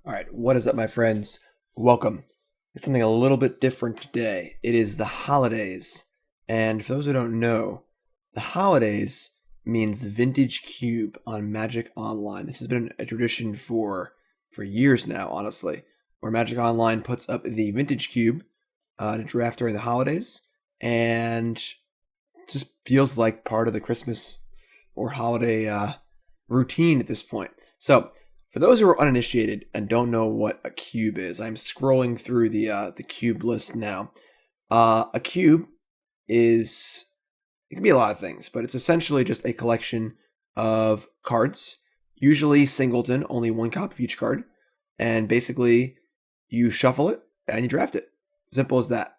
All right, what is up, my friends? Welcome. It's something a little bit different today. It is the holidays. And for those who don't know, the holidays means vintage cube on Magic Online. This has been a tradition for years now, honestly, where Magic Online puts up the vintage cube to draft during the holidays, and just feels like part of the Christmas or holiday routine at this point. So, for those who are uninitiated and don't know what a cube is, I'm scrolling through the cube list now. A cube it can be a lot of things, but it's essentially just a collection of cards, usually singleton, only one copy of each card, and basically you shuffle it and you draft it. Simple as that.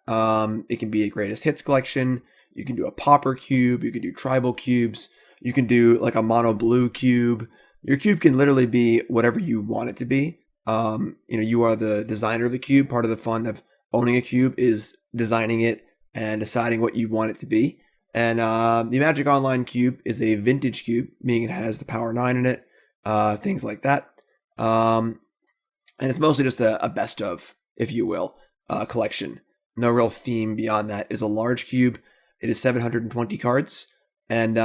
It can be a greatest hits collection. You can do a pauper cube. You can do tribal cubes. You can do like a mono blue cube. Your cube can literally be whatever you want it to be. You are the designer of the cube. Part of the fun of owning a cube is designing it and deciding what you want it to be. And the Magic Online cube is a vintage cube, meaning it has the Power 9 in it, things like that. And it's mostly just a best of, if you will, collection. No real theme beyond that. It is a large cube. It is 720 cards. And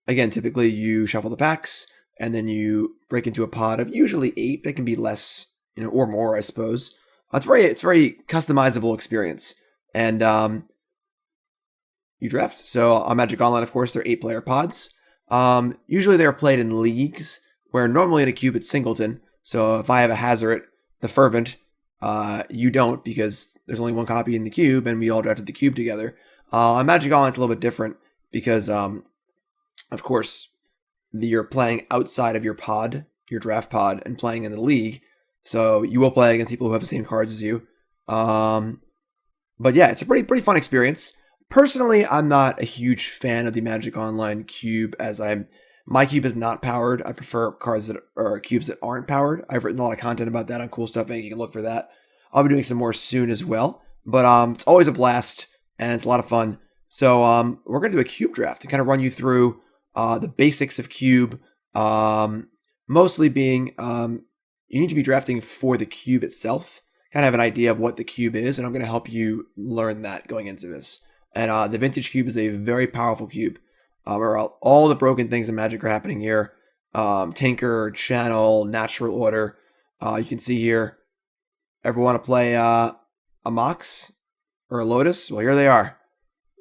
again, typically you shuffle the packs, and then you break into a pod of usually 8. It can be less, or more, I suppose. It's very customizable experience, and you draft. So on Magic Online, of course, they're 8-player pods. Usually they're played in leagues, where normally in a cube it's singleton. So if I have a Hazard, the Fervent, you don't, because there's only one copy in the cube, and we all drafted the cube together. On Magic Online, it's a little bit different because, of course, you're playing outside of your pod, your draft pod, and playing in the league. So you will play against people who have the same cards as you. But yeah, it's a pretty fun experience. Personally, I'm not a huge fan of the Magic Online cube, as my cube is not powered. I prefer cubes that aren't powered. I've written a lot of content about that on CoolStuffInc. You can look for that. I'll be doing some more soon as well. But it's always a blast, and it's a lot of fun. So we're going to do a cube draft to kind of run you through the basics of cube, mostly being you need to be drafting for the cube itself, kind of have an idea of what the cube is, and I'm going to help you learn that going into this. And the vintage cube is a very powerful cube, where all the broken things in Magic are happening here. Tinker, Channel, Natural Order. You can see here, ever want to play a Mox or a Lotus? Well, here they are.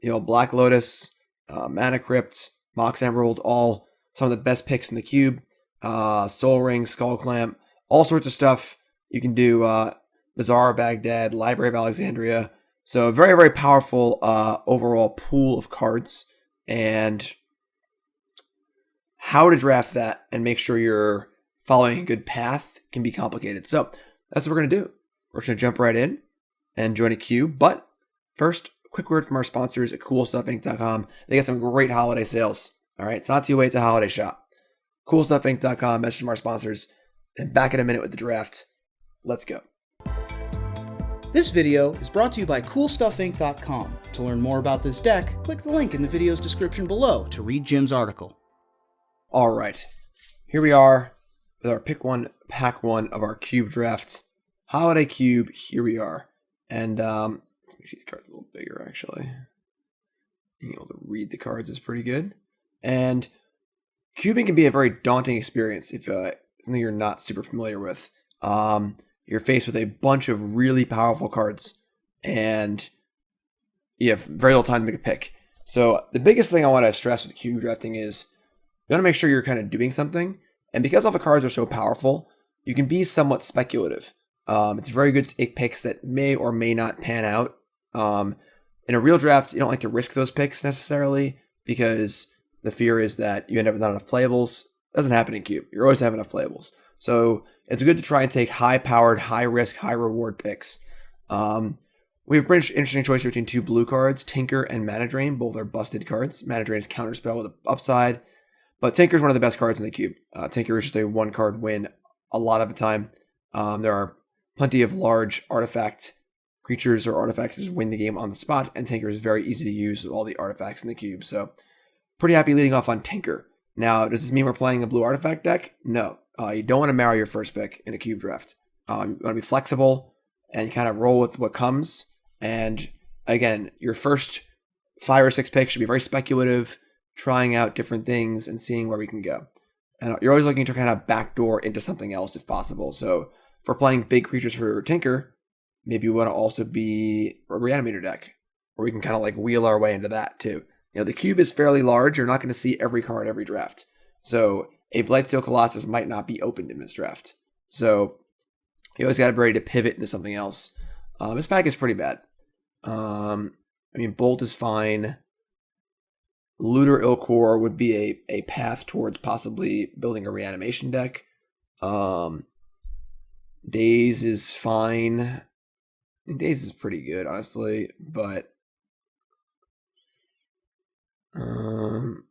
Black Lotus, Mana Crypt, Mox Emerald, all some of the best picks in the cube. Soul Ring, Skull Clamp, all sorts of stuff. You can do Bazaar of Baghdad, Library of Alexandria. So a very, very powerful overall pool of cards. And how to draft that and make sure you're following a good path can be complicated. So that's what we're going to do. We're going to jump right in and join a queue. But first, quick word from our sponsors at CoolStuffInc.com. They got some great holiday sales. All right, it's not too late to holiday shop. CoolStuffInc.com, message from our sponsors. And back in a minute with the draft. Let's go. This video is brought to you by CoolStuffInc.com. To learn more about this deck, click the link in the video's description below to read Jim's article. All right, here we are with our pick one, pack one of our cube draft. Holiday cube, here we are. And let's make these cards a little bigger, actually. Being able to read the cards is pretty good. And cubing can be a very daunting experience if something you're not super familiar with. You're faced with a bunch of really powerful cards, and you have very little time to make a pick. So the biggest thing I want to stress with cube drafting is you want to make sure you're kind of doing something. And because all the cards are so powerful, you can be somewhat speculative. It's very good to take picks that may or may not pan out. In a real draft, you don't like to risk those picks necessarily, because the fear is that you end up with not enough playables. It doesn't happen in cube. You always have enough playables. So it's good to try and take high-powered, high-risk, high-reward picks. We have a pretty interesting choice between two blue cards, Tinker and Mana Drain. Both are busted cards. Mana Drain is counterspell with an upside, but Tinker is one of the best cards in the cube. Tinker is just a one-card win a lot of the time. There are plenty of large artifact creatures or artifacts that just win the game on the spot, and Tinker is very easy to use with all the artifacts in the cube. So pretty happy leading off on Tinker. Now, does this mean we're playing a blue artifact deck? No. You don't want to marry your first pick in a cube draft. You want to be flexible and kind of roll with what comes. And again, your first 5 or 6 picks should be very speculative, trying out different things and seeing where we can go. And you're always looking to kind of backdoor into something else if possible. So for playing big creatures for Tinker, maybe we want to also be a Reanimator deck, or we can kind of like wheel our way into that too. The cube is fairly large. You're not going to see every card every draft. So a Blightsteel Colossus might not be opened in this draft. So you always got to be ready to pivot into something else. This pack is pretty bad. Bolt is fine. Looter Ilkor would be a path towards possibly building a reanimation deck. Daze is fine. Daze is pretty good, honestly, but I'm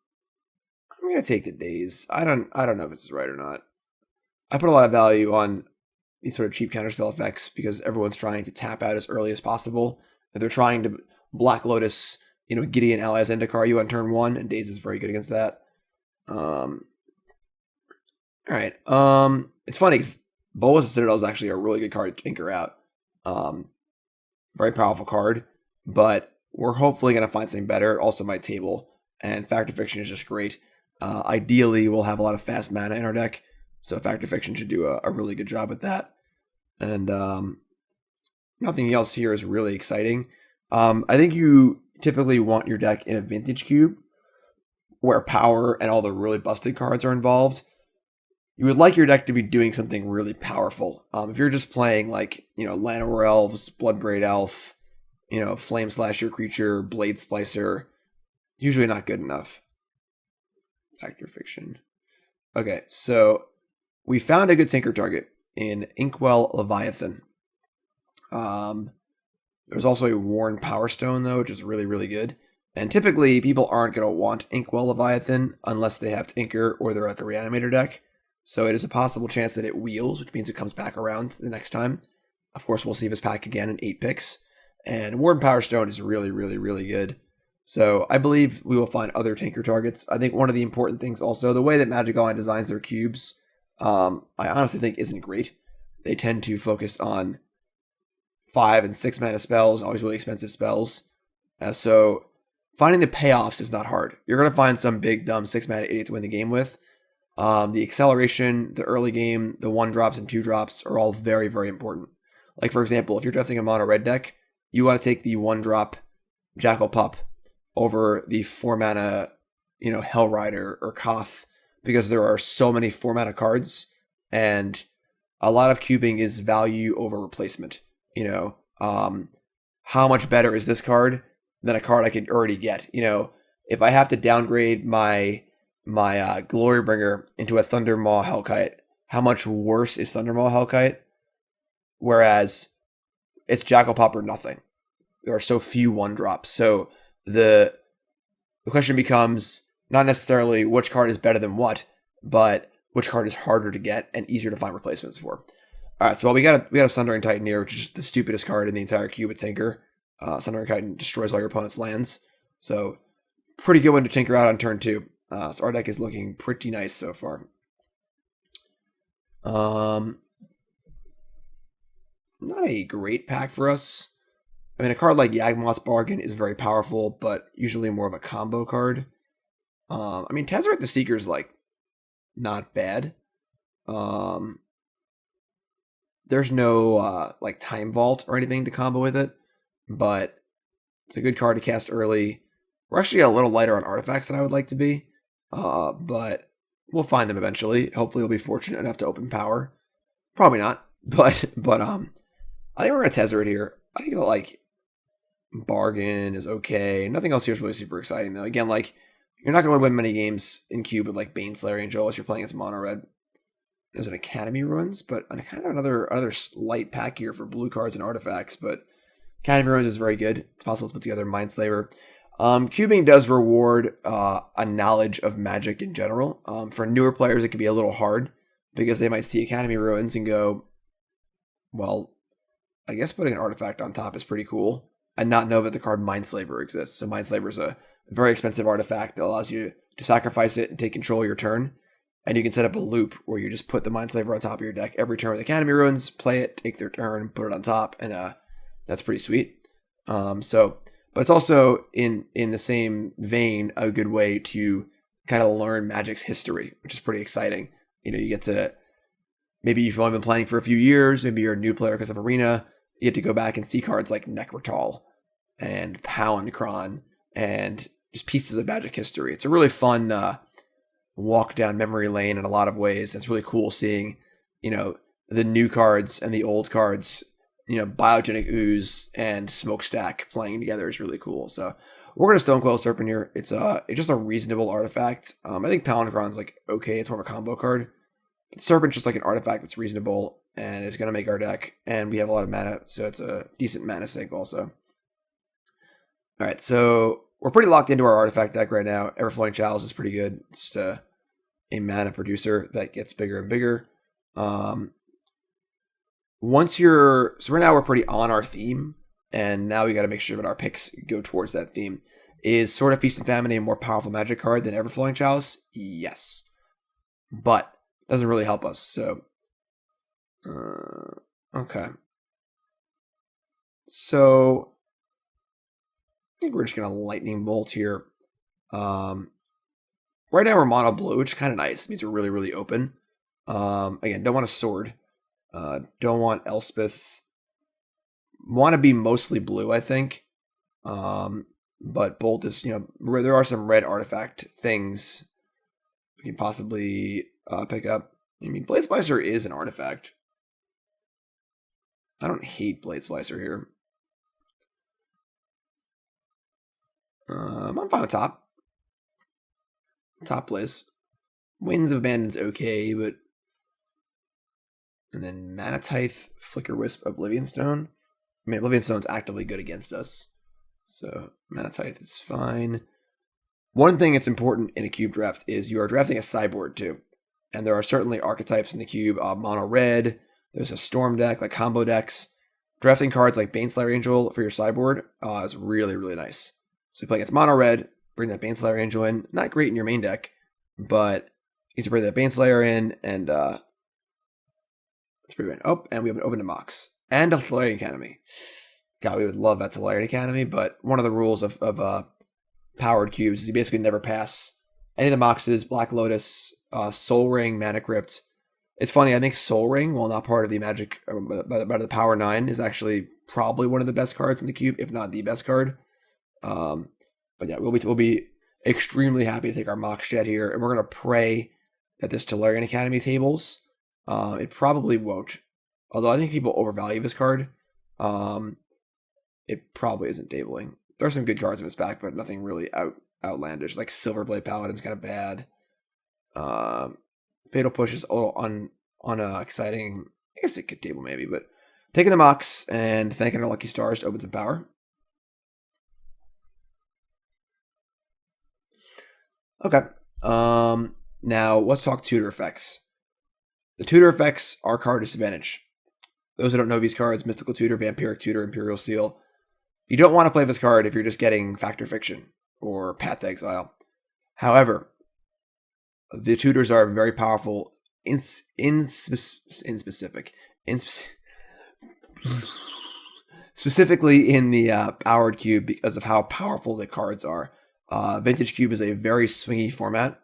gonna take the Daze. I don't know if this is right or not. I put a lot of value on these sort of cheap counterspell effects because everyone's trying to tap out as early as possible. If they're trying to Black Lotus, Gideon allies Zendikar you on turn 1, and Daze is very good against that. All right. It's funny because Bolas Citadel is actually a really good card to tinker out. Very powerful card, but we're hopefully going to find something better. Also, my table and Fact or Fiction is just great. Ideally, we'll have a lot of fast mana in our deck, so Fact or Fiction should do a really good job with that. And nothing else here is really exciting. I think you typically want your deck in a vintage cube where power and all the really busted cards are involved. You would like your deck to be doing something really powerful. If you're just playing like, Llanowar Elves, Bloodbraid Elf, Flame Slasher Creature, Blade Splicer, usually not good enough. Fact or Fiction. Okay, so we found a good tinker target in Inkwell Leviathan. There's also a Worn Power Stone, though, which is really, really good. And typically, people aren't going to want Inkwell Leviathan unless they have Tinker or they're like a Reanimator deck. So it is a possible chance that it wheels, which means it comes back around the next time. Of course, we'll see this pack again in 8 picks. And Worn Power Stone is really, really, really good. So I believe we will find other Tinker targets. I think one of the important things also, the way that Magic Online designs their cubes, I honestly think isn't great. They tend to focus on 5 and 6 mana spells, always really expensive spells. So finding the payoffs is not hard. You're going to find some big, dumb 6 mana idiot to win the game with. The acceleration, the early game, the 1-drops and 2-drops are all very, very important. Like, for example, if you're drafting a mono red deck, you want to take the 1-drop Jackal Pup over the 4 mana, Hell Rider or Koth, because there are so many 4 mana cards, and a lot of cubing is value over replacement. How much better is this card than a card I could already get? If I have to downgrade my Glorybringer into a Thundermaw Hellkite, how much worse is Thundermaw Hellkite? Whereas it's Jackal Pup or nothing. There are so few 1-drops. So the question becomes not necessarily which card is better than what, but which card is harder to get and easier to find replacements for. All right, so we got a Sundering Titan here, which is just the stupidest card in the entire cube with Tinker. Sundering Titan destroys all your opponent's lands. So pretty good one to tinker out on turn 2. So our deck is looking pretty nice so far. Not a great pack for us. A card like Yawgmoth's Bargain is very powerful, but usually more of a combo card. Tezzeret the Seeker is not bad. There's no Time Vault or anything to combo with it, but it's a good card to cast early. We're actually a little lighter on artifacts than I would like to be, but we'll find them eventually. Hopefully we'll be fortunate enough to open power. Probably not, but I think we're gonna Tezzeret here. I think Bargain is okay. Nothing else here is really super exciting though. Again, you're not gonna win many games in cube with Baneslayer Angel unless you're playing against mono red. There's an Academy Ruins, but kind of another light pack here for blue cards and artifacts. But Academy Ruins is very good. It's possible to put together Mindslaver. Cubing does reward a knowledge of Magic in general. For newer players, it can be a little hard because they might see Academy Ruins and go, well, I guess putting an artifact on top is pretty cool, and not know that the card Mindslaver exists. So Mindslaver is a very expensive artifact that allows you to sacrifice it and take control of your turn. And you can set up a loop where you just put the Mind Slaver on top of your deck every turn with Academy Runes, play it, take their turn, put it on top, and that's pretty sweet. But it's also in the same vein a good way to kind of learn Magic's history, which is pretty exciting. You get to, maybe you've only been playing for a few years, maybe you're a new player because of Arena, you get to go back and see cards like Necrotal and Palinchron and just pieces of Magic history. It's a really fun walk down memory lane in a lot of ways. It's really cool seeing, the new cards and the old cards, Biogenic Ooze and Smokestack playing together is really cool. So we're going to Stonecoil Serpent here. It's just a reasonable artifact. I think Palinchron's like okay, it's more of a combo card. But Serpent's just like an artifact that's reasonable and is going to make our deck. And we have a lot of mana, so it's a decent mana sink also. All right, so we're pretty locked into our artifact deck right now. Everflowing Chalice is pretty good. It's just a mana producer that gets bigger and bigger. So right now we're pretty on our theme, and now we got to make sure that our picks go towards that theme. Is Sword of Feast and Famine a more powerful Magic card than Everflowing Chalice? Yes, but doesn't really help us. So, okay. So I think we're just gonna Lightning Bolt here. Right now we're mono blue, which is kind of nice. It means we're really, really open. Again, don't want a sword. Don't want Elspeth. Want to be mostly blue, I think. But Bolt is, there are some red artifact things we can possibly pick up. I mean, Blade Splicer is an artifact. I don't hate Blade Splicer here. I'm fine with top. Top plays. Winds of Abandon's okay, but... And then Mana Tithe, Flicker Wisp, Oblivion Stone. I mean, Oblivion Stone's actively good against us. So, Mana Tithe is fine. One thing that's important in a cube draft is you are drafting a sideboard too. And there are certainly archetypes in the cube. Mono red, there's a Storm deck, like combo decks. Drafting cards like Baneslayer Angel for your sideboard is really, really nice. So you play against mono red, bring that Baneslayer Angel in. Not great in your main deck, but you can bring that Baneslayer in, and it's pretty good. Oh, and we have an Open to Mox. And a Tolarian Academy. God, we would love that Tolarian Academy, but one of the rules of powered cubes is you basically never pass any of the Moxes, Black Lotus, Soul Ring, Mana Crypt. It's funny, I think Soul Ring, while not part of the Magic, by the Power 9, is actually probably one of the best cards in the cube, if not the best card. But yeah, we'll be extremely happy to take our Mox Jet here, and we're going to pray that this Tolarian Academy tables. It probably won't. Although I think people overvalue this card. It probably isn't tabling. There are some good cards in this pack, but nothing really outlandish. Like Silverblade Paladin's kind of bad. Fatal Push is a little exciting. I guess it could table maybe, but taking the Mox and thanking our lucky stars to open some power. Okay. Now let's talk tutor effects. The tutor effects are card disadvantage. Those who don't know these cards, Mystical Tutor, Vampiric Tutor, Imperial Seal. You don't want to play this card if you're just getting Factor Fiction or Path to Exile. However, the tutors are very powerful specifically in the powered cube because of how powerful the cards are. Vintage Cube is a very swingy format.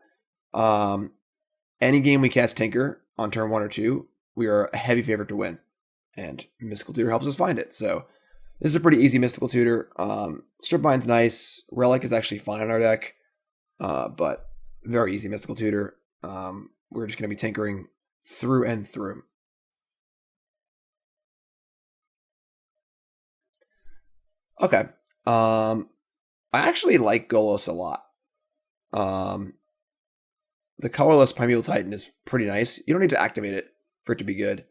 Any game we cast Tinker on turn 1 or 2, we are a heavy favorite to win. And Mystical Tutor helps us find it. So this is a pretty easy Mystical Tutor. Strip Mine's nice. Relic is actually fine in our deck. But very easy Mystical Tutor. We're just going to be tinkering through and through. Okay. I actually like Golos a lot. The colorless Primeval Titan is pretty nice. You don't need to activate it for it to be good.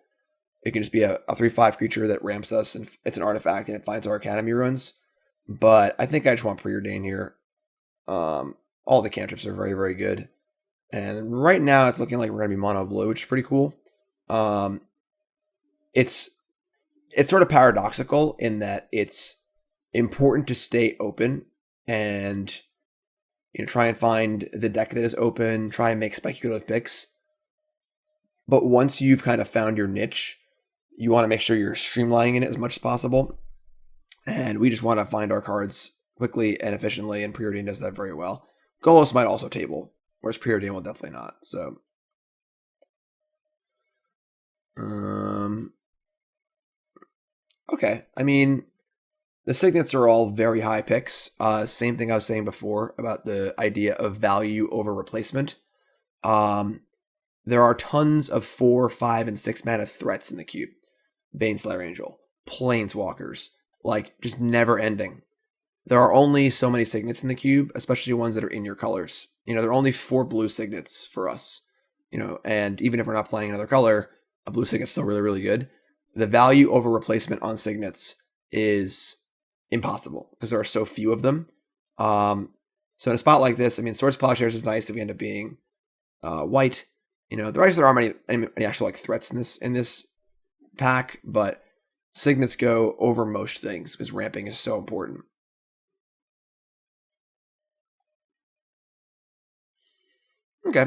It can just be a 3/5 creature that ramps us, and it's an artifact, and it finds our Academy runes. But I think I just want Preordain here. All the cantrips are very, very good. And right now, it's looking like we're going to be mono blue, which is pretty cool. It's sort of paradoxical in that it's important to stay open and try and find the deck that is open, try and make speculative picks. But once you've kind of found your niche, you want to make sure you're streamlining it as much as possible. And we just want to find our cards quickly and efficiently, and Preordain does that very well. Golos might also table, whereas Preordain will definitely not. So, okay. I mean, the signets are all very high picks. Same thing I was saying before about the idea of value over replacement. There are tons of 4, 5, and 6 mana threats in the cube. Baneslayer Angel, Planeswalkers, like just never ending. There are only so many signets in the cube, especially ones that are in your colors. There are only 4 blue signets for us. And even if we're not playing another color, a blue signet's still really, really good. The value over replacement on signets is impossible because there are so few of them. So in a spot like this, I mean, Swords Plowshares is nice if we end up being white. There aren't any actual like threats in this pack, but signets go over most things because ramping is so important. Okay,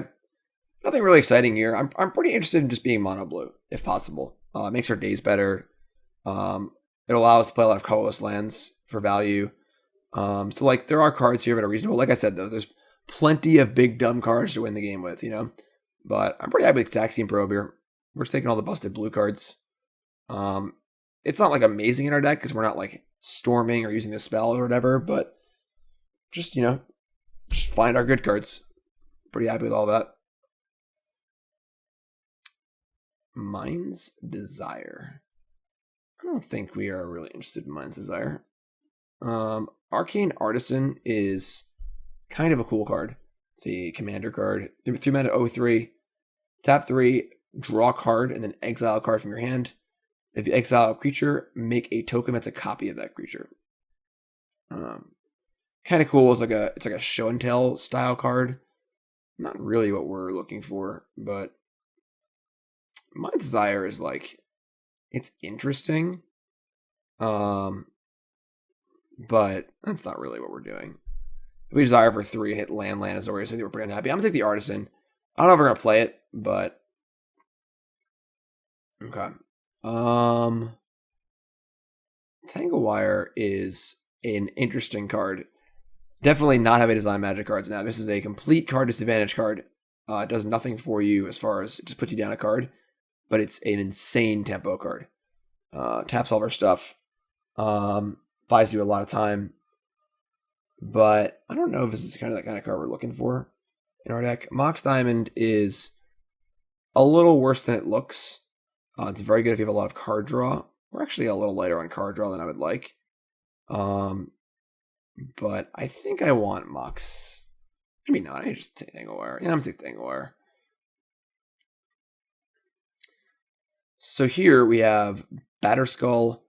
nothing really exciting here. I'm pretty interested in just being mono blue if possible. It makes our days better. It allows us to play a lot of colorless lands for value. So like there are cards here that are reasonable. Like I said though, there's plenty of big dumb cards to win the game with. But I'm pretty happy with Taxian Probe here. We're just taking all the busted blue cards. It's not like amazing in our deck because we're not like storming or using the spell or whatever, but just just find our good cards. Pretty happy with all that. Mind's Desire. I don't think we are really interested in Mind's Desire. Arcane Artisan is kind of a cool card. It's a commander card. 3 mana 0/3. Tap 3, draw a card, and then exile a card from your hand. If you exile a creature, make a token that's a copy of that creature. Kind of cool. It's like a show and tell style card. Not really what we're looking for, but Mind's Desire is like, it's interesting. But that's not really what we're doing. If we Desire for 3 and hit land as always, I think we're pretty unhappy. I'm gonna take the Artisan. I don't know if we're gonna play it, but okay. Tangle Wire is an interesting card. Definitely not having design magic cards now. This is a complete card disadvantage card. It does nothing for you as far as it just puts you down a card, but it's an insane tempo card. Taps all of our stuff. Buys you a lot of time. But I don't know if this is kind of that kind of card we're looking for in our deck. Mox Diamond is a little worse than it looks. It's very good if you have a lot of card draw. We're actually a little lighter on card draw than I would like. But I think I want Mox. Maybe not. I just take Tangle Wire. Yeah, I'm going to take Tangle Wire. So here we have Batterskull,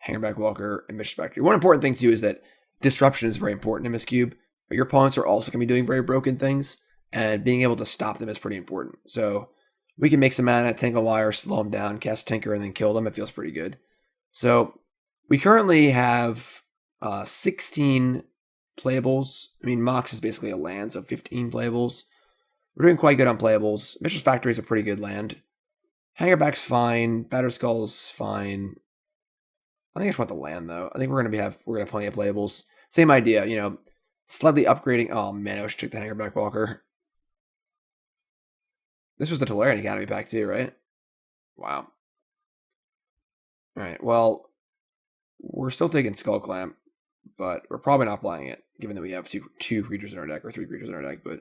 Hangerback Walker, and Mischief Factory. One important thing too is that disruption is very important in this cube. But your opponents are also going to be doing very broken things, and being able to stop them is pretty important. So we can make some mana, Tangle Wire, slow them down, cast Tinker, and then kill them. It feels pretty good. So we currently have 16 playables. I mean, Mox is basically a land, so 15 playables. We're doing quite good on playables. Mischief Factory is a pretty good land. Hangerback's fine. Batterskull's fine. I think I just want the land though. I think we're gonna have plenty of playables. Same idea, slightly upgrading. Oh man, I should take the Hangerback Walker. This was the Tolarian Academy pack too, right? Wow. All right. Well, we're still taking Skull Clamp, but we're probably not playing it, given that we have two creatures in our deck or 3 creatures in our deck. But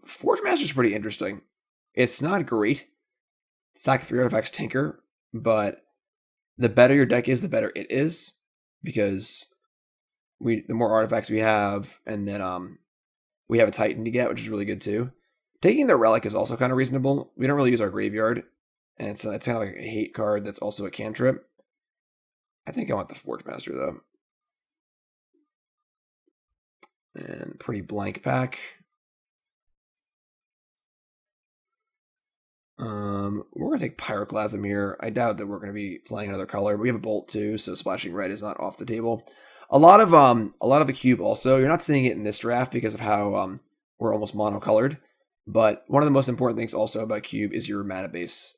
Forge Master's pretty interesting. It's not great. Sack 3 artifacts, Tinker, but the better your deck is, the better it is, because the more artifacts we have, and then we have a Titan to get, which is really good too. Taking the Relic is also kind of reasonable. We don't really use our graveyard, and it's kind of like a hate card that's also a cantrip. I think I want the Forge Master though. And pretty blank pack. We're going to take Pyroclasm here. I doubt that we're going to be playing another color, but we have a Bolt too, so splashing red is not off the table. A lot of the cube also, you're not seeing it in this draft because of how we're almost monocolored. But one of the most important things also about cube is your mana base.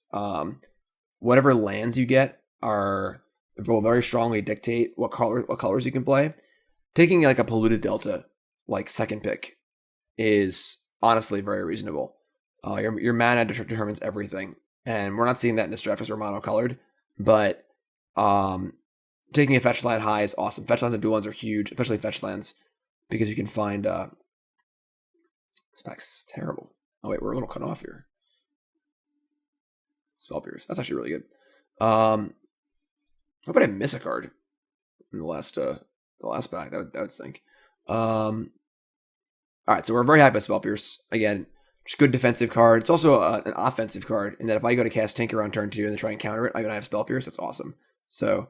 Whatever lands you get will very strongly dictate what colors you can play. Taking like a polluted delta, like second pick, is honestly very reasonable. Your mana determines everything, and we're not seeing that in this draft because we're monocolored. But taking a fetch land high is awesome. Fetch lands and dual lands are huge, especially fetch lands, because you can find this pack's terrible. Oh wait, we're a little cut off here. Spell Pierce. That's actually really good. How about I miss a card in the last pack? That would stink. Alright, so we're very happy with Spell Pierce. Again, just good defensive card. It's also an offensive card, in that if I go to cast Tinker on turn 2 and then try and counter it, I have Spell Pierce. That's awesome. So,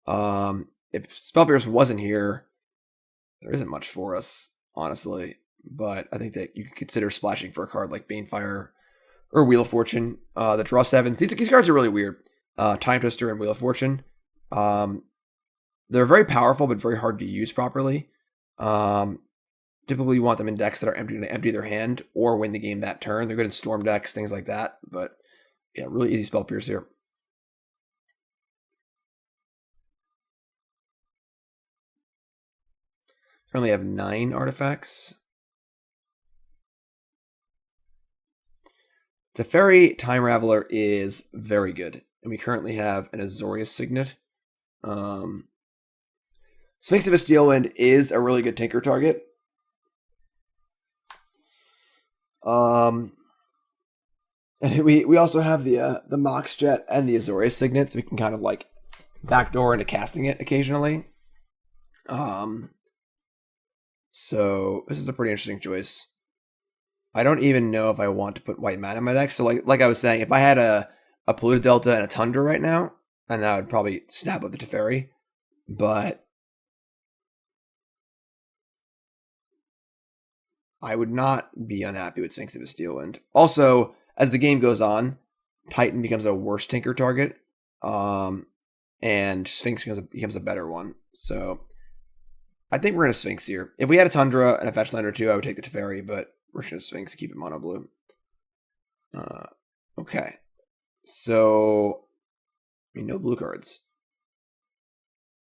if Spell Pierce wasn't here, there isn't much for us, honestly. But I think that you could consider splashing for a card like Banefire or Wheel of Fortune. The draw 7s. These cards are really weird. Time Twister and Wheel of Fortune. They're very powerful, but very hard to use properly. Typically, you want them in decks that are going to empty their hand or win the game that turn. They're good in Storm decks, things like that. But yeah, really easy Spell Pierce here. Currently have 9 artifacts. Teferi Time Raveler is very good. And we currently have an Azorius Signet. Sphinx of a Steelwind is a really good Tinker target. And we also have the Mox Jet and the Azorius Signet, so we can kind of like backdoor into casting it occasionally. So this is a pretty interesting choice. I don't even know if I want to put white mana in my deck. So like I was saying, if I had a Polluted Delta and a Tundra right now, then I would probably snap up the Teferi. But I would not be unhappy with Sphinx of a Steelwind. Also, as the game goes on, Titan becomes a worse Tinker target, and Sphinx becomes a better one. So I think we're going to Sphinx here. If we had a Tundra and a fetch land or two, I would take the Teferi, but we're just going to Sphinx to keep it mono blue. Okay. So, I mean, no blue cards.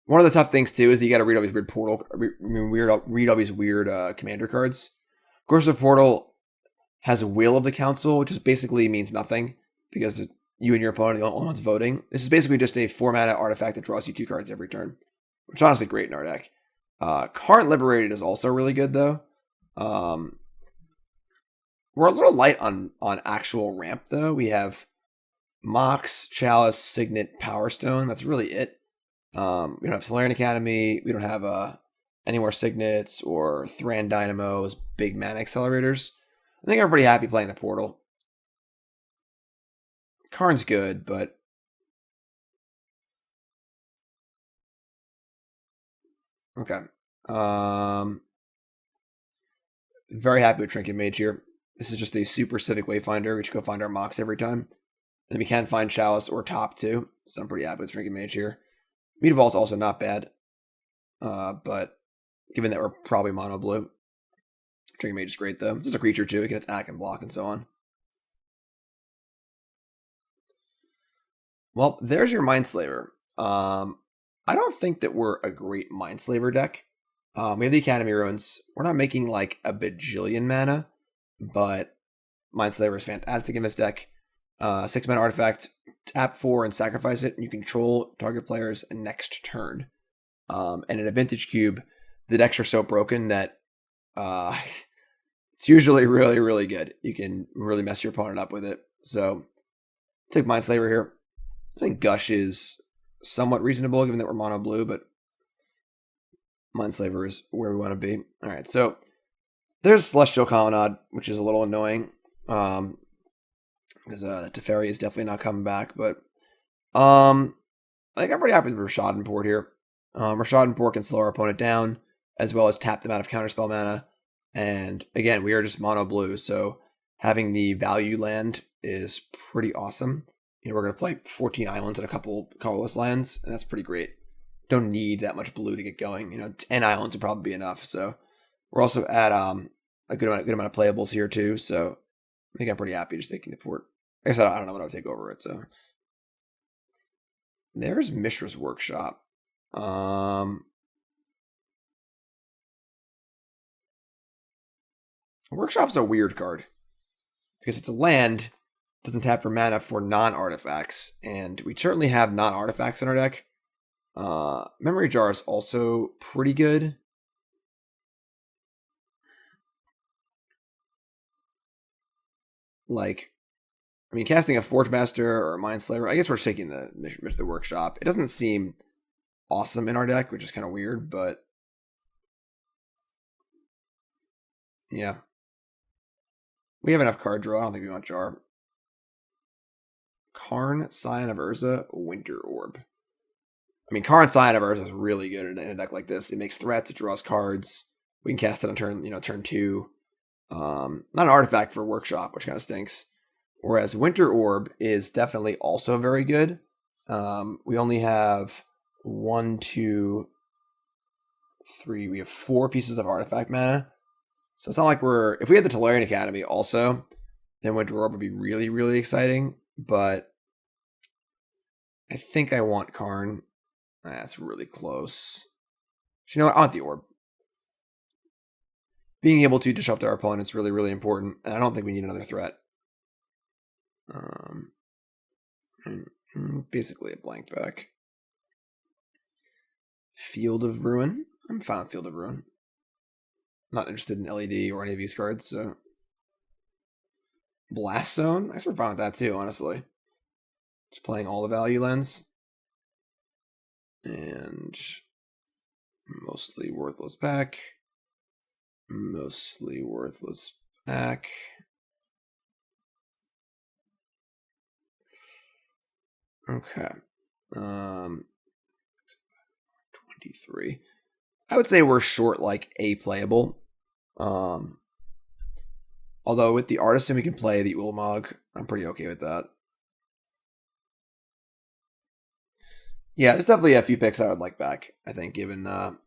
One of the tough things, too, is you got to read all these weird portal, read all these weird commander cards. Corrosive Portal has a Will of the Council, which just basically means nothing, because you and your opponent are the only ones voting. This is basically just a 4-mana artifact that draws you 2 cards every turn, which is honestly great in our deck. Current Liberated is also really good, though. We're a little light on actual ramp, though. We have Mox, Chalice, Signet, Power Stone. That's really it. We don't have Solarian Academy. We don't have any more Signets or Thran Dynamos, big mana accelerators. I think I'm pretty happy playing the Portal. Karn's good, but okay. Very happy with Trinket Mage here. This is just a super civic wayfinder. We should go find our Mox every time. And we can find Chalice or Top too. So I'm pretty happy with Trinket Mage here. Meat Vault's also not bad. But given that we're probably mono blue, Trinket Mage is great though. It's just a creature too. It can attack and block and so on. Well, there's your Mindslaver. I don't think that we're a great Mindslaver deck. We have the Academy Ruins. We're not making like a bajillion mana, but Mindslaver is fantastic in this deck. 6-mana artifact, tap 4 and sacrifice it, and you control target players next turn. And in a Vintage Cube, the decks are so broken that it's usually really, really good. You can really mess your opponent up with it. So, take Mindslaver here. I think Gush is somewhat reasonable given that we're mono blue, but Mindslaver is where we want to be. Alright, so there's Celestial Colonnade, which is a little annoying. Because Teferi is definitely not coming back, but I think I'm pretty happy with Rashad Port here. Rashad Port can slow our opponent down, as well as tap them out of counterspell mana. And again, we are just mono blue, so having the value land is pretty awesome. You know, we're going to play 14 islands and a couple colorless lands, and that's pretty great. don't need that much blue to get going. 10 islands would probably be enough. So we're also at a good amount of playables here too. So I think I'm pretty happy just taking the port. I guess I don't know what I would take over it. So there's Mishra's Workshop. Workshop's a weird card because it's a land, doesn't tap for mana for non-artifacts, and we certainly have non-artifacts in our deck. Memory Jar is also pretty good. Casting a Forge Master or a Mind Slayer, I guess we're taking the Workshop. It doesn't seem awesome in our deck, which is kind of weird, but yeah. We have enough card draw. I don't think we want Jar. Karn, Scion of Urza, Winter Orb. Karn, Scion of Urza is really good in a deck like this. It makes threats, it draws cards. We can cast it on turn 2. Not an artifact for Workshop, which kind of stinks. Whereas Winter Orb is definitely also very good. We only have 1, 2, 3. We have 4 pieces of artifact mana. So it's not like if we had the Tolarian Academy also, then Winter Orb would be really, really exciting. But I think I want Karn. That's really close. But you know what? I want the Orb. Being able to disrupt our opponent is really, really important. And I don't think we need another threat. Basically a blank back. Field of Ruin. I'm fine with Field of Ruin. Not interested in LED or any of these cards, so. Blast Zone? I guess we're fine with that too, honestly. Just playing all the value lens. And mostly worthless back. Mostly worthless back. Okay. 23. I would say we're short like a playable. Although with the Artisan we can play the Ulamog. I'm pretty okay with that. Yeah, there's definitely a few picks I would like back, I think, given the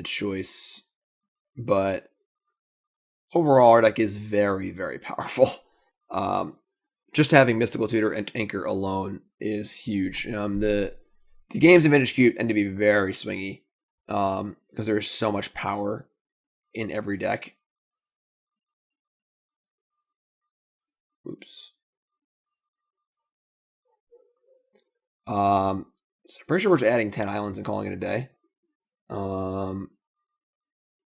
choice. But overall our deck is very, very powerful. Just having Mystical Tutor and Anchor alone is huge. The games in Vintage Cube tend to be very swingy because there's so much power in every deck. Oops. So I'm pretty sure we're just adding 10 islands and calling it a day.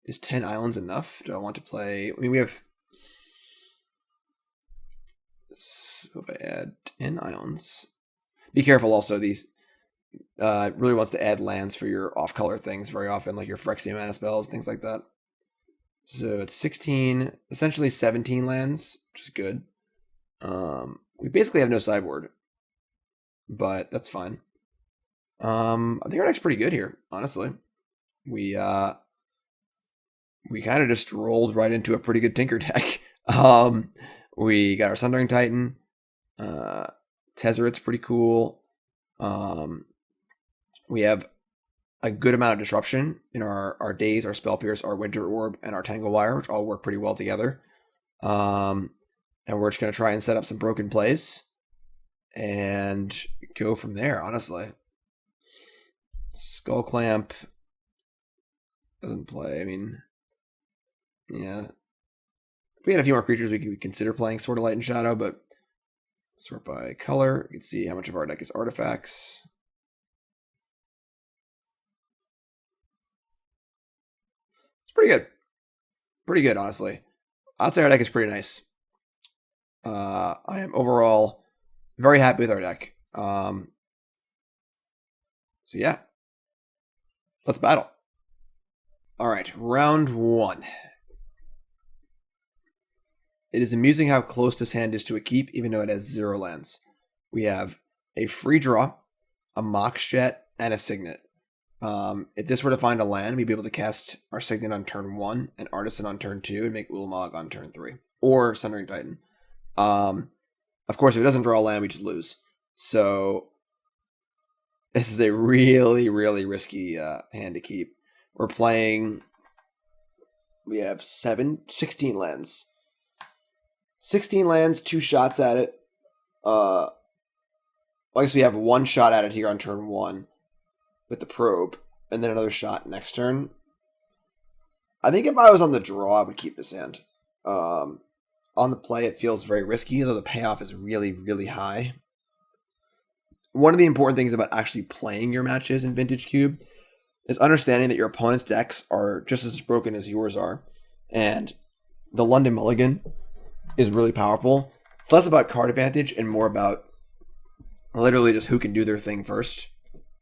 Is 10 islands enough? Do I want to play? We have. So if I add 10 islands, be careful also. These really wants to add lands for your off-color things very often, like your Phyrexian mana spells, things like that. So it's 16, essentially 17 lands, which is good. We basically have no sideboard, but that's fine. I think our deck's pretty good here, honestly. We kind of just rolled right into a pretty good Tinker deck. We got our Sundering Titan. Tezzeret's pretty cool. We have a good amount of disruption in our Daze, our Spell Pierce, our Winter Orb, and our Tangle Wire, which all work pretty well together. And we're just going to try and set up some broken plays and go from there, honestly. Skull Clamp doesn't play. Yeah. If we had a few more creatures, we could consider playing Sword of Light and Shadow, but sort by color. You can see how much of our deck is artifacts. It's pretty good. Pretty good, honestly. I'd say our deck is pretty nice. I am overall very happy with our deck. So yeah. Let's battle. Alright, round 1. It is amusing how close this hand is to a keep, even though it has 0 lands. We have a free draw, a Mox Jet, and a Signet. If this were to find a land, we'd be able to cast our Signet on turn 1 and Artisan on turn 2 and make Ulamog on turn 3. Or Sundering Titan. Of course, if it doesn't draw a land, we just lose. So This is a really, really risky hand to keep. We're playing... We have 16 lands. 16 lands, 2 shots at it. I guess we have 1 shot at it here on turn 1 with the probe, and then another shot next turn. I think if I was on the draw, I would keep this hand. On the play, it feels very risky, though the payoff is really, really high. One of the important things about actually playing your matches in Vintage Cube is understanding that your opponent's decks are just as broken as yours are. And the London Mulligan is really powerful. It's less about card advantage and more about literally just who can do their thing first.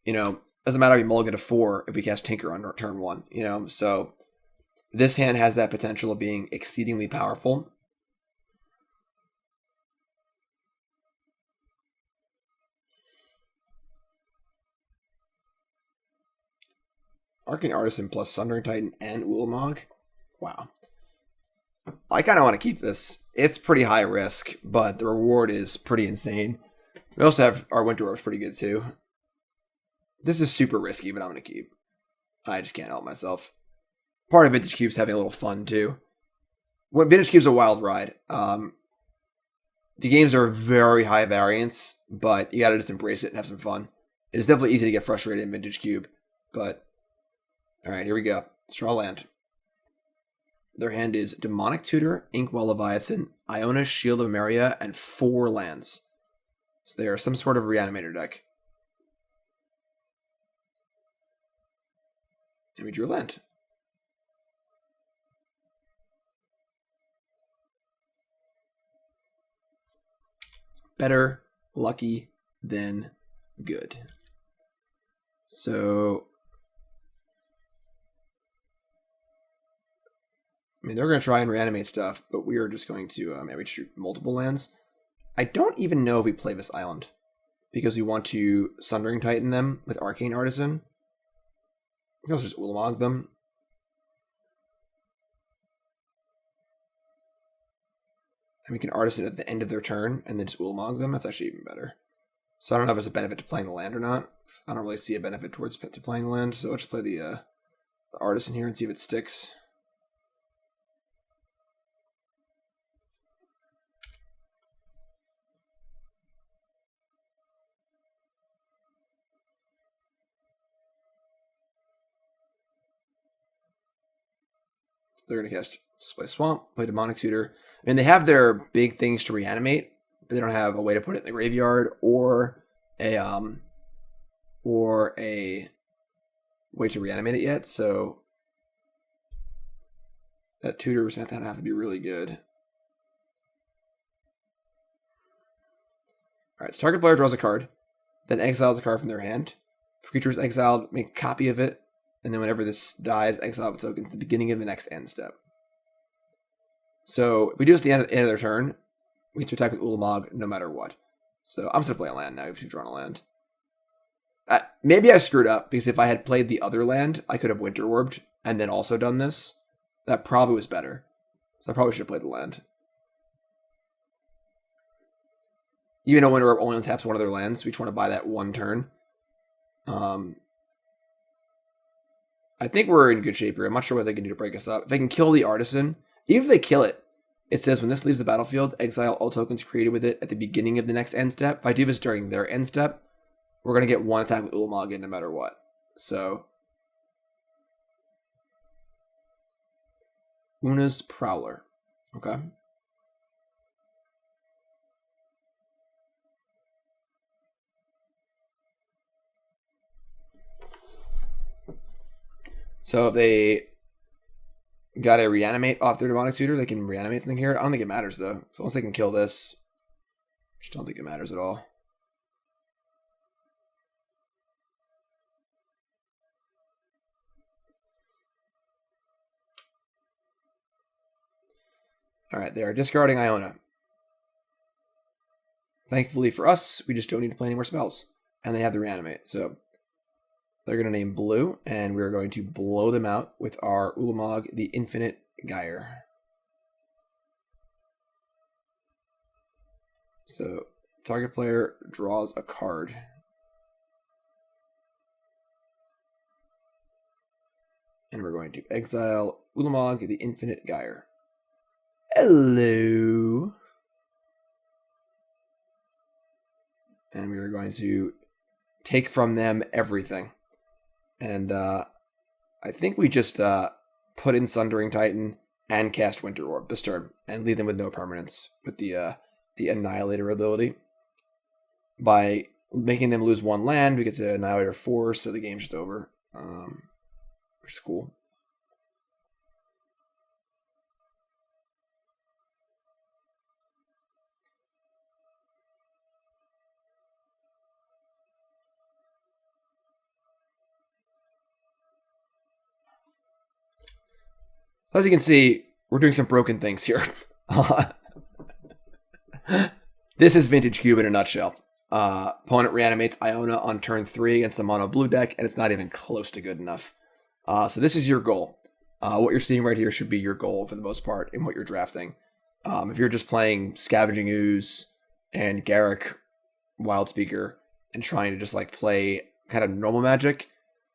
You know, doesn't matter if you mulligan to 4 if we cast Tinker on turn 1, you know? So this hand has that potential of being exceedingly powerful. Arcane Artisan plus Sundering Titan and Ulamog. Wow. I kind of want to keep this. It's pretty high risk, but the reward is pretty insane. We also have our Winter Orbs pretty good too. This is super risky, but I'm going to keep. I just can't help myself. Part of Vintage Cube's having a little fun too. When Vintage Cube's a wild ride. The games are very high variance, but you got to just embrace it and have some fun. It is definitely easy to get frustrated in Vintage Cube, but all right, here we go. Straw land. Their hand is Demonic Tutor, Inkwell Leviathan, Iona Shield of Meria, and 4 lands. So they are some sort of reanimator deck. And we drew a land. Better lucky than good. So, I mean, they're going to try and reanimate stuff, but we are just going to maybe shoot multiple lands. I don't even know if we play this island, because we want to Sundering Titan them with Arcane Artisan. We can also just Ulamog them. And we can Artisan at the end of their turn, and then just Ulamog them. That's actually even better. So I don't know if there's a benefit to playing the land or not. I don't really see a benefit towards to playing the land, so let's just play the Artisan here and see if it sticks. So they're going to cast Play Swamp, play Demonic Tutor. I mean, they have their big things to reanimate, but they don't have a way to put it in the graveyard or a way to reanimate it yet. So that Tutor is going to have to be really good. All right, so target player draws a card, then exiles a card from their hand. If creature is exiled, make a copy of it, and then whenever this dies, exile a token at the beginning of the next end step. So if we do this at the end of their turn, we get to attack with Ulamog no matter what. So I'm just going to play a land now if you've drawn a land. Maybe I screwed up, because if I had played the other land, I could have Winter Orbed and then also done this. That probably was better. So I probably should have played the land. Even though Winter Orb only taps one of their lands, we just want to buy that one turn. I think we're in good shape here. I'm not sure what they can do to break us up. If they can kill the Artisan, even if they kill it, it says when this leaves the battlefield, exile all tokens created with it at the beginning of the next end step. If I do this during their end step, we're going to get one attack with Ulamog in no matter what. So, Una's Prowler. Okay. So if they got to reanimate off their Demonic Tutor, they can reanimate something here. I don't think it matters, though. So once they can kill this, I just don't think it matters at all. All right, they are discarding Iona. Thankfully for us, we just don't need to play any more spells. And they have the reanimate, so they're going to name blue, and we're going to blow them out with our Ulamog, the Infinite Gyre. So target player draws a card. going to exile Ulamog, the Infinite Gyre. Hello. And we are going to take from them everything. And I think we just put in Sundering Titan and cast Winter Orb this turn and leave them with no permanence with the Annihilator ability. By making them lose 1 land, we get to Annihilator 4, so the game's just over. Which is cool. As you can see, we're doing some broken things here. This is Vintage Cube in a nutshell. Opponent reanimates Iona on turn 3 against the mono blue deck, and it's not even close to good enough. So this is your goal. What you're seeing right here should be your goal for the most part in what you're drafting. If you're just playing Scavenging Ooze and Garruk Wildspeaker and trying to just like play kind of normal Magic,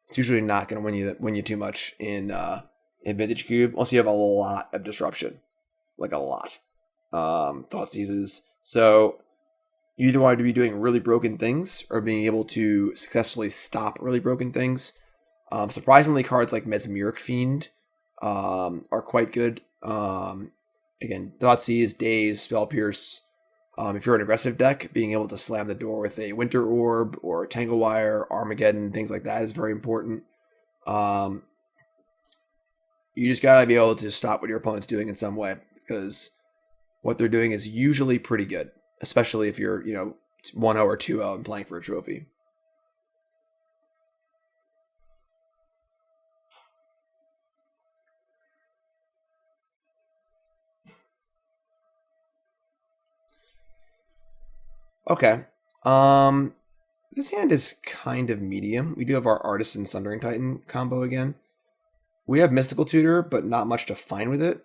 it's usually not going to win you too much in Vintage Cube, unless you have a lot of disruption, like a lot. Thought seizes. So you either want to be doing really broken things or being able to successfully stop really broken things. Surprisingly, cards like Mesmeric Fiend are quite good. Again, Thoughtseize, Daze, Spell Pierce. If you're an aggressive deck, being able to slam the door with a Winter Orb or Tangle Wire, Armageddon, things like that is very important. You just gotta be able to stop what your opponent's doing in some way, because what they're doing is usually pretty good, especially if you're, 1-0 or 2-0 and playing for a trophy. Okay. This hand is kind of medium. We do have our Artist and Sundering Titan combo again. We have Mystical Tutor, but not much to find with it.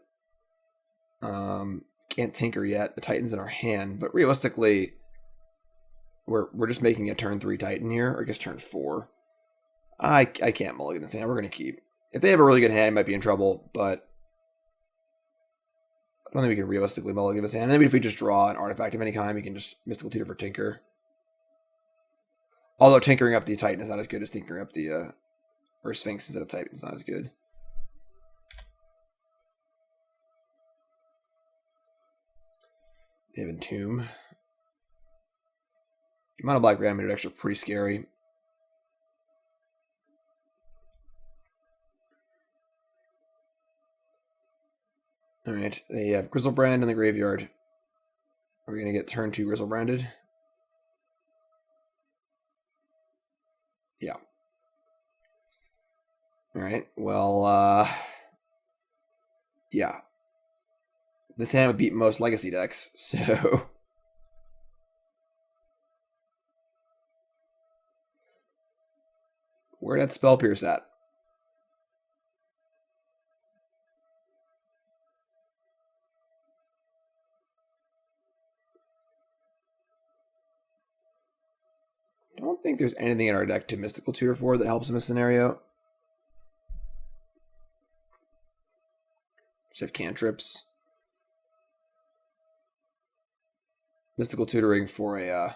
Can't tinker yet. The Titan's in our hand, but realistically, we're just making a turn 3 Titan here, or I guess turn 4. I can't mulligan this hand. We're going to keep. If they have a really good hand, might be in trouble, but I don't think we can realistically mulligan this hand. Maybe if we just draw an artifact of any kind, we can just Mystical Tutor for Tinker. Although tinkering up the Titan is not as good as tinkering up the or Sphinx instead of Titan is not as good. They have Entomb. Mono Black Reanimator decks are pretty scary. Alright, they have Grizzlebrand in the graveyard. Are we going to get turn 2 Grizzlebranded? Yeah. Alright, well, yeah. This hand would beat most Legacy decks, so... Where'd that Spell Pierce at? I don't think there's anything in our deck to Mystical Tutor for that helps in this scenario. Just have cantrips. Mystical Tutoring for a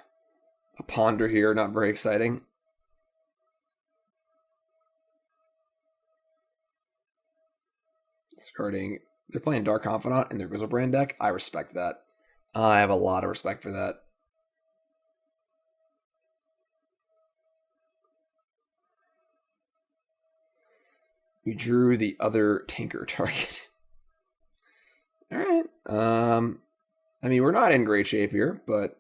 Ponder here, not very exciting. Discarding. They're playing Dark Confidant in their Grizzlebrand deck. I respect that. I have a lot of respect for that. We drew the other Tinker target. Alright. I mean, we're not in great shape here, but...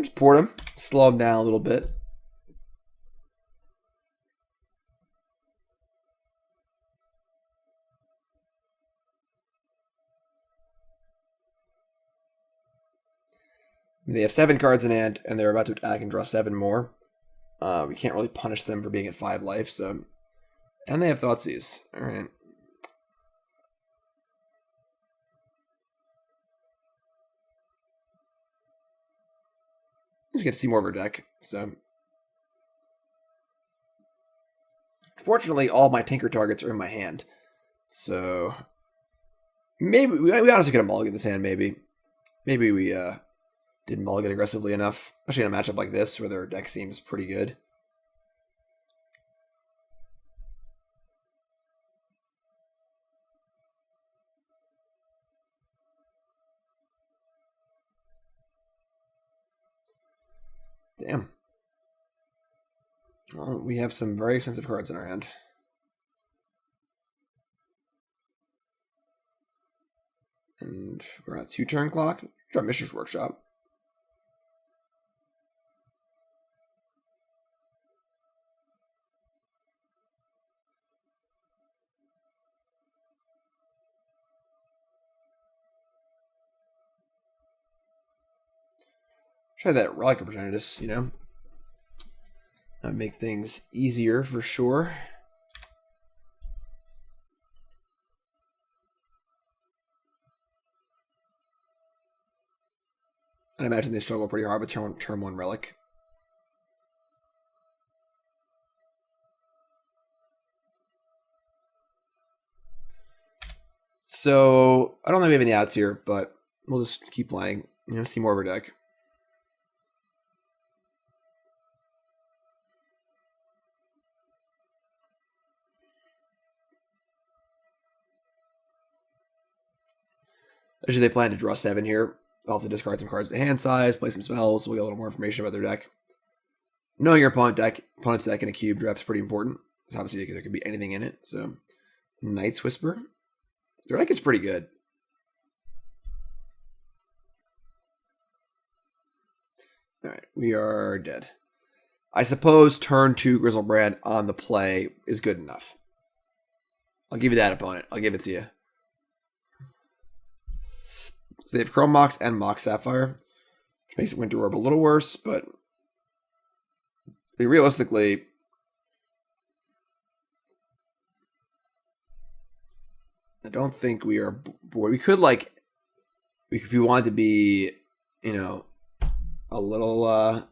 just port him. Slow him down a little bit. They have 7 cards in hand, and they're about to attack and draw 7 more. We can't really punish them for being at 5 life, so... And they have Thoughtseize. Alright. we get to see more of her deck. So, fortunately, all my Tinker targets are in my hand. So, maybe we honestly could have mulliganed this hand. Maybe we didn't mulligan aggressively enough, especially in a matchup like this where their deck seems pretty good. Damn. Well, we have some very expensive cards in our hand. And we're at 2-turn clock. Draw Mishra's Workshop. Try that Relic Opportunist, you know. That would make things easier for sure. I imagine they struggle pretty hard with turn 1 Relic. So, I don't think we have any outs here, but we'll just keep playing. You know, see more of our deck. Actually, they plan to draw 7 here. They'll have to discard some cards to hand size, play some spells, so we get a little more information about their deck. Knowing your opponent's deck in a cube draft is pretty important. Because obviously there could be anything in it. So, Night's Whisper. Their deck is pretty good. Alright, we are dead. I suppose turn 2 Grizzlebrand on the play is good enough. I'll give you that, opponent. I'll give it to you. So they have Chrome Mox and Mox Sapphire, which makes Winter Orb a little worse, but realistically, I don't think we are bored. We could, like, if you wanted to be, you know, a little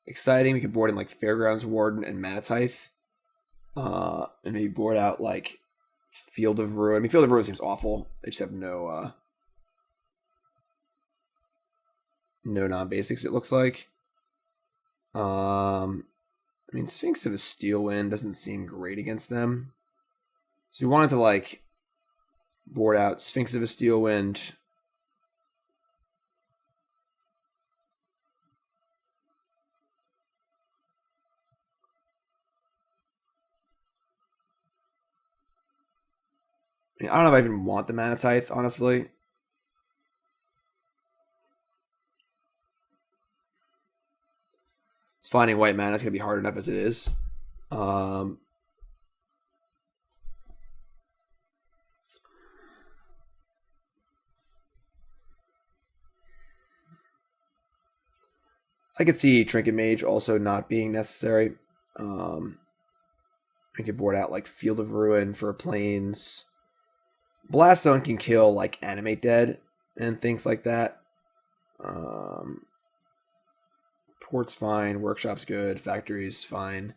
exciting, we could board in, like, Fairgrounds Warden and Manatithe, and maybe board out, like, Field of Ruin. I mean, Field of Ruin seems awful. They just have no non-basics, it looks like. I mean, Sphinx of a Steel Wind doesn't seem great against them. So we wanted to, like, board out Sphinx of a Steel Wind. I mean, I don't know if I even want the Manatithe, honestly. Finding white mana is going to be hard enough as it is. I could see Trinket Mage also not being necessary. I could board out like Field of Ruin for planes. Blast Zone can kill like Animate Dead and things like that. Port's fine, Workshop's good, Factory's fine.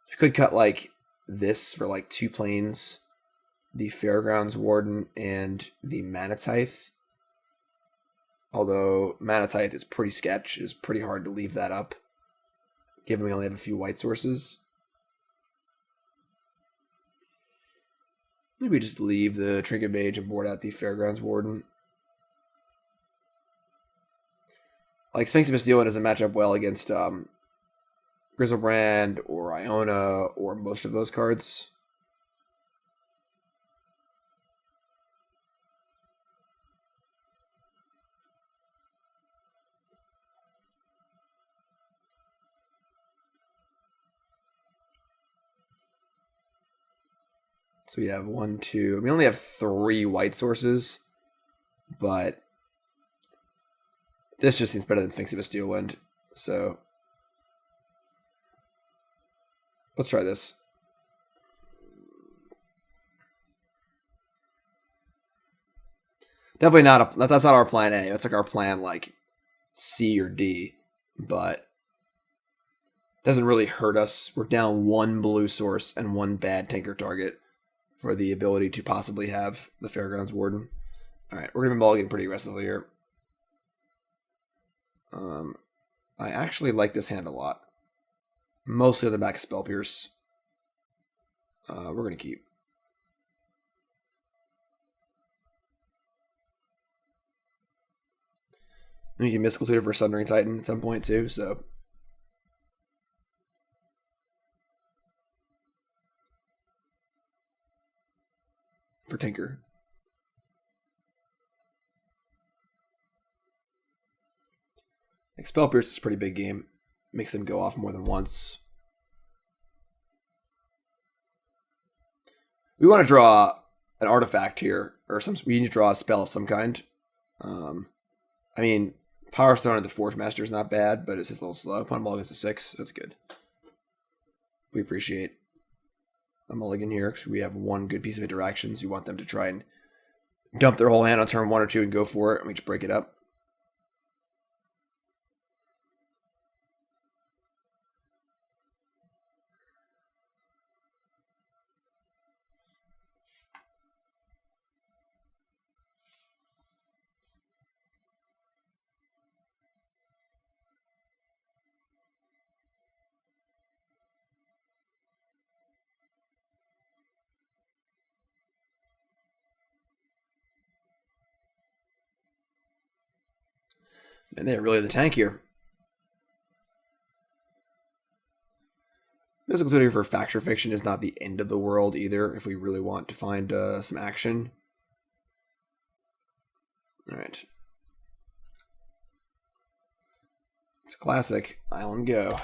You could cut like this for like 2 planes, the Fairgrounds Warden and the Manatithe. Although Manatithe is pretty sketch, it's pretty hard to leave that up, given we only have a few white sources. Maybe just leave the Trinket Mage and board out the Fairgrounds Warden. Like, Sphinx of a Steel Wind doesn't match up well against Grizzlebrand or Iona or most of those cards. So we have 1, 2. We only have 3 white sources, but this just seems better than Sphinx of a Steel Wind. So let's try this. Definitely not that's not our plan A. That's like our plan like C or D, but doesn't really hurt us. We're down 1 blue source and 1 bad tinker target for the ability to possibly have the Fairgrounds Warden. Alright, we're going to be mulliganing pretty aggressively here. I actually like this hand a lot. Mostly on the back of Spell Pierce. We're going to keep. And you can Mystical Tutor for Sundering Titan at some point too, so. For Tinker. Like Spell Pierce is a pretty big game. Makes them go off more than once. We want to draw an artifact here, or we need to draw a spell of some kind. I mean, Power Stone at the Forge Master is not bad, but it's just a little slow. Upon mulligan against a 6, that's good. We appreciate a mulligan here because we have 1 good piece of interactions. We want them to try and dump their whole hand on turn 1 or 2 and go for it, and we just break it up. And they're really the tank here. Mystical Tutor for Fact or Fiction is not the end of the world either if we really want to find some action. Alright. It's a classic. Island Go.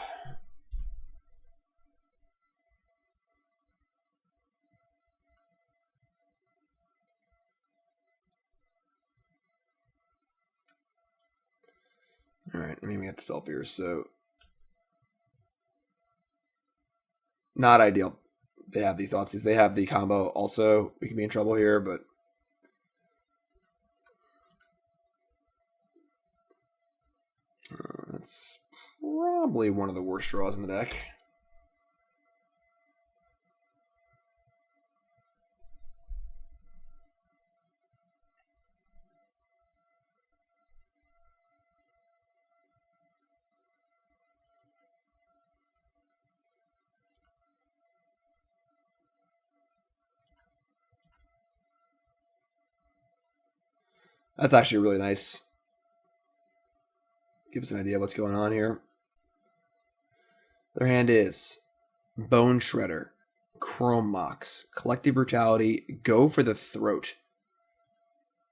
Alright, I mean we got the Spell Pierce, so not ideal. They have the Thoughtseize. They have the combo also. We can be in trouble here, but that's probably one of the worst draws in the deck. That's actually really nice. Give us an idea of what's going on here. Their hand is Bone Shredder, Chrome Mox, Collective Brutality, Go for the Throat.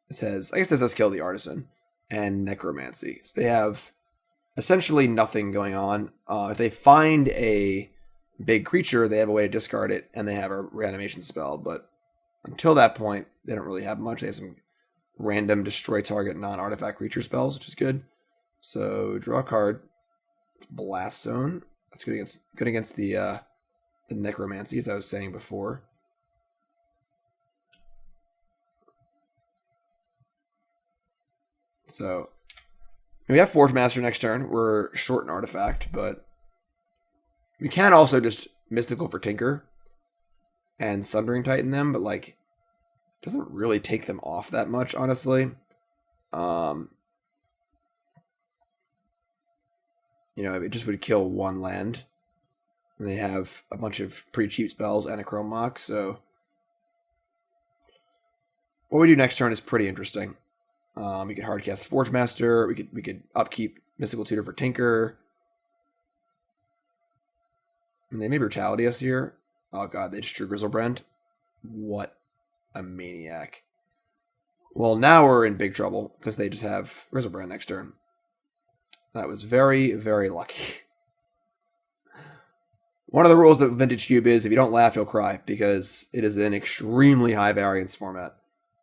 It says, I guess this does kill the Artisan, and Necromancy. So they have essentially nothing going on. If they find a big creature, they have a way to discard it, and they have a reanimation spell. But until that point, they don't really have much. They have some random destroy target non-artifact creature spells, which is good. So draw a card. It's Blast Zone. That's good against the Necromancy, as I was saying before. So we have Forge Master next turn. We're short an artifact, but we can also just Mystical for Tinker and Sundering Titan them, but like doesn't really take them off that much, honestly. You know, it just would kill 1 land. And they have a bunch of pretty cheap spells and a Chrome Mox, so what we do next turn is pretty interesting. We could hardcast Forge Master. We could upkeep Mystical Tutor for Tinker. And they may Brutality us here. Oh god, they just drew Grizzlebrand. What a maniac. Well, now we're in big trouble because they just have Grizzlebrand next turn. That was very, very lucky. One of the rules of Vintage Cube is if you don't laugh, you'll cry, because it is an extremely high variance format.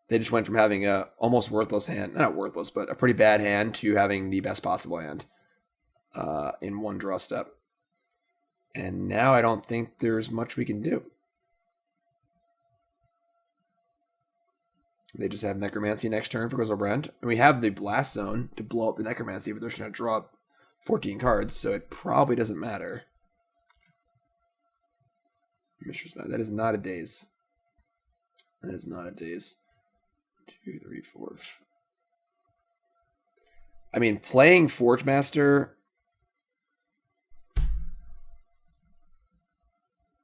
They just went from having a almost worthless hand, not worthless, but a pretty bad hand, to having the best possible hand in one draw step. And now I don't think there's much we can do. They just have Necromancy next turn for Griselbrand. And we have the Blast Zone to blow up the Necromancy, but they're just going to draw up 14 cards, so it probably doesn't matter. That is not a Daze. That is not a Daze. 2, 3, 4. I mean, playing Forge Master, I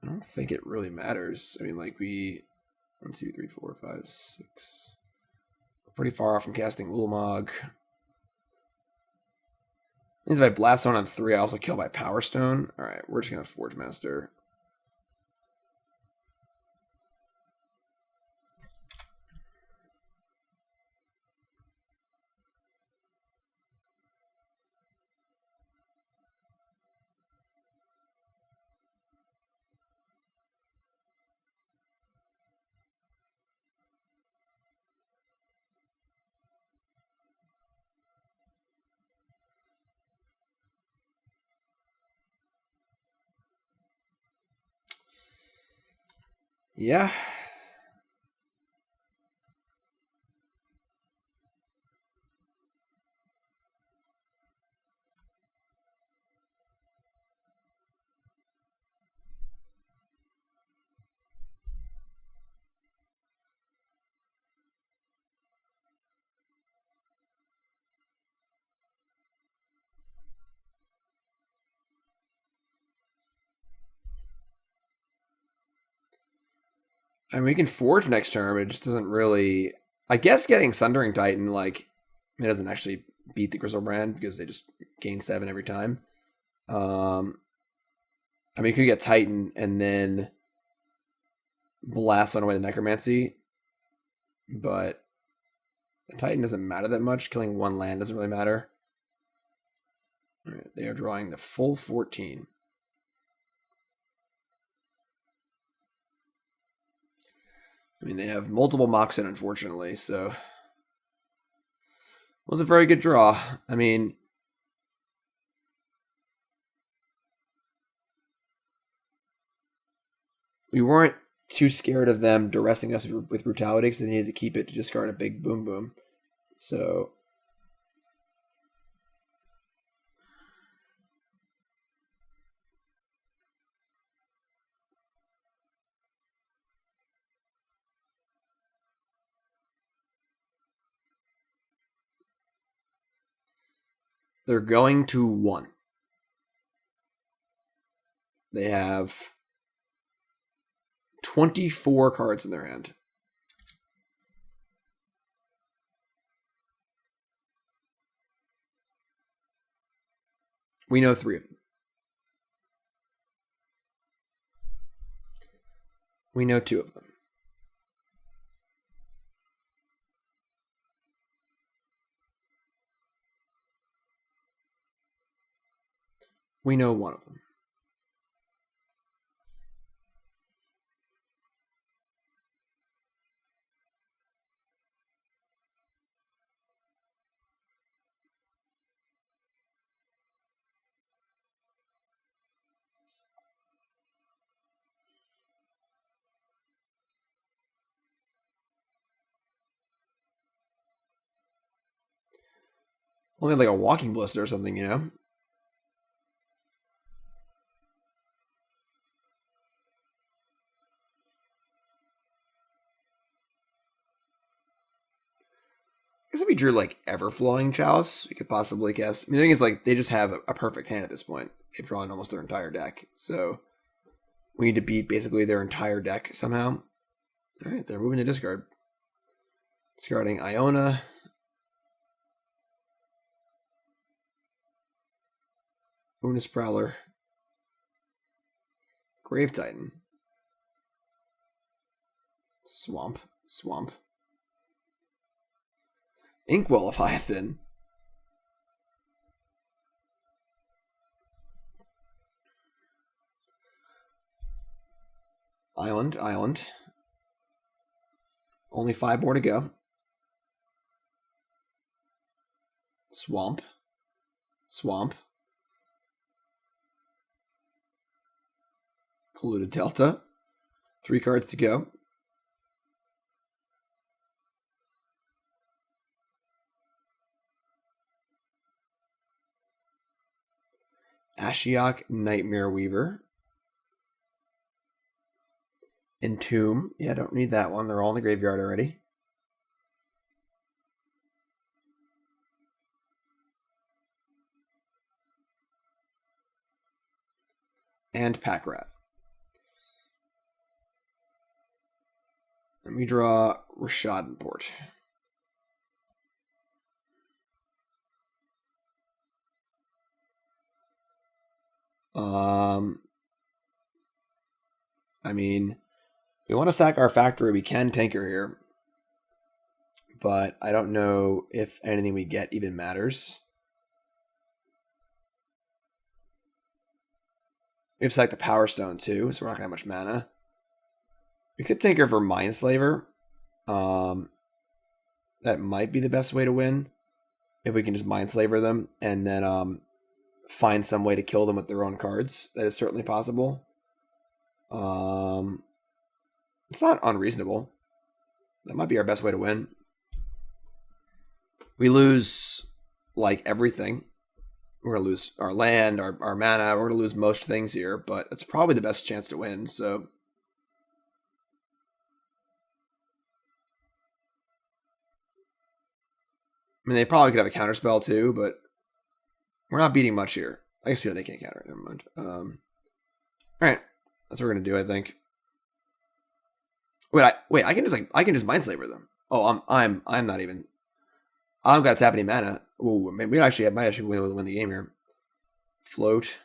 don't think it really matters. I mean, like, 1, 2, 3, 4, 5, 6. We're pretty far off from casting Ulamog. Means if I Blast on 3, I also kill my Power Stone. Alright, we're just going to Forge Master. Yeah. I mean, we can Forge next turn, but it just doesn't really... I guess getting Sundering Titan, like, it doesn't actually beat the Griselbrand because they just gain 7 every time. I mean, you could get Titan and then Blast on away the Necromancy, but the Titan doesn't matter that much. Killing 1 land doesn't really matter. All right, they are drawing the full 14. I mean, they have multiple Moxen, unfortunately, so... It was a very good draw. I mean... We weren't too scared of them duressing us with brutality because they needed to keep it to discard a big boom boom. So... They're going to 1. They have 24 cards in their hand. We know 3 of them. We know 2 of them. We know 1 of them. Only like a Walking Blister or something, you know? I guess if we drew like Everflowing Chalice, we could possibly guess. I mean, the thing is, like, they just have a perfect hand at this point. They've drawn almost their entire deck, so we need to beat basically their entire deck somehow. All right, they're moving to discard. Discarding Iona. Bonus Prowler. Grave Titan. Swamp. Inkwell of Leviathan. Island. Only 5 more to go. Swamp. Polluted Delta. 3 cards to go. Ashiok Nightmare Weaver. Entomb. Yeah, don't need that one. They're all in the graveyard already. And Pack Rat. And we draw Rishadenport. I mean, if we want to sack our factory, we can tinker here. But I don't know if anything we get even matters. We have to sack the Power Stone too, so we're not going to have much mana. We could tinker for Mindslaver. That might be the best way to win. If we can just Mindslaver them and then find some way to kill them with their own cards. That is certainly possible. It's not unreasonable. That might be our best way to win. We lose like everything. We're going to lose our land, our mana. We're going to lose most things here, but it's probably the best chance to win. So I mean, they probably could have a counterspell too, but we're not beating much here. I guess they can't counter it. Never mind. All right, that's what we're gonna do. I think. Wait. I can just Mindslaver them. Oh, I'm not even. I don't got tap any mana. Ooh, maybe we might actually win the game here. Float.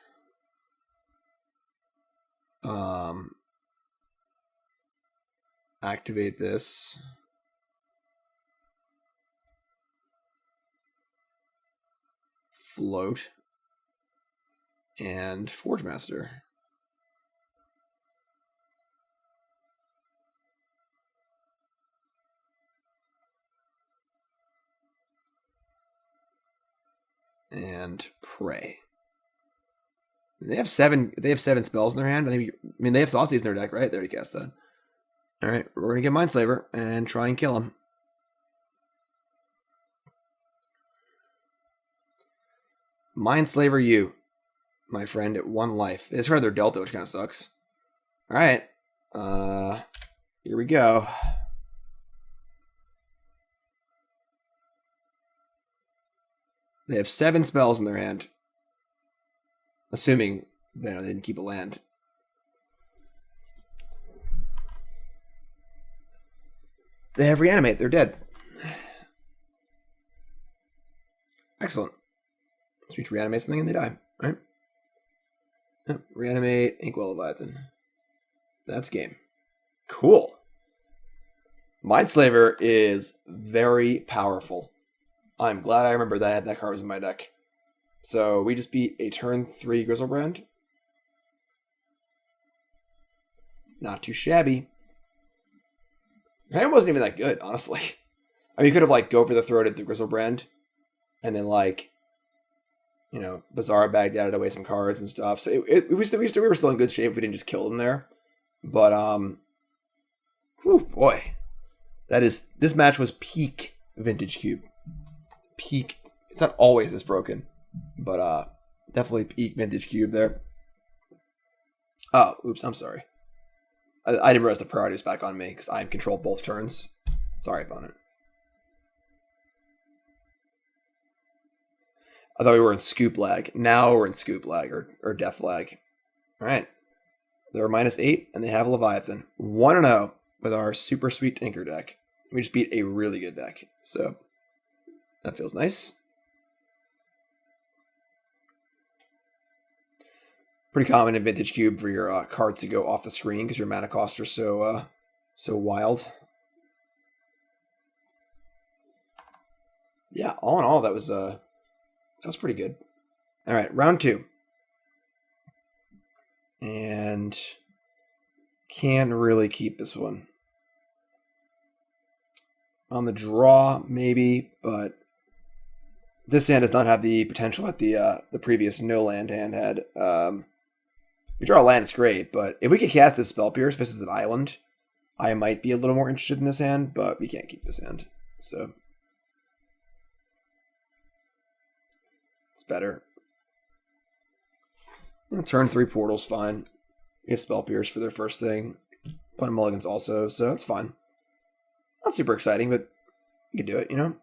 Activate this. Float. And Forge Master. And Pray. They have seven spells in their hand. I mean they have Thoughtseize in their deck, right? They already cast that. Alright, we're gonna get Mindslaver and try and kill him. Mindslaver you, my friend, at 1 life. It's hurt their Delta, which kind of sucks. Alright. Here we go. They have 7 spells in their hand. Assuming they didn't keep a land. They have Reanimate. They're dead. Excellent. Switch Reanimate something and they die. All right. Yep. Reanimate Inkwell Leviathan. That's game. Cool. Mindslaver is very powerful. I'm glad I remember that that card was in my deck. So we just beat a turn 3 Grizzlebrand. Not too shabby. Hand wasn't even that good, honestly. I mean, you could have go for the throat at the Grizzlebrand, and then Bazaar bagged added away some cards and stuff. So we were still in good shape. We didn't just kill them there, but whew, boy, this match was peak Vintage Cube. Peak. It's not always this broken, but definitely peak Vintage Cube there. Oh, oops, I'm sorry. I didn't realize the priority was back on me because I control both turns. Sorry, opponent. I thought we were in scoop lag. Now we're in scoop lag or death lag. All right. They're -8 and they have Leviathan. 1-0 with our super sweet Tinker deck. We just beat a really good deck. So that feels nice. Pretty common in Vintage Cube for your cards to go off the screen because your mana costs are so wild. Yeah, all in all, that was pretty good. All right, round 2, and can really keep this one on the draw, maybe, but this hand does not have the potential that the previous no land hand had. We draw a land, it's great, but if we could cast this Spell Pierce, if this is an island, I might be a little more interested in this hand, but we can't keep this hand, so it's better. Turn 3 portal's fine. You have Spell Pierce for their first thing. Plenty of mulligans also, so it's fine. Not super exciting, but you can do it, you know?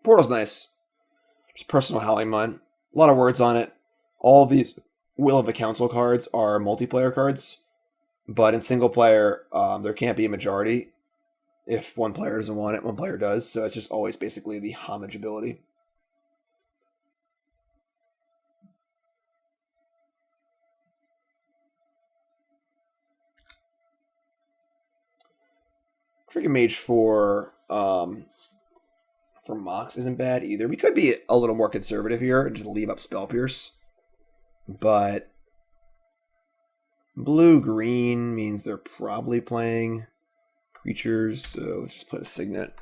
Portal's nice. Just personal Howling Mine. A lot of words on it. All of these Will of the Council cards are multiplayer cards, but in single player, there can't be a majority. If one player doesn't want it, one player does, so it's just always basically the homage ability. Tricky Mage for Mox isn't bad either. We could be a little more conservative here and just leave up Spell Pierce. But blue-green means they're probably playing creatures, so let's just put a Signet.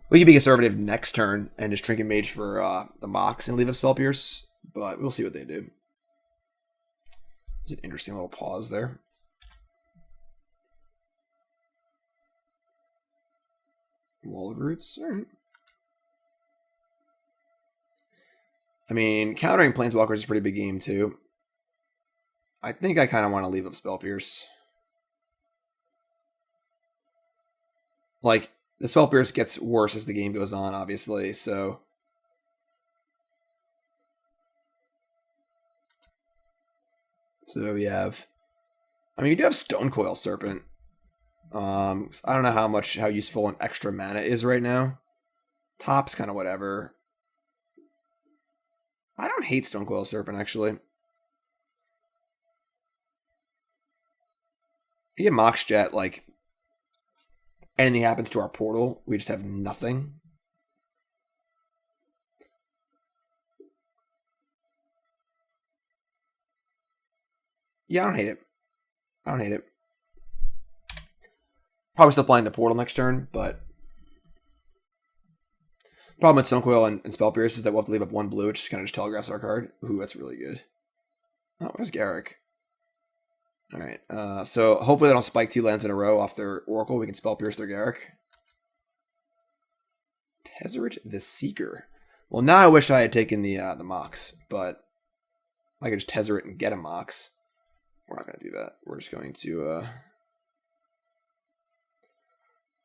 We could be conservative next turn and just Trinket Mage for the Mox and leave up Spell Pierce, but we'll see what they do. There's an interesting little pause there. Wall of Roots, alright. I mean, countering Planeswalkers is a pretty big game, too. I think I kind of want to leave up Spell Pierce. Like, the Spell Pierce gets worse as the game goes on, obviously, so... So we have... I mean, you do have Stonecoil Serpent. I don't know how useful an extra mana is right now. Top's kind of whatever. I don't hate Stonecoil Serpent, actually. You get Mox Jet, like, anything happens to our portal, we just have nothing. Yeah, I don't hate it. I don't hate it. Probably still playing the portal next turn, but... Problem with Stonecoil and Spell Pierce is that we'll have to leave up one blue, which just kind of just telegraphs our card. Ooh, that's really good. Oh, where's Garrick? Alright, so hopefully they don't spike 2 lands in a row off their Oracle. We can Spell Pierce their Garrick. Tezzeret the Seeker. Well, now I wish I had taken the Mox, but I could just Tezzeret and get a Mox. We're not going to do that. We're just going to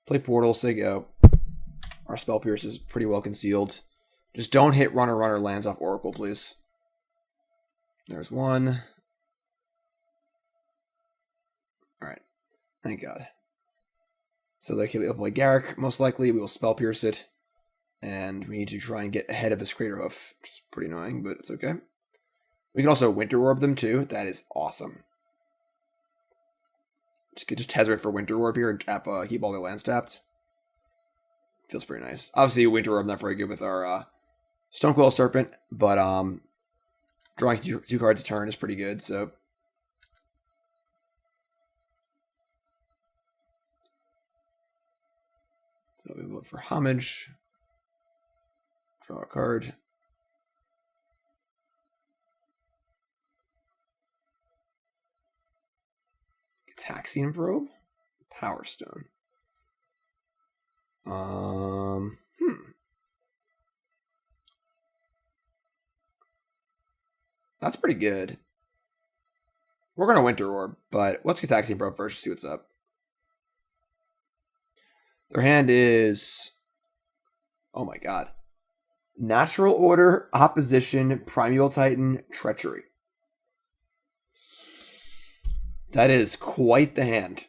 play Portal, say go. Our Spell Pierce is pretty well concealed. Just don't hit Runner lands off Oracle, please. There's one. Alright. Thank God. So they can play Garrick. Most likely we will Spell Pierce it. And we need to try and get ahead of his Craterhoof, which is pretty annoying, but it's okay. We can also Winter Orb them too. That is awesome. Just Tezzeret for Winter Orb here and tap, keep all their lands tapped. Feels pretty nice. Obviously, Winter Orb not very good with our Stonecoil Serpent, but drawing two cards a turn is pretty good, so... So we vote for Homage. Draw a card. Taxian Probe? Power Stone. That's pretty good. We're going to Winter Orb, but let's get Taxian Probe first to see what's up. Their hand is... Oh my god. Natural Order, Opposition, Primeval Titan, Treachery. That is quite the hand.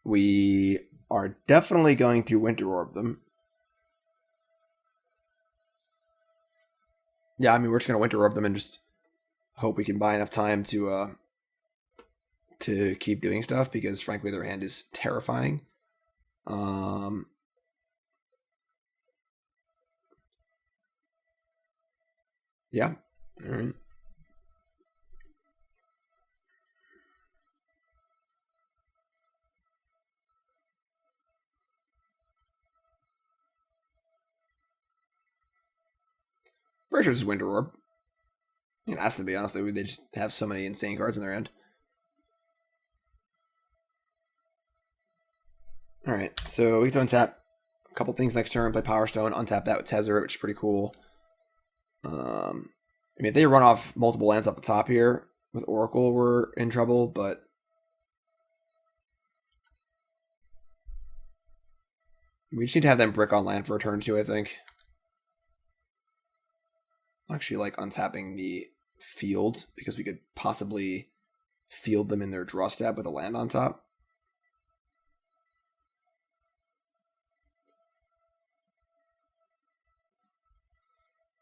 We are definitely going to Winter Orb them. Yeah, I mean, we're just going to Winter Orb them and just hope we can buy enough time to keep doing stuff, because frankly their hand is terrifying. Yeah. All right. Pretty sure this is Winter Orb. It has to be, honestly. They just have so many insane cards in their hand. Alright, so we can untap a couple things next turn, play Power Stone, untap that with Tezzeret, which is pretty cool. I mean, if they run off multiple lands off the top here with Oracle, we're in trouble, but we just need to have them brick on land for a turn too, I think. I actually like untapping the field because we could possibly field them in their draw step with a land on top.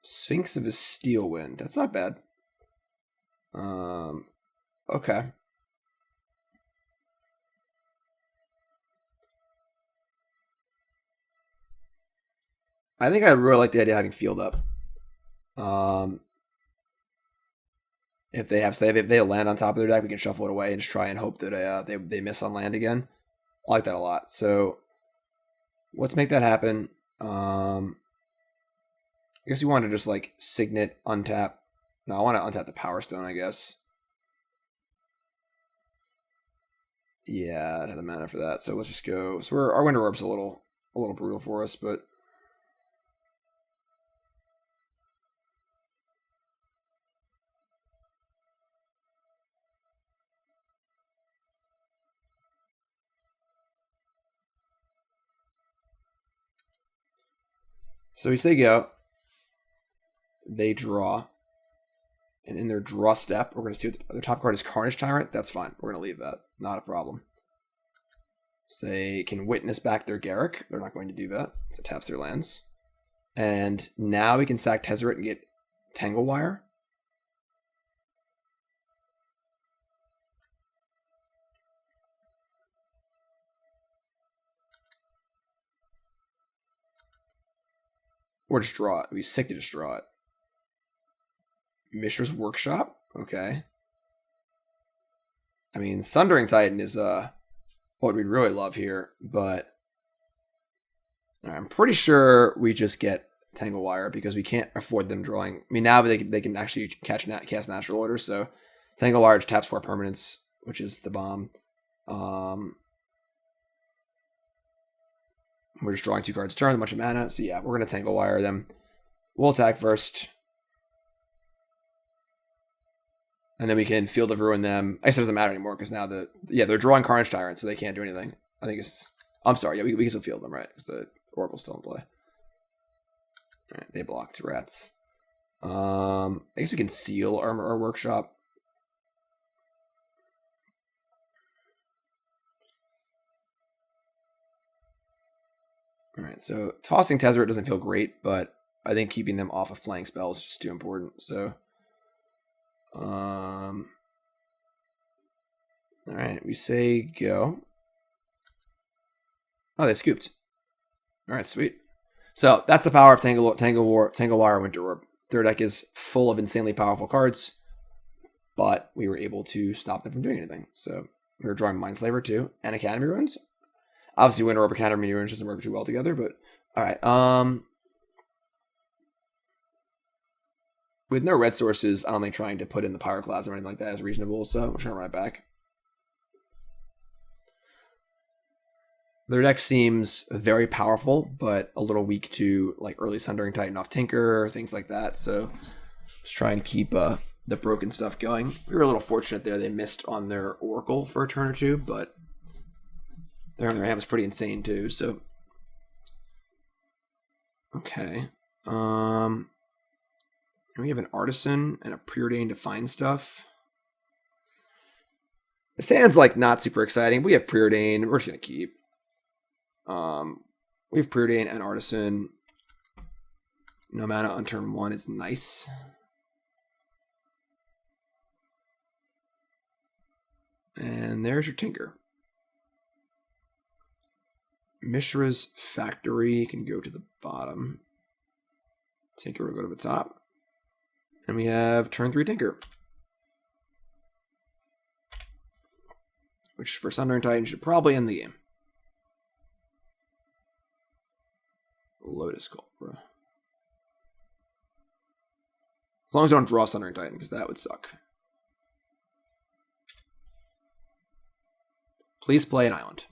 Sphinx of a Steel Wind. That's not bad. Okay. I think I really like the idea of having field up. If they have land on top of their deck, we can shuffle it away and just try and hope that they miss on land again. I like that a lot. So let's make that happen. I guess you want to just like Signet, untap. No, I want to untap the Power Stone, I guess. Yeah, I'd have the mana for that. So let's just go. So our Winter Orb's a little brutal for us, but so we say go. They draw. And in their draw step, we're going to see what their top card is Carnage Tyrant. That's fine. We're going to leave that. Not a problem. So they can witness back their Garruk. They're not going to do that. So it taps their lands. And now we can sack Tezzeret and get Tanglewire. Or just draw it. We'd be sick to just draw it. Mishra's Workshop. Okay. I mean, Sundering Titan is what we'd really love here, but I'm pretty sure we just get Tanglewire because we can't afford them drawing. I mean, now they can actually cast Natural Order, so Tanglewire just taps 4 permanents, which is the bomb. We're just drawing 2 cards a turn, a bunch of mana, so yeah, we're going to Tanglewire them. We'll attack first. And then we can Field of Ruin them. I guess it doesn't matter anymore because now they're drawing Carnage Tyrant, so they can't do anything. I think it's. I'm sorry, yeah, we can still field them, right? Because the Oracle's still in play. Alright, they blocked rats. I guess we can seal our Workshop. Alright, so tossing Tezzeret doesn't feel great, but I think keeping them off of playing spells is just too important, so. Alright, we say go. Oh, they scooped. Alright, sweet. So that's the power of Tanglewire Winter Orb. Their deck is full of insanely powerful cards, but we were able to stop them from doing anything. So we were drawing Mindslaver too, and Academy Ruins. Obviously, Winter Orb Academy Ruins doesn't work too well together, but alright. With no red sources, I don't think trying to put in the Pyroclasm or anything like that is reasonable, so we're trying to run it back. Their deck seems very powerful, but a little weak to like early Sundering Titan off Tinker, things like that, so just trying to keep the broken stuff going. We were a little fortunate there. They missed on their Oracle for a turn or two, but their hand was pretty insane too, so. Okay. We have an Artisan and a Preordained to find stuff. The stand's like not super exciting. We have Preordained. We're just gonna keep. We have Preordained and Artisan. No mana on turn 1 is nice. And there's your Tinker. Mishra's Factory can go to the bottom. Tinker will go to the top. And we have turn 3 Tinker. Which for Sundering Titan should probably end the game. Lotus Cobra. As long as I don't draw Sundering Titan, because that would suck. Please play an island.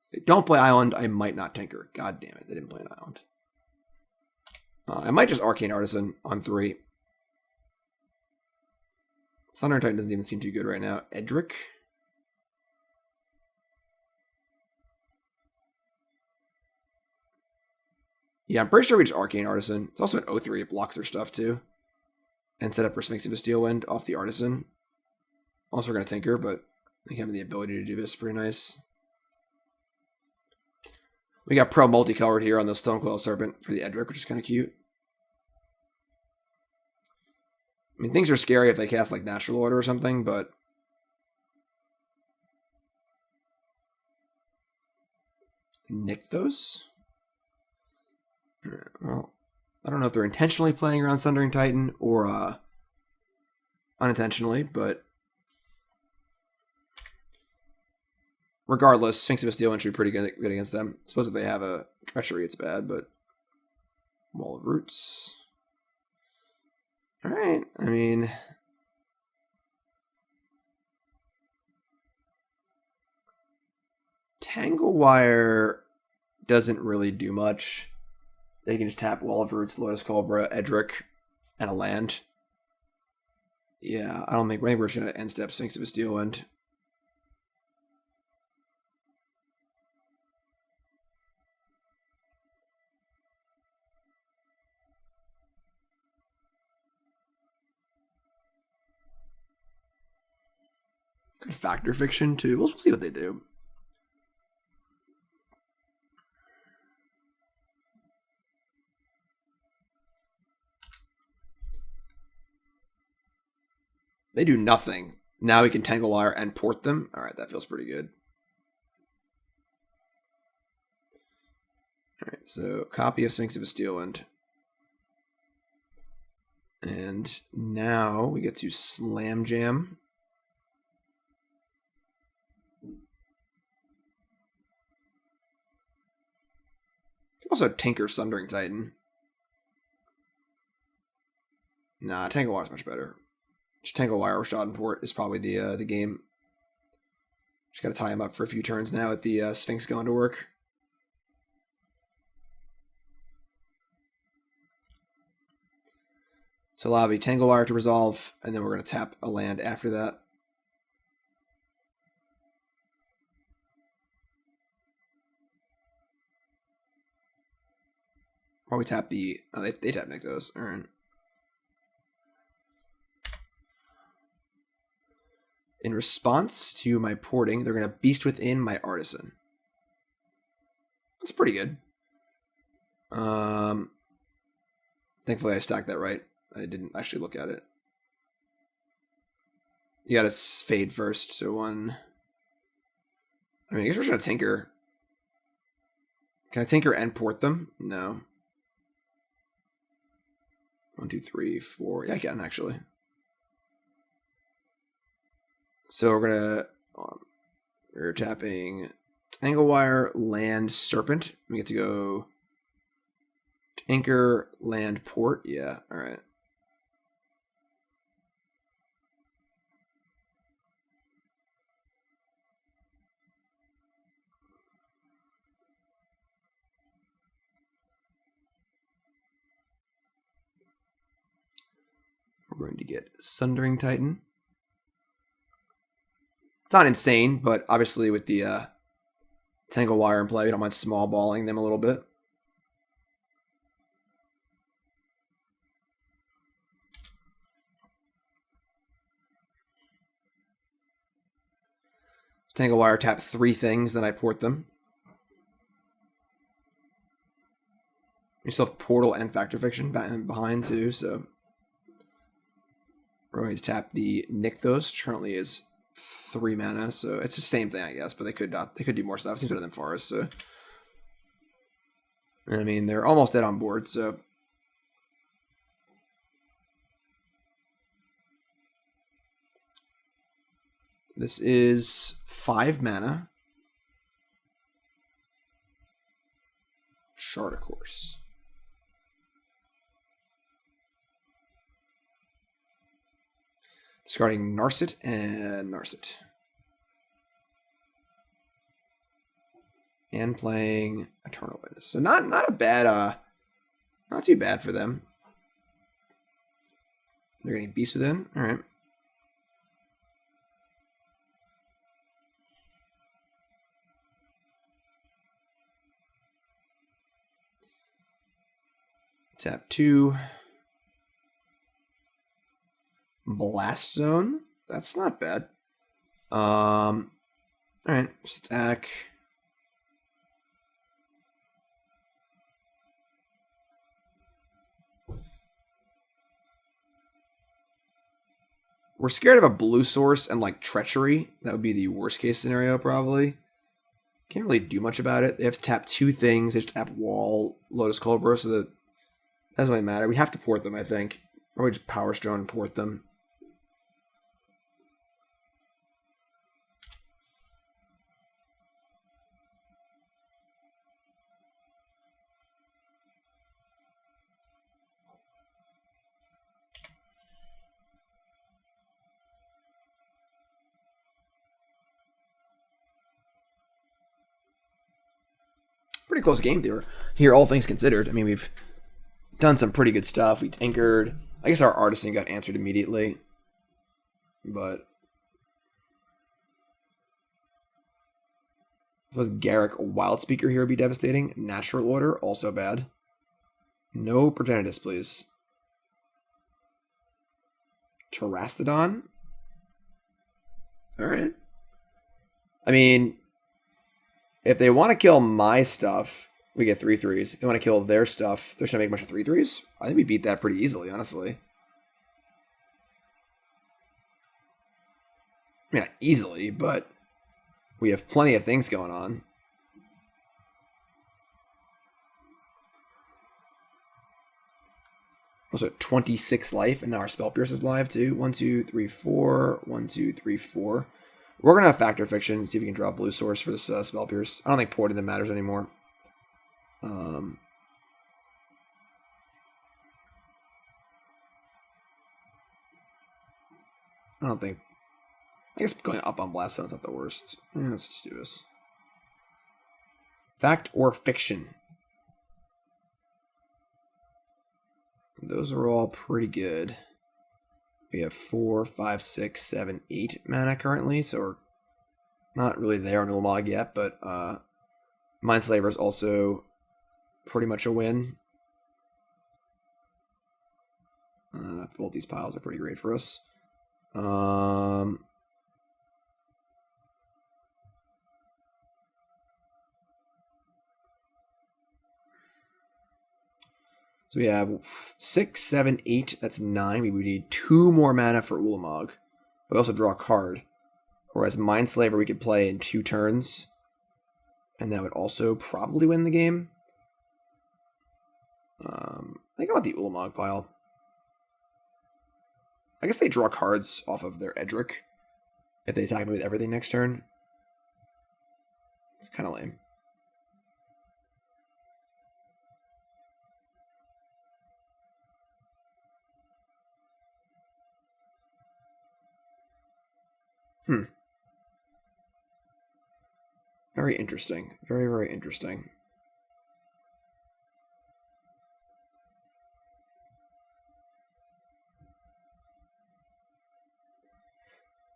If they don't play island, I might not tinker. God damn it, they didn't play an island. I might just Arcane Artisan on 3. Sundering Titan doesn't even seem too good right now. Edric. Yeah, I'm pretty sure we just Arcane Artisan. It's also an 0-3. It blocks their stuff too. And set up for Sphinx of a Steel Wind off the Artisan. Also, we're going to Tinker, but I think having the ability to do this is pretty nice. We got Pro multicolored here on the Stonecoil Serpent for the Edric, which is kind of cute. I mean, things are scary if they cast like Natural Order or something, but Nykthos? Well, I don't know if they're intentionally playing around Sundering Titan or unintentionally, but regardless, Sphinx of a Steel Wind should be pretty good against them. I suppose if they have a Treachery, it's bad, but Wall of Roots. Alright, I mean, Tangle Wire doesn't really do much. They can just tap Wall of Roots, Lotus Cobra, Edric, and a land. Yeah, I don't think we're just going to end step Sphinx of a Steel Wind. Good Factor Fiction too. We'll see what they do. They do nothing. Now we can Tangle Wire and port them. Alright, that feels pretty good. Alright, so copy of Sphinx of a Steel Wind. And now we get to Slam Jam. Also Tinker Sundering Titan. Nah, Tangle Wire is much better. Just Tangle Wire or Schadenport is probably the game. Just got to tie him up for a few turns now with the Sphinx going to work. So lobby Tangle Wire to resolve, and then we're going to tap a land after that. Probably tap the... Oh, they tap Nykthos. Alright. In response to my porting, they're going to Beast Within my Artisan. That's pretty good. Thankfully I stacked that right. I didn't actually look at it. You gotta fade first, so one... I mean, I guess we're just gonna Tinker. Can I Tinker and port them? No. 1, 2, 3, 4. Yeah, I can, actually. So we're gonna... we're tapping Tangle Wire, Land, Serpent. We get to go... Tinker, Land, Port. Yeah, alright. We're going to get Sundering Titan. It's not insane, but obviously with the Tangle Wire in play, we don't mind small balling them a little bit. Tangle Wire tap 3 things, then I port them. You still have Portal and Factor Fiction behind too, so we're going to tap the Nykthos, which currently is 3 mana, so it's the same thing, I guess, but they could not. They could do more stuff. It seems better than Forest, so I mean they're almost dead on board, so this is 5 mana. Chart of course. Discarding Narset and Narset. And playing Eternal Witness. So not a bad, not too bad for them. They're getting Beast Within. All right. Tap 2. Blast Zone. That's not bad. All right. Just attack. We're scared of a blue source and like Treachery. That would be the worst case scenario, probably. Can't really do much about it. They have to tap 2 things. They just tap Wall, Lotus Cobra, so that doesn't really matter. We have to port them, I think. Probably just Power Stone and port them. Pretty close game here, all things considered. I mean, we've done some pretty good stuff. We tinkered. I guess our Artisan got answered immediately. But was Garrick Wild Speaker here would be devastating. Natural Order, also bad. No Progenitus, please. Terastodon? Alright. I mean, if they want to kill my stuff, we get 3/3s. If they want to kill their stuff, they're going to make a bunch of 3/3s. I think we beat that pretty easily, honestly. I mean, not easily, but we have plenty of things going on. Also, 26 life, and now our Spell Pierce is live too. 1, 2, 3, 4. 1, 2, 3, 4. We're going to have Factor Fiction and see if we can draw a blue source for this Spell Pierce. I don't think porting them matters anymore. I don't think... I guess going up on Blast Zone's not the worst. Yeah, let's just do this. Fact or Fiction? Those are all pretty good. We have 4, 5, 6, 7, 8 mana currently, so we're not really there on Ulamog yet, but Mindslaver is also pretty much a win. Both these piles are pretty great for us. So we have 6, 7, 8. That's 9. We would need 2 more mana for Ulamog. We also draw a card. Whereas Mindslaver we could play in 2 turns. And that would also probably win the game. I think I want the Ulamog pile. I guess they draw cards off of their Edric if they attack me with everything next turn. It's kind of lame. Very interesting. Very, very interesting.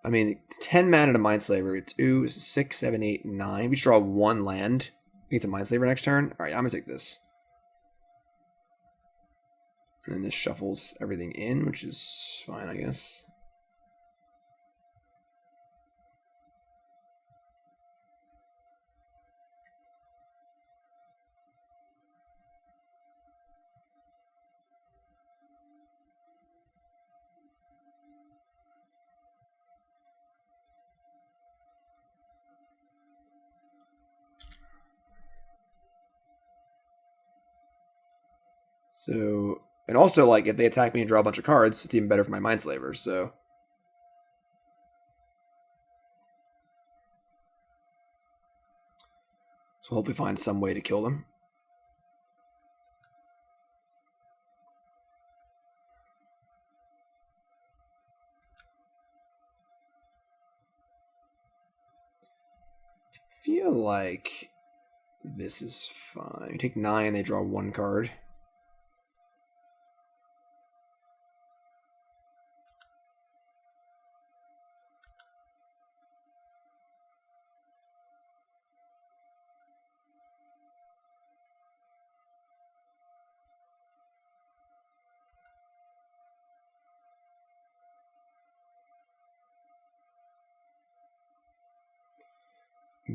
I mean, 10 mana to Mindslaver. 2, 6, 7, 8, 9. We just draw 1 land. We get to Mindslaver next turn. Alright, I'm going to take this. And then this shuffles everything in, which is fine, I guess. So, and also, like, if they attack me and draw a bunch of cards, it's even better for my Mindslaver, so. So hopefully find some way to kill them. feel like this is fine. You take 9, they draw 1 card.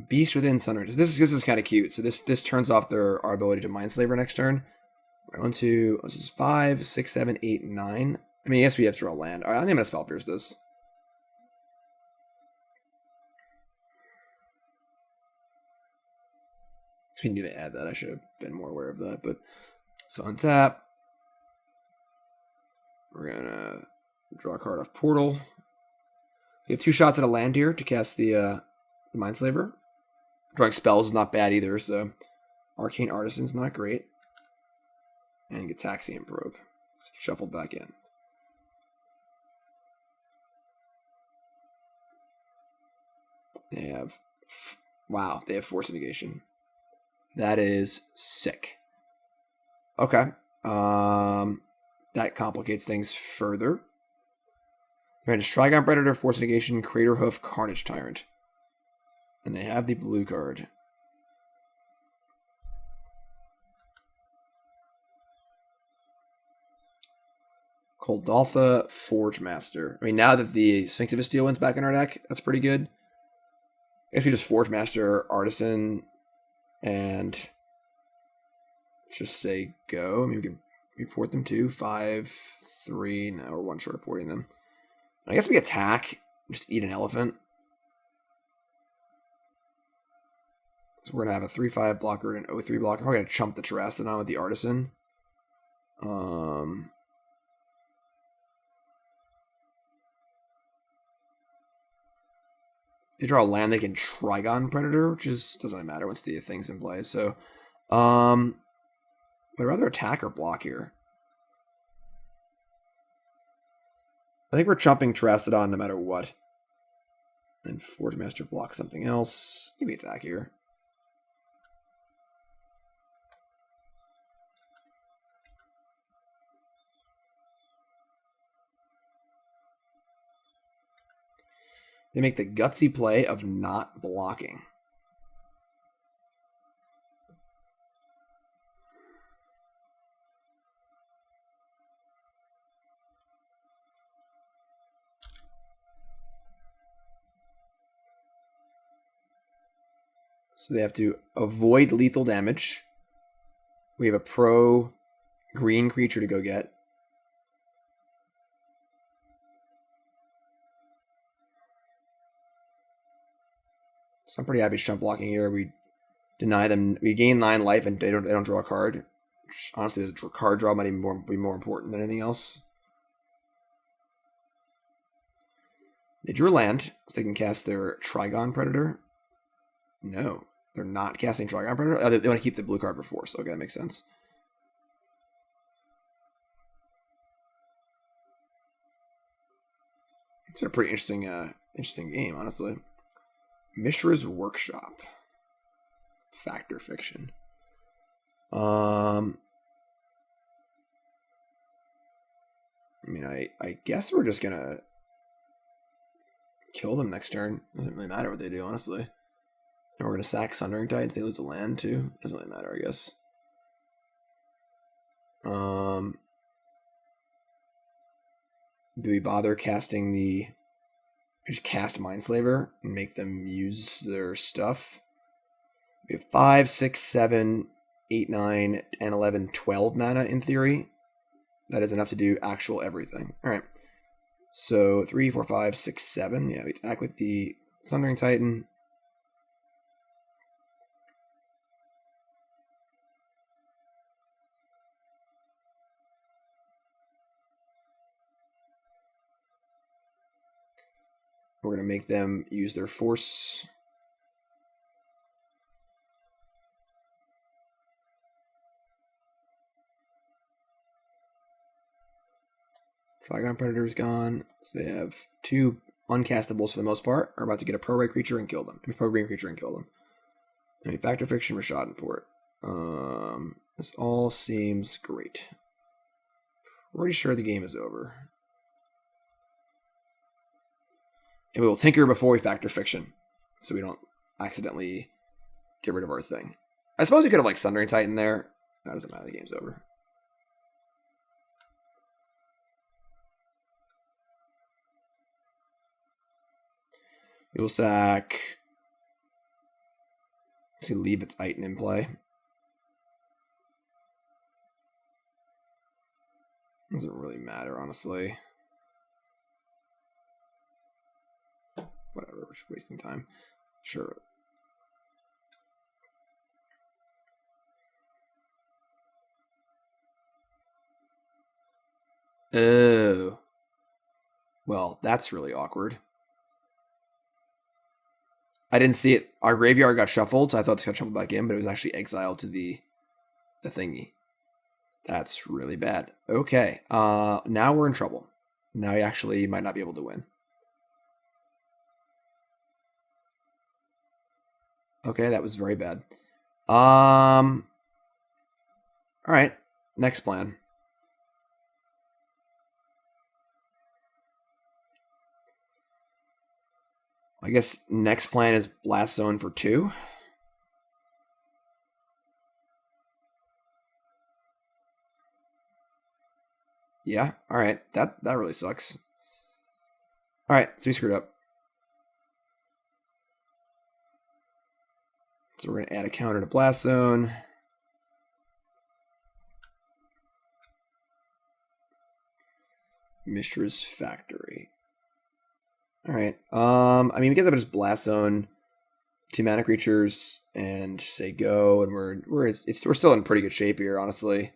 Beast within Sunrise. This is kind of cute. So this turns off our ability to Mindslaver next turn. Right, 1, 2, this is 5, 6, 7, 8, 9. I mean, yes, we have to draw land. All right, I think I'm gonna Spell Pierce this. We need to add that. I should have been more aware of that. But so untap. We're gonna draw a card off Portal. We have 2 shots at a land here to cast the Mindslaver. Drawing spells is not bad either, so Arcane Artisan's not great. And Gitaxian Probe. So shuffled back in. They have... Wow, they have Force Negation. That is sick. Okay. That complicates things further. Right, it's Trigon Predator, Force Negation, Crater Hoof, Carnage Tyrant. And they have the blue card. Koldaltha, Forge Master. I mean, now that the Sphinx of Steel wins back in our deck, that's pretty good. I guess we just Forge Master, Artisan, and just say go. I mean, we can report them too. 5, 3. No, we're 1 short of porting them. I guess we attack, just eat an elephant. So we're going to have a 3-5 blocker and an 0-3 blocker. We're going to chump the Terrastodon with the Artisan. They draw a land, they can Trigon Predator, which is doesn't really matter once the thing's in play. So, I'd rather attack or block here. I think we're chumping Terrastodon no matter what. Then Forge Master blocks something else. Maybe attack here. They make the gutsy play of not blocking. So they have to avoid lethal damage. We have a pro green creature to go get. So I'm pretty happy chump blocking here. We deny them. We gain 9 life and they don't draw a card. Which, honestly, the card draw might even be more important than anything else. They drew a land, so they can cast their Trigon Predator. No, they're not casting Trigon Predator. Oh, they want to keep the blue card for force. Okay, that makes sense. It's a pretty interesting game, honestly. Mishra's Workshop. Factor Fiction. I mean, I guess we're just gonna kill them next turn. Doesn't really matter what they do, honestly. And we're gonna sack Sundering Tides. They lose a land too. Doesn't really matter, I guess. Do we bother casting the... We just cast Mindslaver and make them use their stuff. We have 5, 6, 7, 8, 9, 10, 11, 12 mana in theory. That is enough to do actual everything. All right. So 3, 4, 5, 6, 7. Yeah, we attack with the Sundering Titan. We're going to make them use their force. Trigon Predator is gone. So they have 2 uncastables for the most part. Are about to get a pro-red creature and kill them. A pro-green creature and kill them. I mean, Factor Fiction, Rashad, and Port. This all seems great. Pretty sure the game is over. And we will tinker before we Factor Fiction, so we don't accidentally get rid of our thing. I suppose we could have like Sundering Titan there. That doesn't matter, the game's over. We will sack. We can leave its Titan in play. Doesn't really matter, honestly. Whatever, we're just wasting time. Sure. Oh. Well, that's really awkward. I didn't see it. Our graveyard got shuffled, so I thought it got shuffled back in, but it was actually exiled to the thingy. That's really bad. Okay. Now we're in trouble. Now he actually might not be able to win. Okay, that was very bad. All right. Next plan. I guess next plan is Blast Zone for 2. Yeah, all right. That really sucks. All right, so we screwed up. So we're going to add a counter to Blast Zone. Mishra's Factory. All right. I mean, we get that as Blast Zone, 2 mana creatures, and say go, and we're still in pretty good shape here, honestly.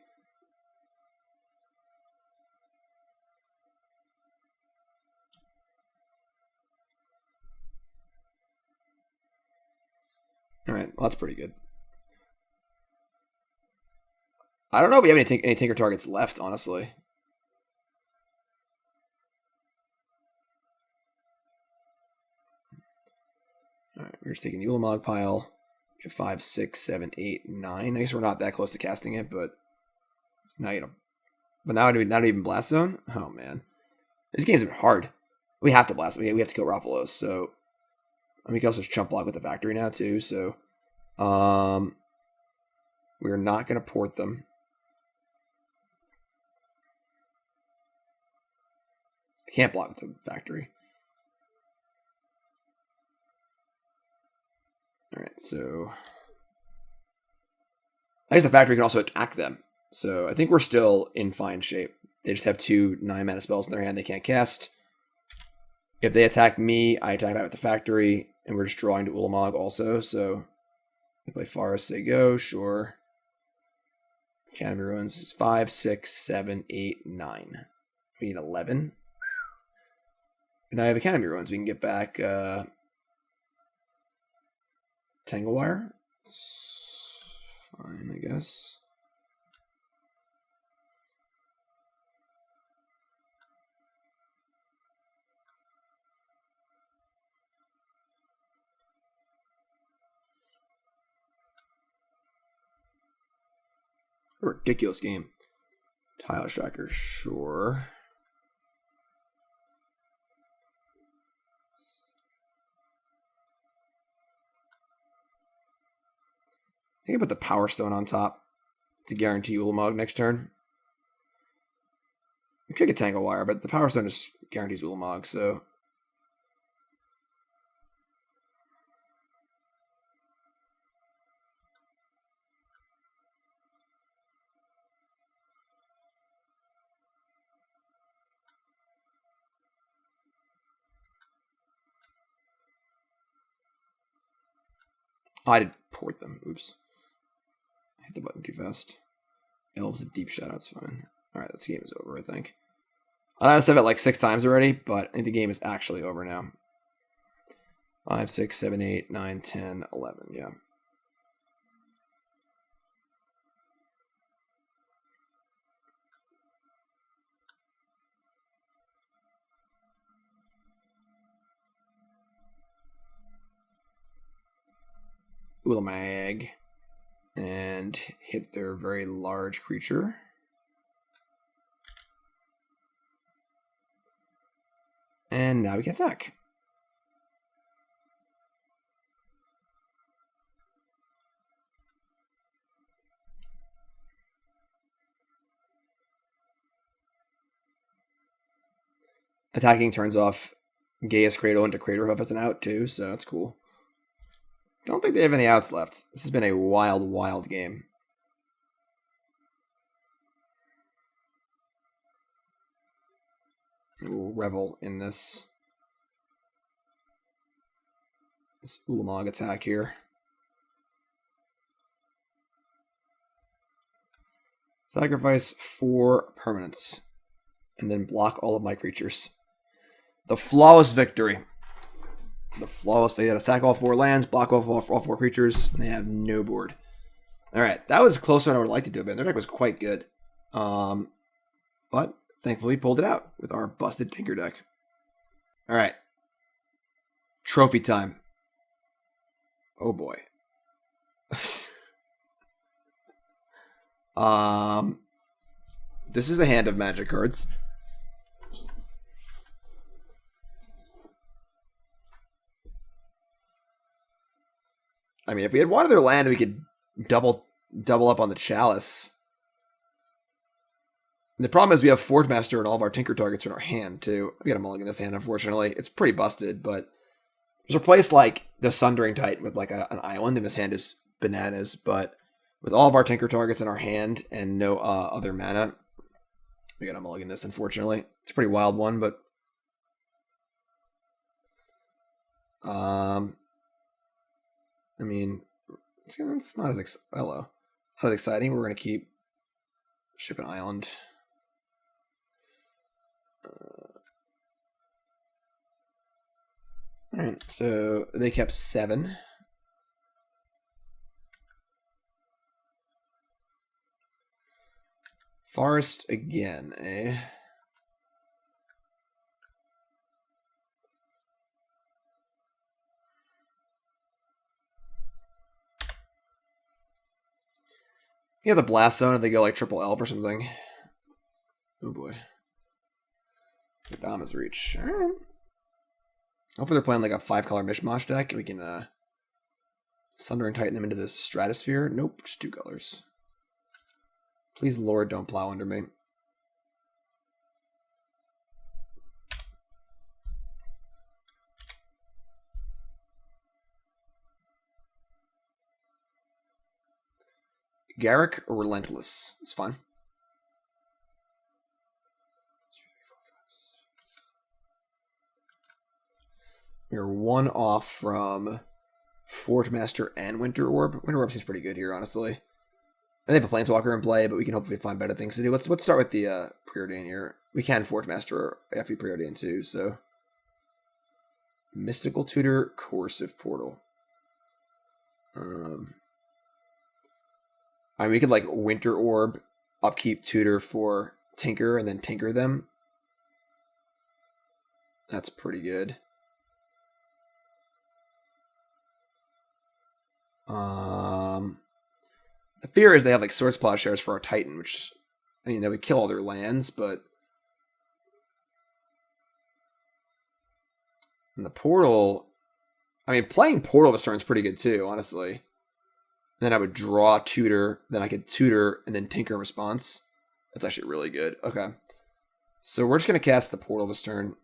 All right, well, that's pretty good. I don't know if we have any tinker targets left, honestly. All right, we're just taking the Ulamog pile. We have 5, 6, 7, 8, 9. I guess we're not that close to casting it, but now you know. But now not even Blast Zone. Oh man, this game's a bit hard. We have to blast. We have to kill Raphalos. So we can also chump block with the factory now too. So we're not going to port them. I can't block with the factory. All right, so I guess the factory can also attack them. So I think we're still in fine shape. They just have 2 9-mana spells in their hand they can't cast. If they attack me, I attack back with the factory, and we're just drawing to Ulamog also. So we play Forest, they go, sure. Academy Ruins is 5, 6, 7, 8, 9. We need 11. And I have Academy Ruins. We can get back Tanglewire. It's fine, I guess. A ridiculous game. Tile Striker, sure. Think about the Power Stone on top to guarantee Ulamog next turn. We could get Tangle Wire, but the Power Stone just guarantees Ulamog, so. Oh, I did port them. Oops. I hit the button too fast. Elves of Deep Shadow, it's fine. Alright, this game is over, I think. I said it like 6 times already, but I think the game is actually over now. 5, 6, 7, 8, 9, 10, 11, yeah. Ulamag and hit their very large creature. And now we can attack. Attacking turns off Gaius Cradle into Craterhoof as an out too, so that's cool. Don't think they have any outs left. This has been a wild, wild game. We'll revel in this Ulamog attack here. Sacrifice 4 permanents. And then block all of my creatures. The flawless victory. The flawless. They had to sack all 4 lands, block off all 4 creatures, and they have no board. Alright, that was closer than I would like to do, but their deck was quite good. But thankfully pulled it out with our busted Tinker deck. Alright. Trophy time. Oh boy. This is a hand of Magic cards. I mean, if we had one other land, we could double up on the Chalice. And the problem is we have Forge-Master and all of our Tinker targets in our hand, too. We got a mulligan in this hand, unfortunately. It's pretty busted, but just replace, like, the Sundering Titan with, like, an island, and this hand is bananas. But with all of our Tinker targets in our hand and no other mana, we got a mulligan this, unfortunately. It's a pretty wild one, but... I mean, it's not as not as exciting. We're going to keep Ship and Island. Alright, so they kept 7. Forest again, eh? You have the Blast Zone and they go like triple elf or something. Oh boy. Dama's Reach. Alright. Hopefully they're playing like a 5-color Mishmash deck and we can Sunder and Titan them into this Stratosphere. Nope, just 2 colors. Please, Lord, don't plow under me. Garrick or Relentless? It's fun. We're 1 off from Forge Master and Winter Orb. Winter Orb seems pretty good here, honestly. And they have a Planeswalker in play, but we can hopefully find better things to do. Let's start with the Preordain here. We can Forge Master after Preordain too, so. Mystical Tutor, Coercive Portal. I mean, we could like Winter Orb, upkeep Tutor for Tinker, and then Tinker them. That's pretty good. The fear is they have like Swords Plowshares for our Titan, which, I mean, they would kill all their lands, but... And the Portal... I mean, playing Portal this turn is pretty good too, honestly. Then I would draw Tutor, then I could Tutor, and then Tinker in response. That's actually really good. Okay. So we're just going to cast the Portal this turn.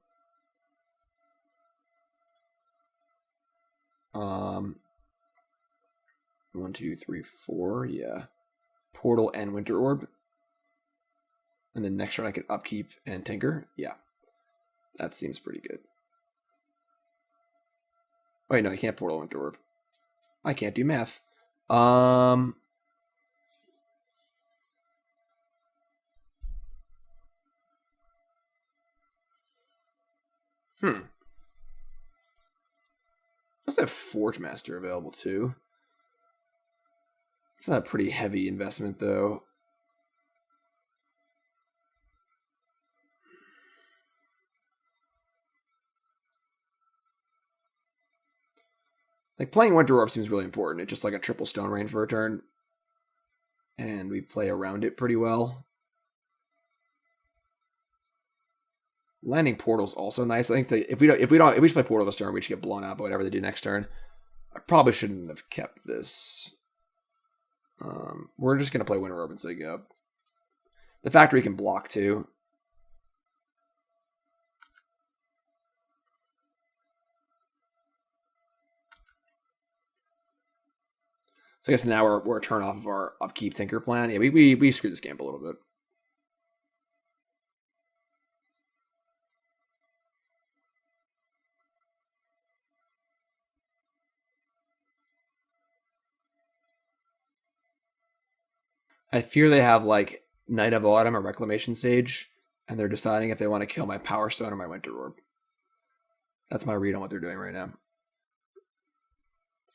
1, 2, 3, 4, yeah. Portal and Winter Orb. And then next turn I could upkeep and Tinker. Yeah. That seems pretty good. Wait, no, I can't Portal Winter Orb. I can't do math. Let's have Forge Master available too. It's not a pretty heavy investment though. Like, playing Winter Orb seems really important. It's just like a triple Stone Rain for a turn. And we play around it pretty well. Landing Portal's also nice. I think that if we just play Portal this turn, we just get blown out by whatever they do next turn. I probably shouldn't have kept this. We're just gonna play Winter Orb and Sig up. The Factory can block too. So I guess now we're a turn off of our upkeep Tinker plan. Yeah, we screwed this game up a little bit. I fear they have like Knight of Autumn or Reclamation Sage, and they're deciding if they want to kill my Power Stone or my Winter Orb. That's my read on what they're doing right now.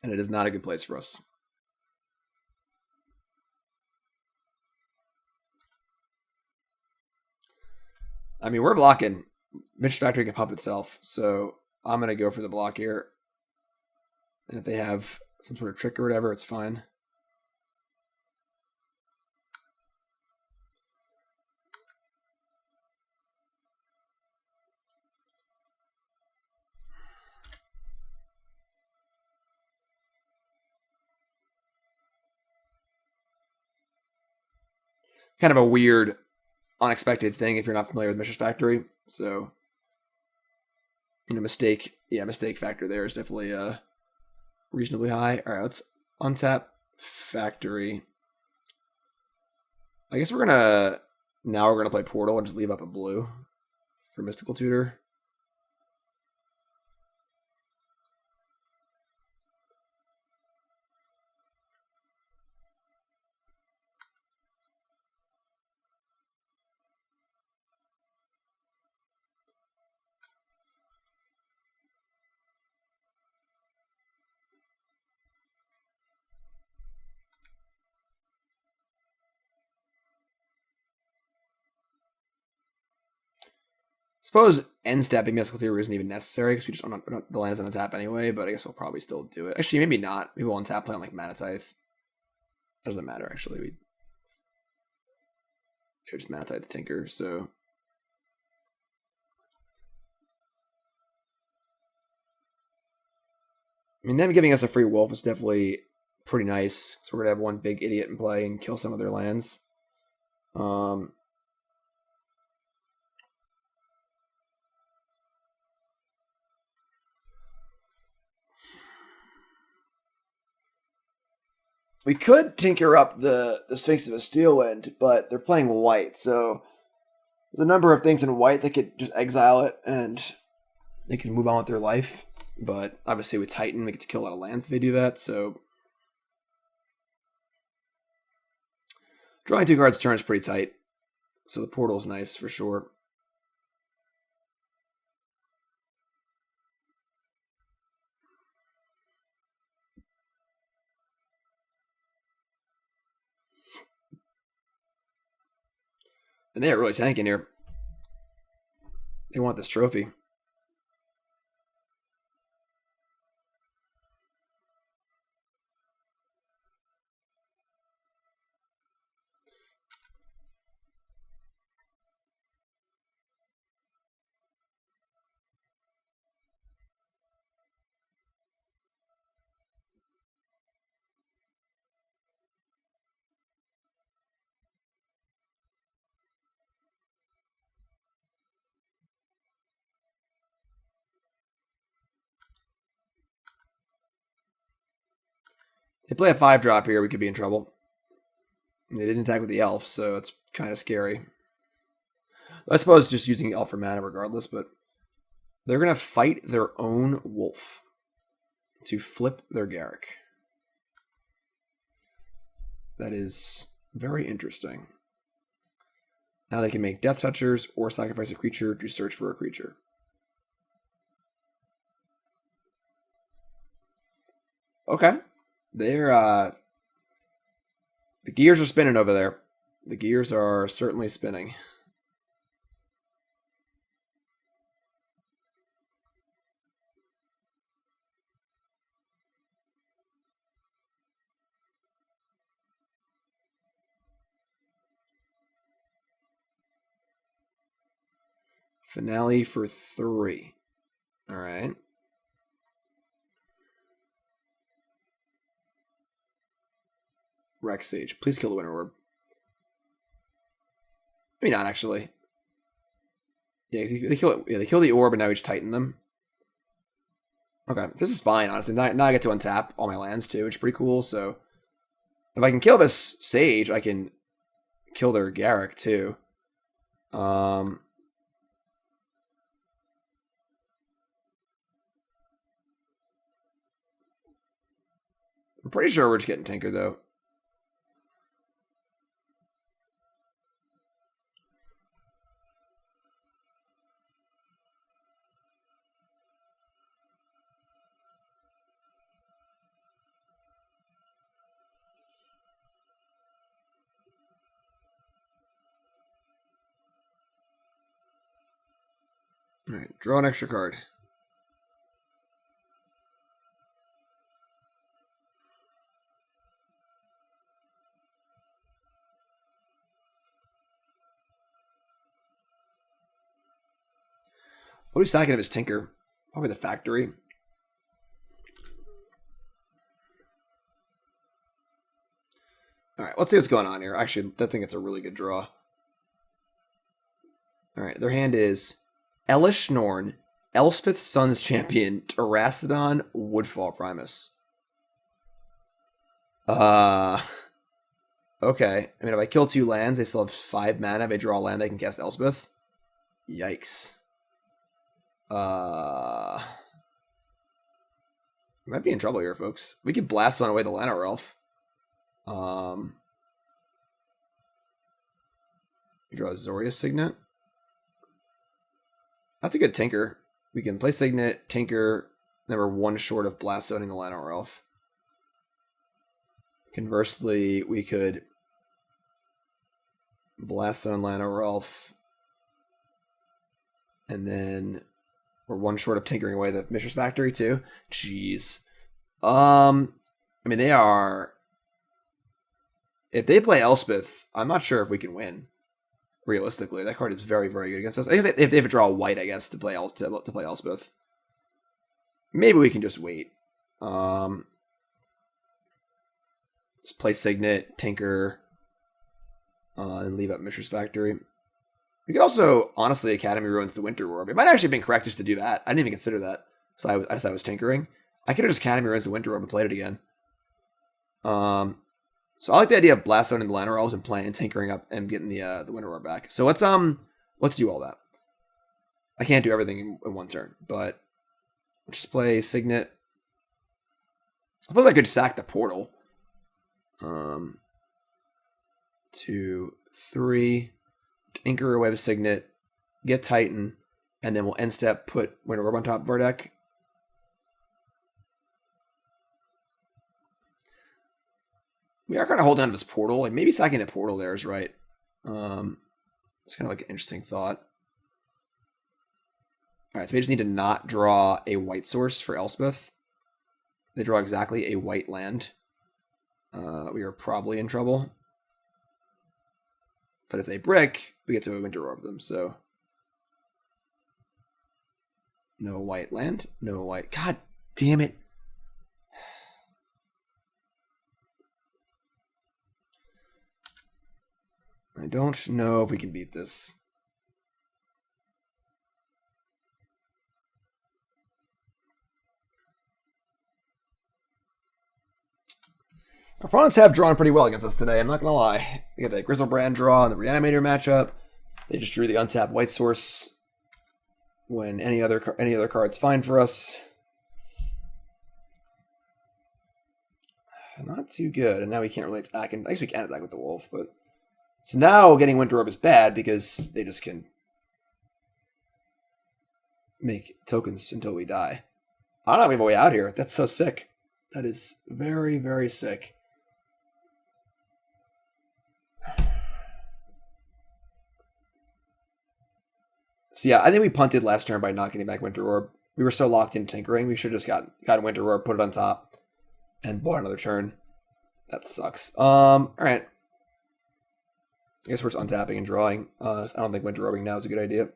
And it is not a good place for us. I mean, we're blocking. Mitch Factory can pump itself, so I'm going to go for the block here. And if they have some sort of trick or whatever, it's fine. Kind of a weird, unexpected thing if you're not familiar with Mishra's Factory. So, mistake factor there is definitely reasonably high. All right, let's untap Factory. I guess we're gonna play Portal and just leave up a blue for Mystical Tutor. Suppose end stepping Mystical Tutor isn't even necessary because we just the land is on tap anyway, but I guess we'll probably still do it. Actually, maybe not. Maybe we'll untap play on like Mana Tithe. Doesn't matter actually. We just Mana Tithe the Tinker, so I mean, them giving us a free wolf is definitely pretty nice. So we're gonna have one big idiot in play and kill some of their lands. We could tinker up the Sphinx of a Steelwind, but they're playing white, so there's a number of things in white that could just exile it and they can move on with their life. But obviously with Titan, we get to kill a lot of lands if they do that, so drawing 2 cards turn is pretty tight. So the portal is nice for sure. And they are really tanking here. They want this trophy. They play a 5-drop here, we could be in trouble. I mean, they didn't attack with the elf, so it's kind of scary. I suppose just using elf for mana regardless, but they're going to fight their own wolf to flip their Garruk. That is very interesting. Now they can make Death Touchers or sacrifice a creature to search for a creature. Okay. They're the gears are spinning over there. The gears are certainly spinning. Finale for 3. All right. Rex Sage. Please kill the Winter Orb. Maybe not, actually. Yeah, they kill it. Yeah, they kill the orb, and now we just tighten them. Okay, this is fine, honestly. Now I get to untap all my lands, too, which is pretty cool. So, if I can kill this Sage, I can kill their Garruk, too. I'm pretty sure we're just getting Tinker, though. All right, draw an extra card. What are we stacking of his Tinker? Probably the Factory. All right, let's see what's going on here. Actually, I think it's a really good draw. All right, their hand is Elish Norn, Elspeth Sun's Champion, Terastodon, Woodfall Primus. Okay. I mean, if I kill 2 lands, they still have 5 mana. If I draw a land, they can cast Elspeth. Yikes. We might be in trouble here, folks. We could blast on away the Llanowar Elf. We draw a Zoria Signet. That's a good Tinker. We can play Signet, Tinker, then we're 1 short of blast zoning the Llanowar Elf. Conversely, we could blast zone Llanowar Elf, and then we're 1 short of tinkering away the Mishra's Factory too. Jeez. I mean, they are. If they play Elspeth, I'm not sure if we can win. Realistically, that card is very, very good against us. If they have to draw a white, I guess, to play Elspeth. Maybe we can just wait. Just play Signet, Tinker, and leave up Mishra's Factory. We could also, honestly, Academy Ruins the Winter Orb. It might actually have been correct just to do that. I didn't even consider that. So I tinkering. I could have just Academy Ruins the Winter Orb and played it again. So I like the idea of blast zoning the Llanowar Elves and playing and tinkering up and getting the Winter Orb back. So let's do all that. I can't do everything in 1 turn, but let's just play Signet. I suppose I could sack the portal. 2, 3, tinker away with Signet, get Titan, and then we'll end step put Winter Orb on top of our deck. We are kind of holding on to this portal. Like maybe sacking the portal there is right. It's kind of like an interesting thought. All right, so we just need to not draw a white source for Elspeth. They draw exactly a white land. We are probably in trouble. But if they brick, we get to a Winter Orb them, so. No white land, no white. God damn it. I don't know if we can beat this. Our opponents have drawn pretty well against us today, I'm not going to lie. We got the Grizzlebrand draw and the Reanimator matchup. They just drew the untapped white source when any other card's fine for us. Not too good, and now we can't really attack. And I guess we can attack with the Wolf, but... So now getting Winter Orb is bad because they just can make tokens until we die. I don't know if we have a way out here. That's so sick. That is very, very sick. So yeah, I think we punted last turn by not getting back Winter Orb. We were so locked in tinkering. We should have just got Winter Orb, put it on top, and bought another turn. That sucks. All right. I guess we're just untapping and drawing. I don't think Winter Orbing now is a good idea.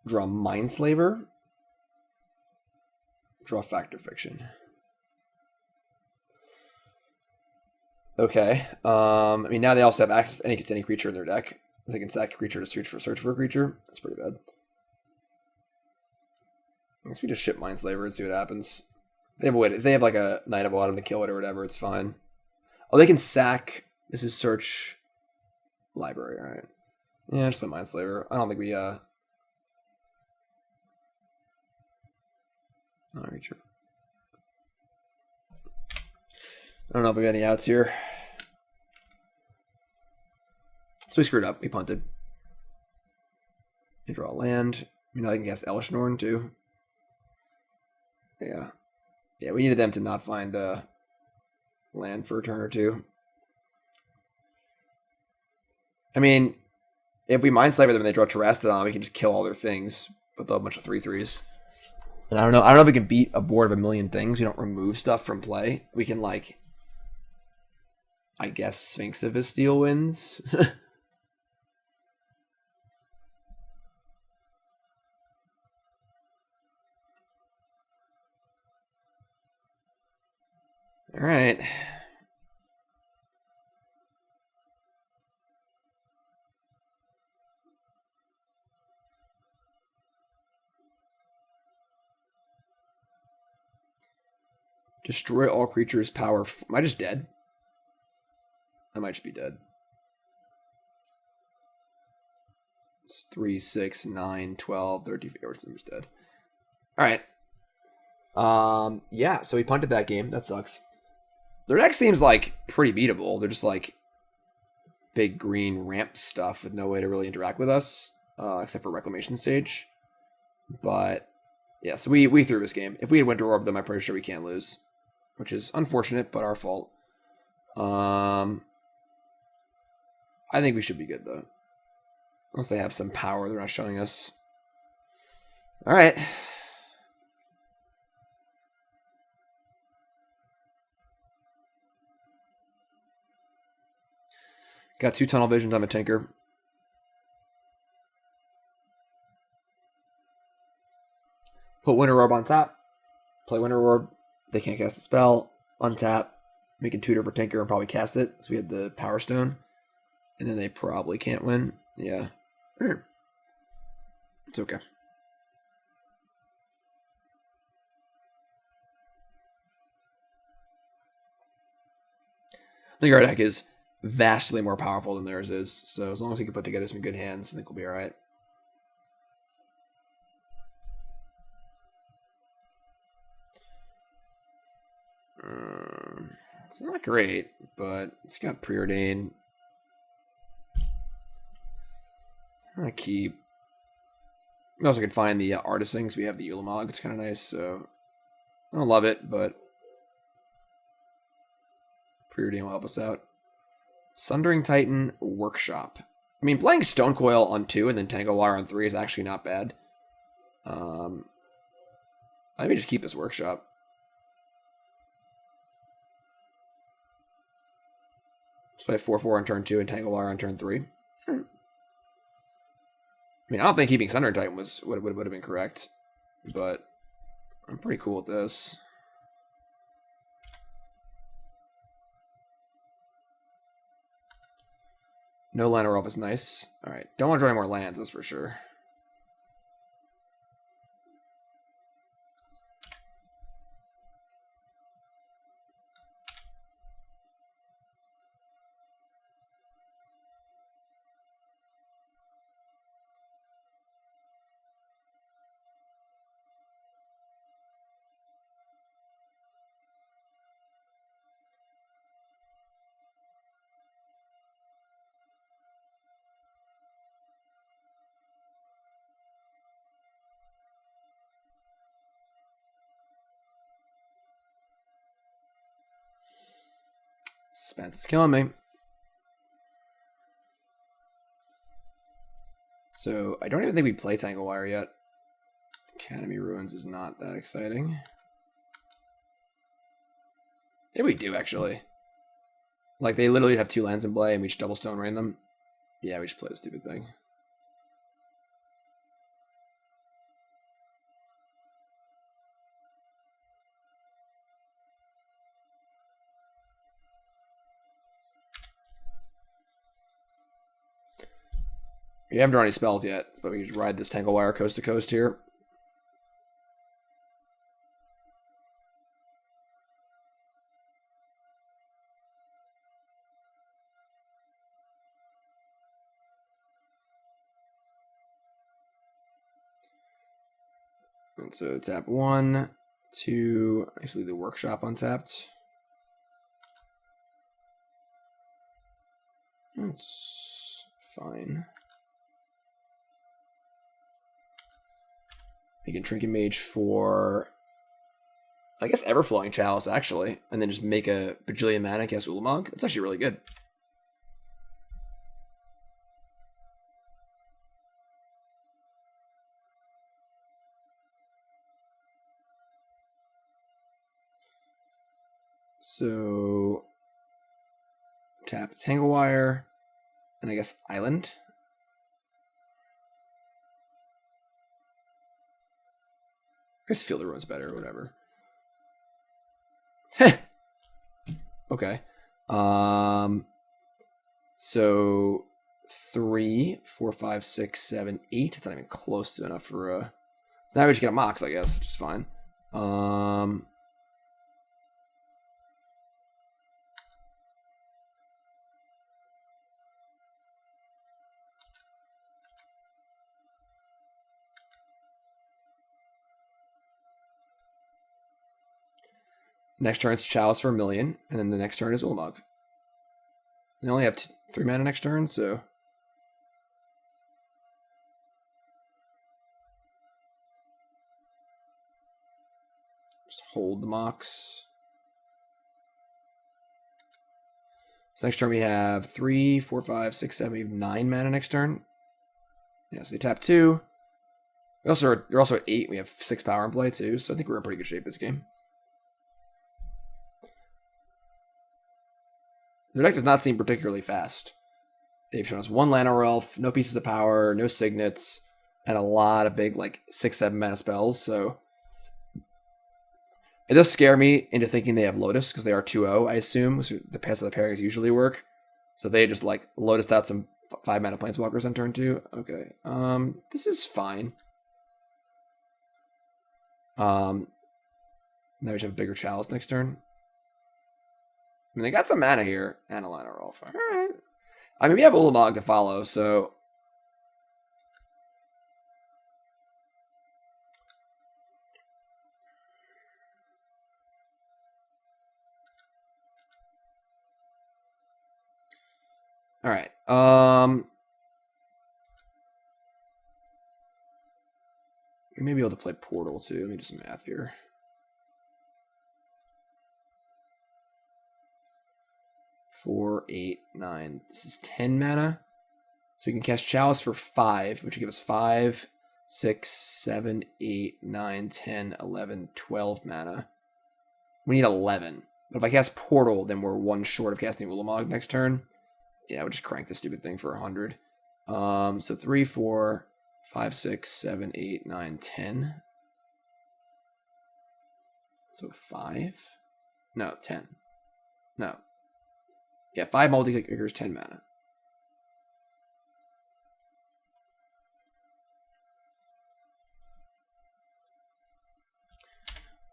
Draw Mindslaver. Draw Factor Fiction. Okay. I mean, now they also have access to any creature in their deck. They can sack a creature to search for a creature. That's pretty bad. I guess we just ship Mindslaver and see what happens. They have a way. They have like a Knight of Autumn to kill it or whatever. It's fine. Oh, they can sack. This is search library. All right. Yeah, just play Mindslaver. I don't think we not creature. I don't know if we got any outs here. So we screwed up. We punted. You draw a land. I mean, I can cast Elishnorn too. Yeah. Yeah, we needed them to not find land for a turn or two. I mean, if we Mindslaver them and they draw Terastodon, we can just kill all their things, but they'll have a bunch of 3/3s. And I don't know if we can beat a board of a million things. We don't remove stuff from play. We can, like, I guess Sphinx of Steel wins. All right. Destroy all creatures' power. Am I just dead? I might just be dead. It's 3, 6, 9, 12, 13. I'm just dead. All right. Yeah, so we punted that game. That sucks. Their deck seems like pretty beatable. They're just like big green ramp stuff with no way to really interact with us, except for Reclamation Stage. But yeah, so we threw this game. If we had Winter Orb them, I'm pretty sure we can't lose, which is unfortunate, but our fault. I think we should be good though, unless they have some power they're not showing us. All right. Got 2 Tunnel Visions. I'm a Tinker. Put Winter Orb on top. Play Winter Orb. They can't cast a spell. Untap. We can tutor for Tinker and probably cast it. So we had the Power Stone. And then they probably can't win. Yeah. It's okay. I think our deck is vastly more powerful than theirs is. So as long as we can put together some good hands, I think we'll be all right. It's not great, but it's got Preordain. I keep. We also can find the Artisans. We have the Ulamog. It's kind of nice. So I don't love it, but Preordain will help us out. Sundering Titan Workshop. I mean, playing Stonecoil on 2 and then Tanglewire on 3 is actually not bad. I may just keep this Workshop. Let's play 4/4 on turn 2 and Tanglewire on turn 3. I mean, I don't think keeping Sundering Titan would have been correct, but I'm pretty cool with this. No liner off is nice. All right, don't want to draw any more lands, that's for sure. Suspense is killing me. So I don't even think we play Tanglewire yet. Academy Ruins is not that exciting. Yeah, we do actually. Like they literally have 2 lands in play and we just double Stone Rain them. Yeah, we just play a stupid thing. You haven't drawn any spells yet, but we can just ride this Tangle Wire coast to coast here. And so tap 1, 2, actually the workshop untapped. That's fine. You can Trinket Mage for, I guess, Everflowing Chalice, actually, and then just make a bajillion mana, cast Ulamog. That's actually really good. So, tap Tangle Wire, and I guess Island. I guess Field of Ruins better, whatever. Okay. So 3, 4, 5, 6, 7, 8. It's not even close to enough for a. So now we just get a Mox, I guess, which is fine. Next turn it's Chalice for 1,000,000, and then the next turn is Ulamog. They only have 3 mana next turn, so just hold the Mox. So next turn we have 3, 4, 5, 6, 7, we have 9 mana next turn. Yeah, so they tap 2. You're also at 8. We have 6 power in play too, so I think we're in pretty good shape this game. Their deck does not seem particularly fast. They've shown us 1 Llanowar Elf, no pieces of power, no signets, and a lot of big, like, 6, 7 mana spells, so it does scare me into thinking they have Lotus, because they are 2-0, I assume, which the paths of the pairings usually work. So they just, like, Lotused out some 5 mana Planeswalkers on turn 2. Okay, this is fine. Now we just have a bigger Chalice next turn. I mean, they got some mana here, and a Llanowar Elf. Alright. I mean, we have Ulamog to follow, so alright. We may be able to play Portal too. Let me do some math here. Four, 8, 9. This is 10 mana. So we can cast Chalice for 5, which would give us 5, 6, 7, 8, 9, 10, 11, 12 mana. We need 11. But if I cast Portal, then we're 1 short of casting Ulamog next turn. Yeah, I would just crank this stupid thing for 100. So 3, 4, 5, 6, 7, 8, 9, 10. So 5? No, 10. No. Yeah, 5 multi-clickers, 10 mana.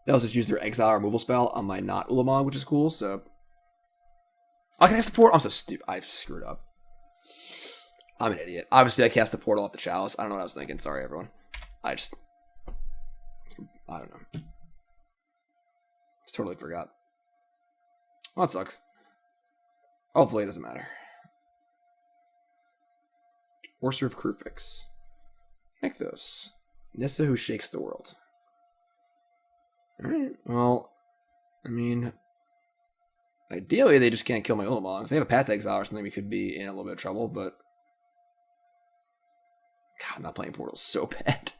They also just use their exile removal spell on my not Ulamog, which is cool, so I can cast the portal. I'm so stupid. I screwed up. I'm an idiot. Obviously, I cast the portal off the Chalice. I don't know what I was thinking. Sorry, everyone. I don't know. Just totally forgot. Well, that sucks. Hopefully, it doesn't matter. Orser of Krufix. Nykthos. Nissa who shakes the world. Alright, well, I mean, ideally they just can't kill my Ulamog. If they have a Path to Exile or something, we could be in a little bit of trouble, but God, not playing Portal is so bad.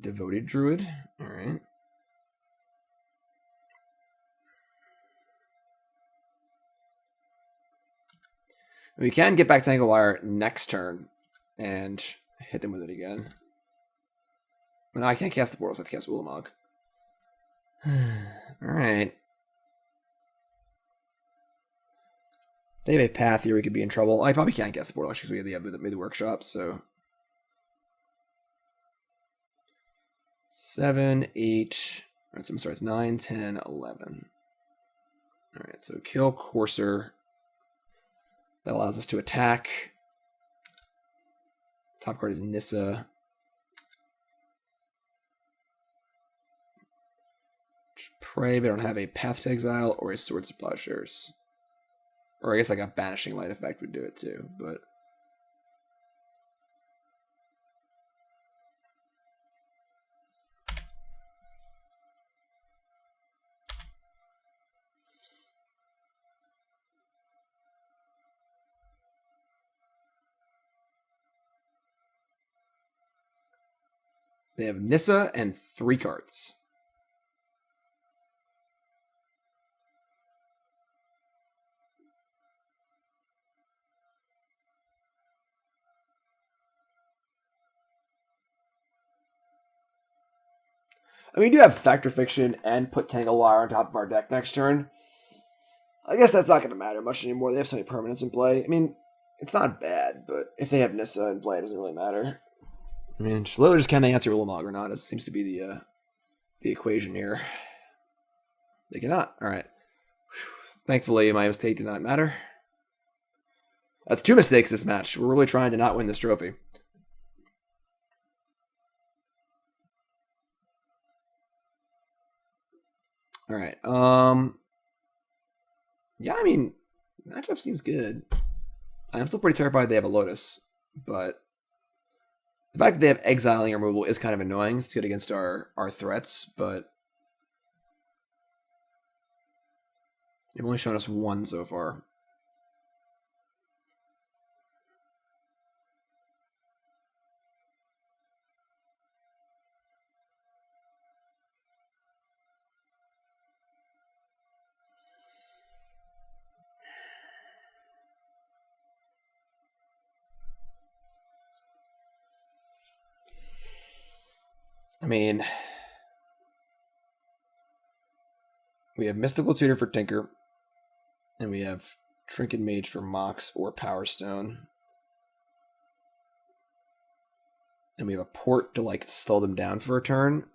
Devoted Druid. Alright. We can get back Tangle Wire next turn and hit them with it again. But no, I can't cast the portals. I have to cast Ulamog. Alright. They have a path here. We could be in trouble. I probably can't guess the board because we have made the workshop. So 7, 8. All right, so I'm sorry. It's 9, 10, 11. All right, so kill Courser. That allows us to attack. Top card is Nissa. Pray, but I don't have a Path to Exile or a Swords of Plowshares. Or I guess like a Banishing Light effect would do it too, but... So they have Nissa and 3 cards. I mean, we do have Factor Fiction and put Tanglewire on top of our deck next turn. I guess that's not going to matter much anymore. They have so many permanents in play. I mean, it's not bad, but if they have Nissa in play, it doesn't really matter. I mean, literally just can they answer Ulamog or not? It seems to be the equation here. They cannot. All right. Thankfully, my mistake did not matter. That's 2 mistakes this match. We're really trying to not win this trophy. All right. Yeah, I mean, matchup seems good. I'm still pretty terrified they have a Lotus, but the fact that they have exiling removal is kind of annoying. It's good against our threats, but they've only shown us 1 so far. I mean, we have Mystical Tutor for Tinker, and we have Trinket Mage for Mox or Power Stone. And we have a port to like slow them down for a turn.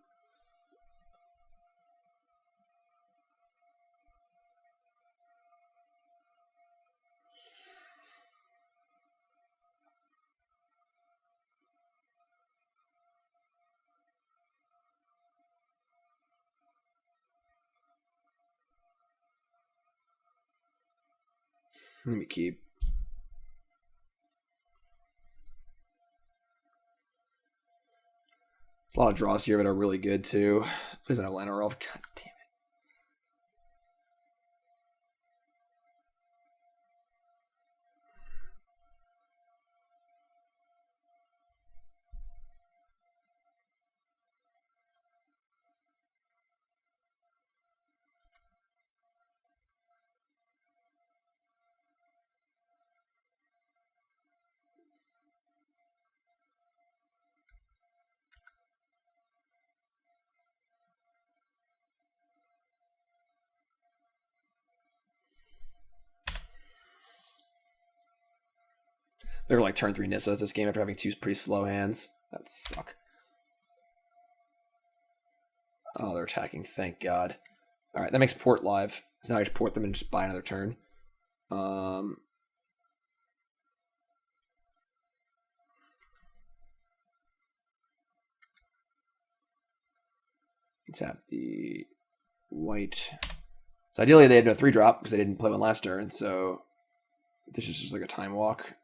Let me keep. There's a lot of draws here that are really good too. Please don't have Lana Rolf. God damn it. They're like turn 3 Nissas this game after having 2 pretty slow hands. That suck. Oh, they're attacking. Thank God. All right, that makes port live. So now I just port them and just buy another turn. Tap the white. So ideally they had no 3-drop because they didn't play one last turn. So this is just like a time walk.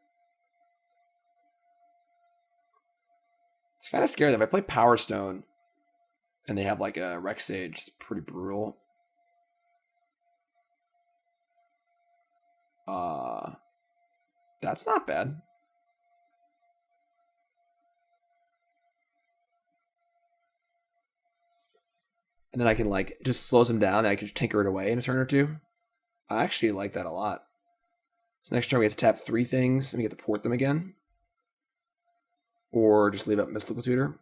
It's kind of scary that if I play Power Stone and they have like a Rex Sage, it's pretty brutal. That's not bad. And then I can like just slows them down and I can just tinker it away in a turn or 2. I actually like that a lot. So next turn we have to tap 3 things and we get to port them again. Or just leave up Mystical Tutor.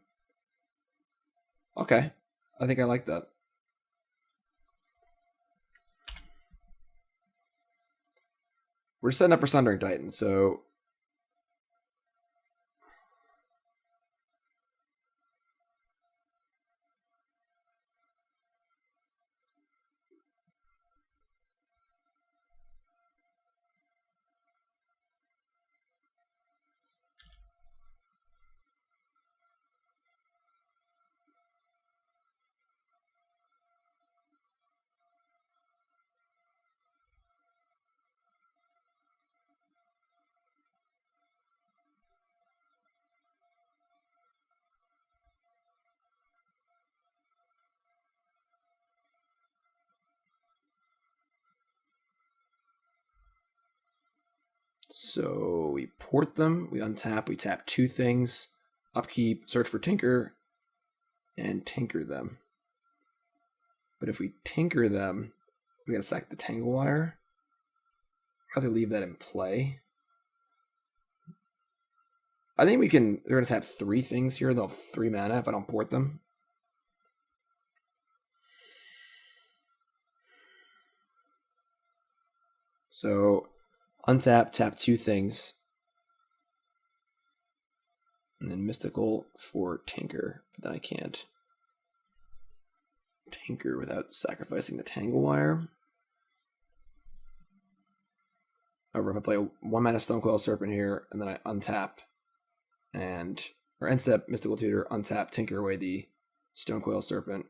Okay. I think I like that. we're setting up for Sundering Titan, so we port them, we untap, we tap 2 things, upkeep, search for Tinker, and tinker them. But if we tinker them, we gotta sack the Tangle Wire. I'd rather leave that in play. I think they're gonna tap 3 things here, they'll have 3 mana if I don't port them. So untap, tap 2 things. And then Mystical for Tinker, but then I can't tinker without sacrificing the Tangle Wire. However, if I play a 1 mana Stonecoil Serpent here, and then I untap, or end step Mystical Tutor, untap, tinker away the Stonecoil Serpent,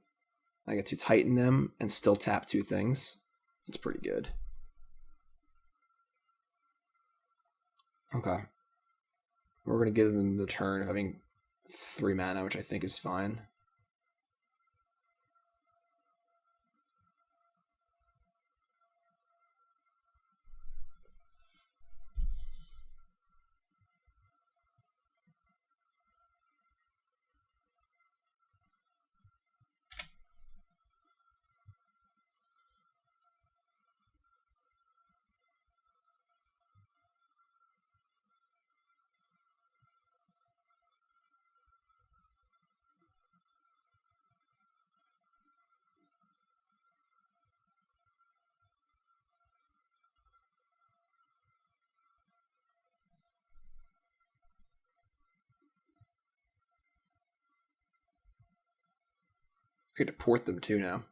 I get to Titan them and still tap 2 things. That's pretty good. Okay. We're going to give them the turn of having 3 mana, which I think is fine. I get to port them too now.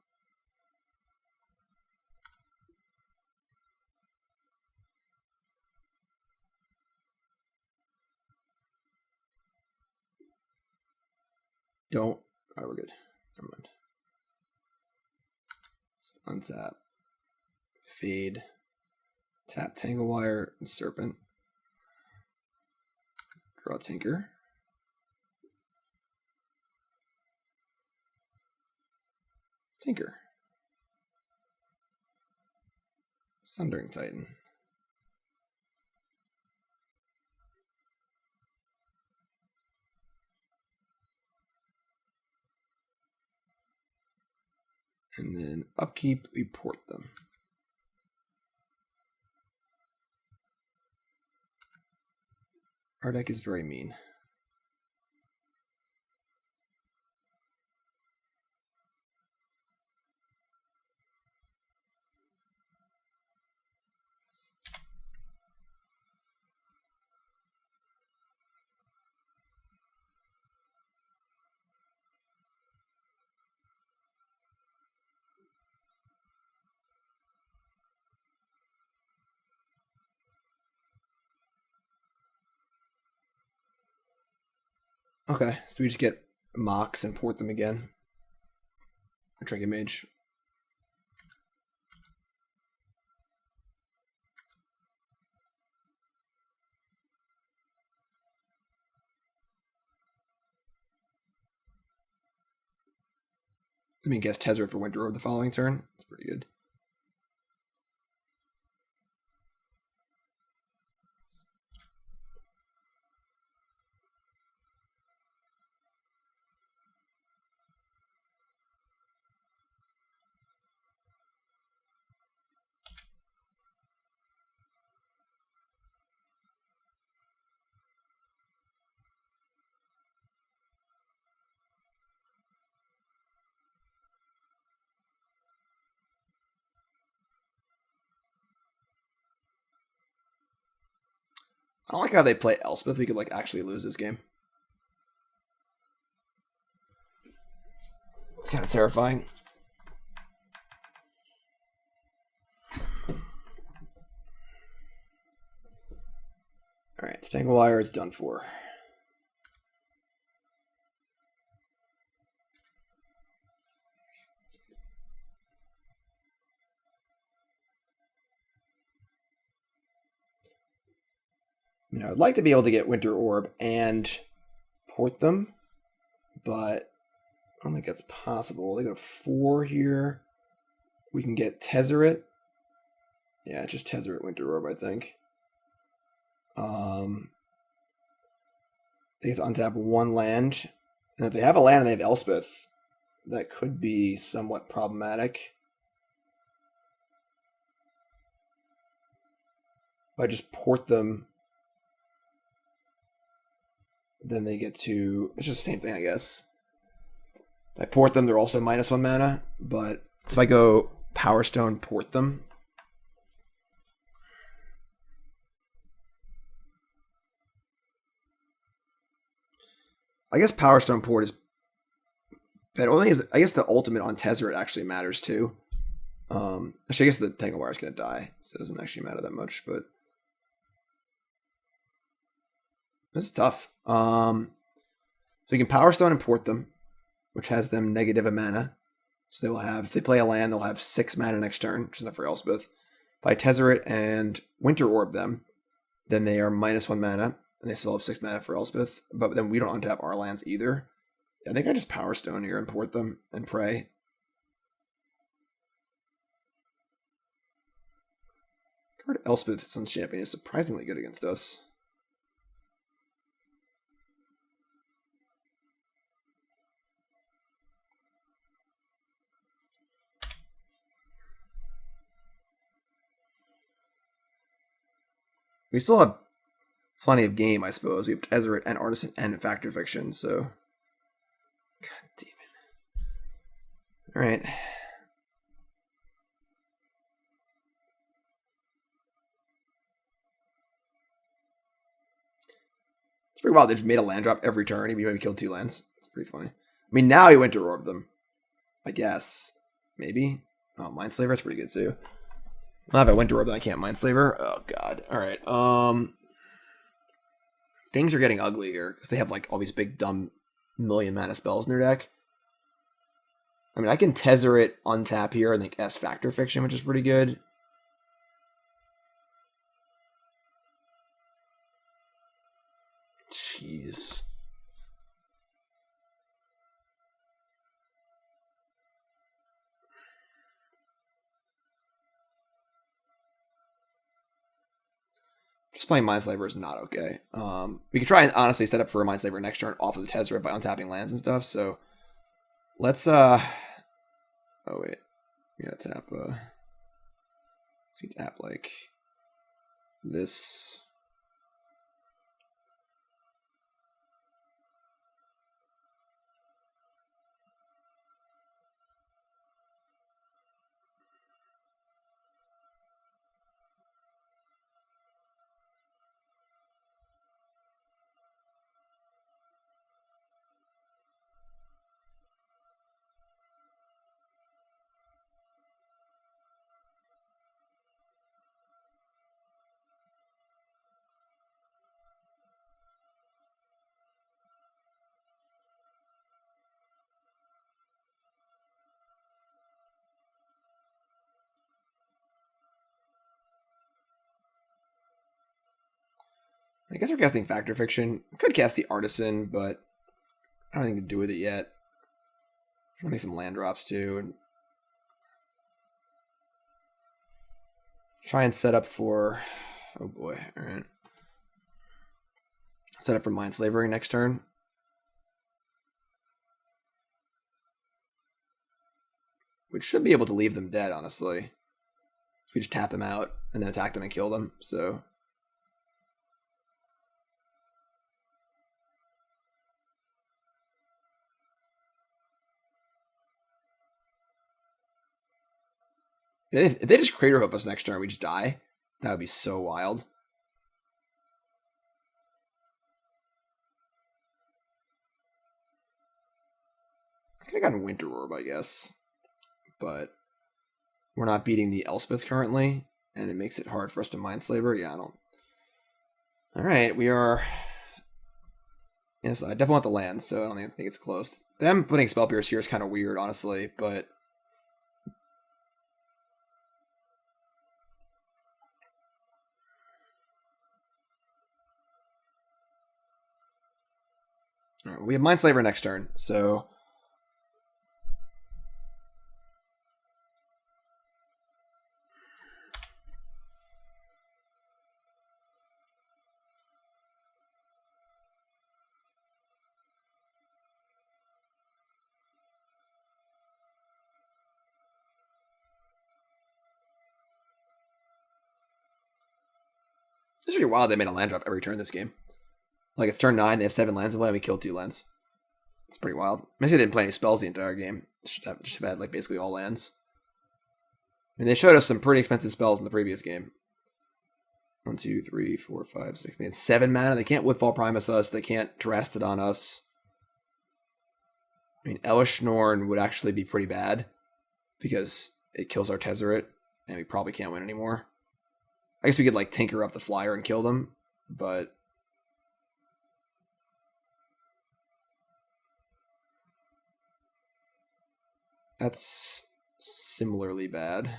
Don't. Oh, we're good. Never mind. So untap. Fade. Tap Tangle Wire and Serpent. Draw Tinker. Tinker. Sundering Titan. And then upkeep, we port them. Our deck is very mean. Okay, so we just get Mox and port them again. A Trinket Mage. Let me guess Tezzeret for Winter Orb the following turn. That's pretty good. I don't like how they play Elspeth. We could like actually lose this game. It's kind of terrifying. Alright, Tanglewire is done for. You know, I'd like to be able to get Winter Orb and port them, but I don't think that's possible. They go 4 here. We can get Tezzeret. Yeah, just Tezzeret Winter Orb, I think. They get to untap 1 land. And if they have a land and they have Elspeth, that could be somewhat problematic. If I just port them, then they get to... It's just the same thing, I guess. If I port them, they're also -1 mana. But if I go Power Stone, port them... I guess Power Stone port is better. The only thing is, I guess the ultimate on Tezzeret actually matters too. Actually, I guess the Tanglewire is going to die, so it doesn't actually matter that much. But this is tough. So you can Power Stone and port them, which has them negative a mana. So they will have, if they play a land, they'll have 6 mana next turn, which is enough for Elspeth. If I Tezzeret and Winter Orb them, then they are -1 mana. And they still have 6 mana for Elspeth, but then we don't untap our lands either. I think I just Power Stone here and port them and pray. Card Elspeth, Sun's Champion, is surprisingly good against us. We still have plenty of game, I suppose. We have Tezzeret and Artisan and Factor Fiction, so... God damn it. Alright. It's pretty wild. They've just made a land drop every turn. He maybe killed 2 lands. It's pretty funny. I mean, now he went to Orb them. I guess. Maybe. Oh, Mindslaver's pretty good, too. Well, if I went to Orb, then I can't Mindslaver. Oh, God. Alright. Things are getting ugly here because they have like all these big dumb million mana spells in their deck. I mean, I can Tezzeret untap here and think S Factor Fiction, which is pretty good. Jeez. Just playing Mindslaver is not okay. We could try and honestly set up for a Mindslaver next turn off of the Tezzeret by untapping lands and stuff. So let's oh wait, we gotta tap we tap like this. I guess we're casting Factor Fiction. We could cast the Artisan, but I don't think to do with it yet. I'm gonna make some land drops too, and try and set up for. Oh boy! All right, set up for Mindslavery next turn. We should be able to leave them dead, honestly. We just tap them out and then attack them and kill them. So. If they just Crater Hoof us next turn, we just die. That would be so wild. I could have gotten Winter Orb, I guess. But we're not beating the Elspeth currently, and it makes it hard for us to Mindslaver. Yeah, I don't... Alright, we are... Yes, I definitely want the land, so I don't think it's close. Them putting Spell Pierce here is kind of weird, honestly, but... Alright, well, we have Mindslaver next turn, so... It's pretty wild they made a land drop every turn this game. Like, it's turn 9, they have 7 lands in play, and we killed 2 lands. It's pretty wild. Basically didn't play any spells the entire game. Just have had, like, basically all lands. I mean, they showed us some pretty expensive spells in the previous game. 1, 2, 3, 4, 5, 6. They had 7 mana. They can't Woodfall Primus us. They can't Terastodon us. I mean, Elish Norn would actually be pretty bad because it kills our Tezzeret, and we probably can't win anymore. I guess we could, like, tinker up the flyer and kill them, but... That's similarly bad.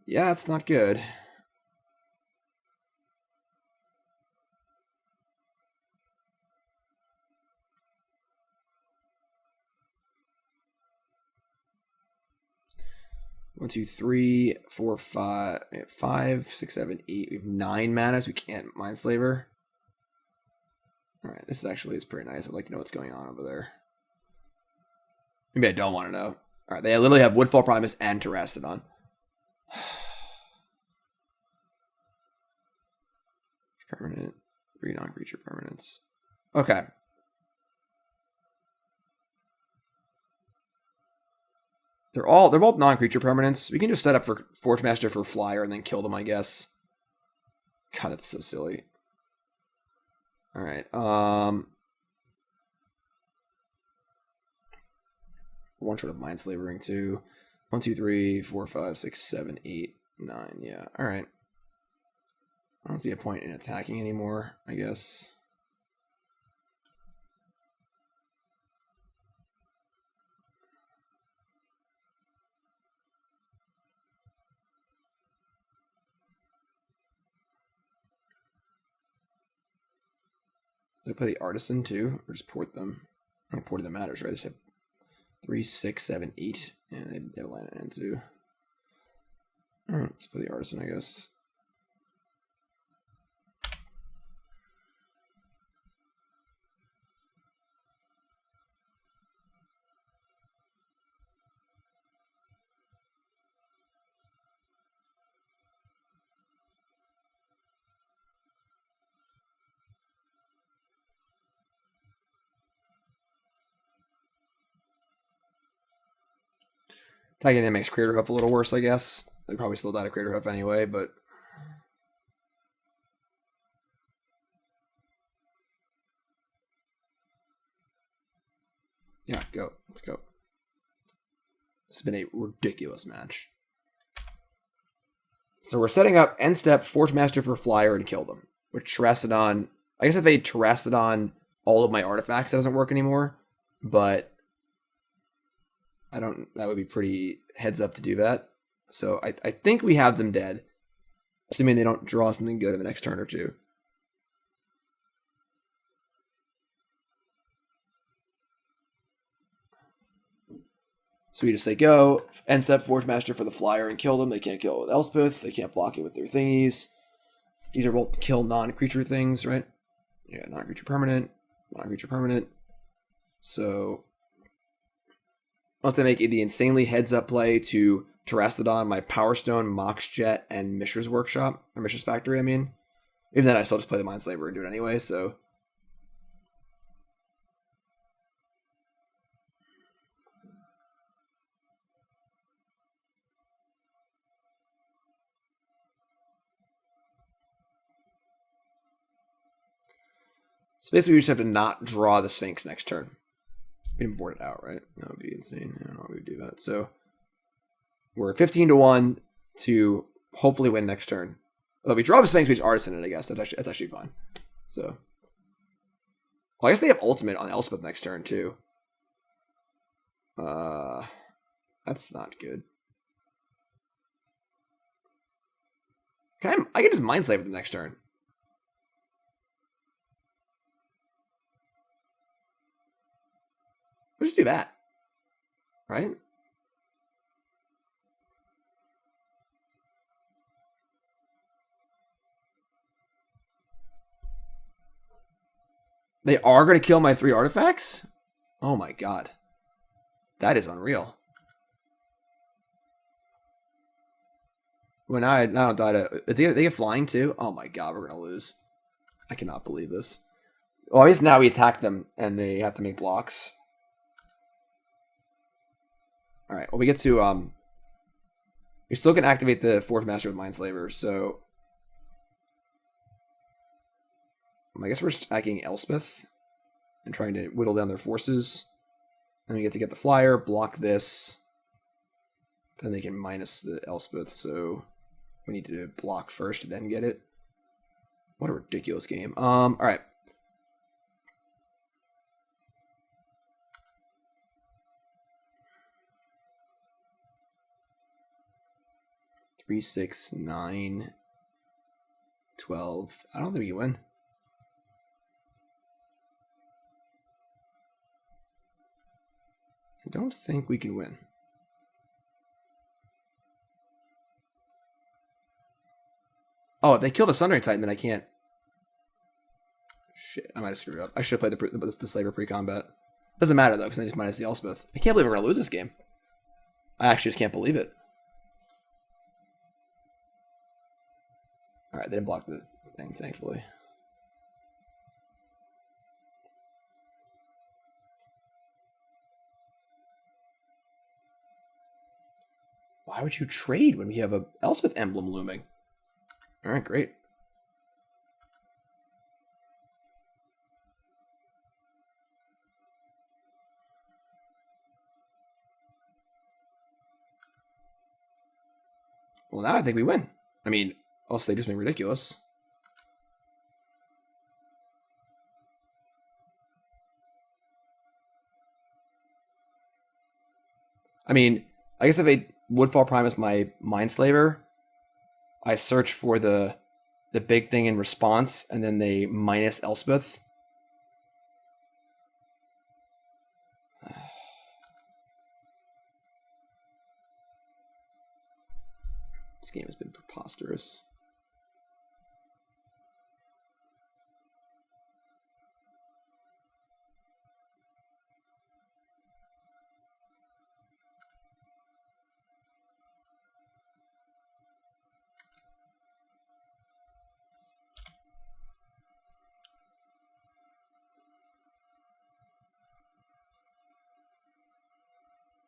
Yeah, it's not good. One, two, three, four, five, 5, 6, 7, 8. We have 9 manas. We can't Mindslaver. Alright, this actually is pretty nice. I'd like to know what's going on over there. Maybe I don't want to know. Alright, they literally have Woodfall Primus and Terastodon. Permanent. 3 non-creature permanents. Okay. They're both non-creature permanents. We can just set up for Forge Master for flyer and then kill them, I guess. God, that's so silly. Alright, one short of Mindslavering too. 1, 2, 3, 4, 5, 6, 7, 8, 9. Yeah, alright. I don't see a point in attacking anymore, I guess. Do I play the Artisan too? Or just port them? I think porting them matters, right? They just have 3, 6, 7, 8. And they have a land in too. Alright, let's play the Artisan, I guess. Tagging that makes Crater Hoof a little worse, I guess. They probably still died of Crater Hoof anyway, but... Yeah, go. Let's go. This has been a ridiculous match. So we're setting up end step Forge Master for flyer and kill them. With Terastodon... I guess if they Terastodon all of my artifacts, that doesn't work anymore. But... I don't... That would be pretty heads up to do that. So I think we have them dead. Assuming they don't draw something good in the next turn or two. So we just say go, end step Forge Master for the flyer and kill them. They can't kill it with Elspeth. They can't block it with their thingies. These are both kill non-creature things, right? Yeah, non-creature permanent, non-creature permanent. So once they make the insanely heads-up play to Terastodon, my Power Stone, Mox Jet, and Mishra's Workshop, or Mishra's Factory, I mean. Even then, I still just play the Mindslaver and do it anyway, so... So basically, we just have to not draw the Sphinx next turn. We can board it out, right? That would be insane. I don't know why we would do that. So we're 15-1 to hopefully win next turn. Well, we draw the Sphinx, we just Artisan it, I guess. That's actually fine. So, well, I guess they have Ultimate on Elspeth next turn, too. That's not good. I can just Mind Slave with the next turn. We'll just do that. Right? They are going to kill my 3 artifacts? Oh my god. That is unreal. Well, now I don't die to... They get flying too? Oh my god, we're going to lose. I cannot believe this. Well, I guess now we attack them and they have to make blocks. Alright, well we get to... We still can activate the 4th Master with Mindslaver, so... I guess we're stacking Elspeth and trying to whittle down their forces. Then we get to get the flyer, block this. Then they can minus the Elspeth, so we need to block first to then get it. What a ridiculous game. Alright. Three, 6, 9, 12. I don't think we can win. I don't think we can win. Oh, if they kill the Sundering Titan, then I can't. Shit, I might have screwed up. I should have played the Slaver pre-combat. Doesn't matter, though, because they just minus the Elspeth. I can't believe we're going to lose this game. I actually just can't believe it. Alright, they didn't block the thing, thankfully. Why would you trade when we have a Elspeth emblem looming? Alright, great. Well, now I think we win. I mean, else they do something ridiculous. I mean, I guess if they Woodfall Primus my Mindslaver, I search for the big thing in response, and then they minus Elspeth. This game has been preposterous.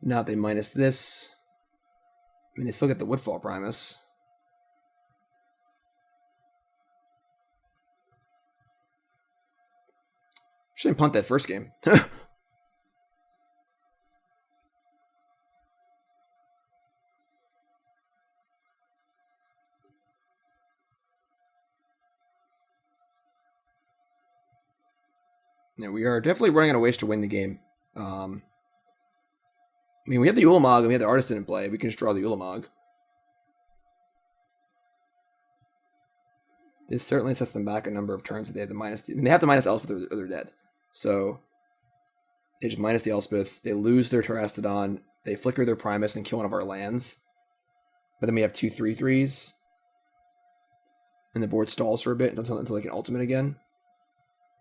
Now they minus this. I mean, they still get the Woodfall Primus. Shouldn't punt that first game. Yeah, we are definitely running out of ways to win the game. I mean, we have the Ulamog and we have the Artisan in play. We can just draw the Ulamog. This certainly sets them back a number of turns. That they have to minus. They have to minus Elspeth or they're dead. So they just minus the Elspeth. They lose their Terastodon. They flicker their Primus and kill one of our lands. But then we have 2 3/3s. And the board stalls for a bit until like an ultimate again.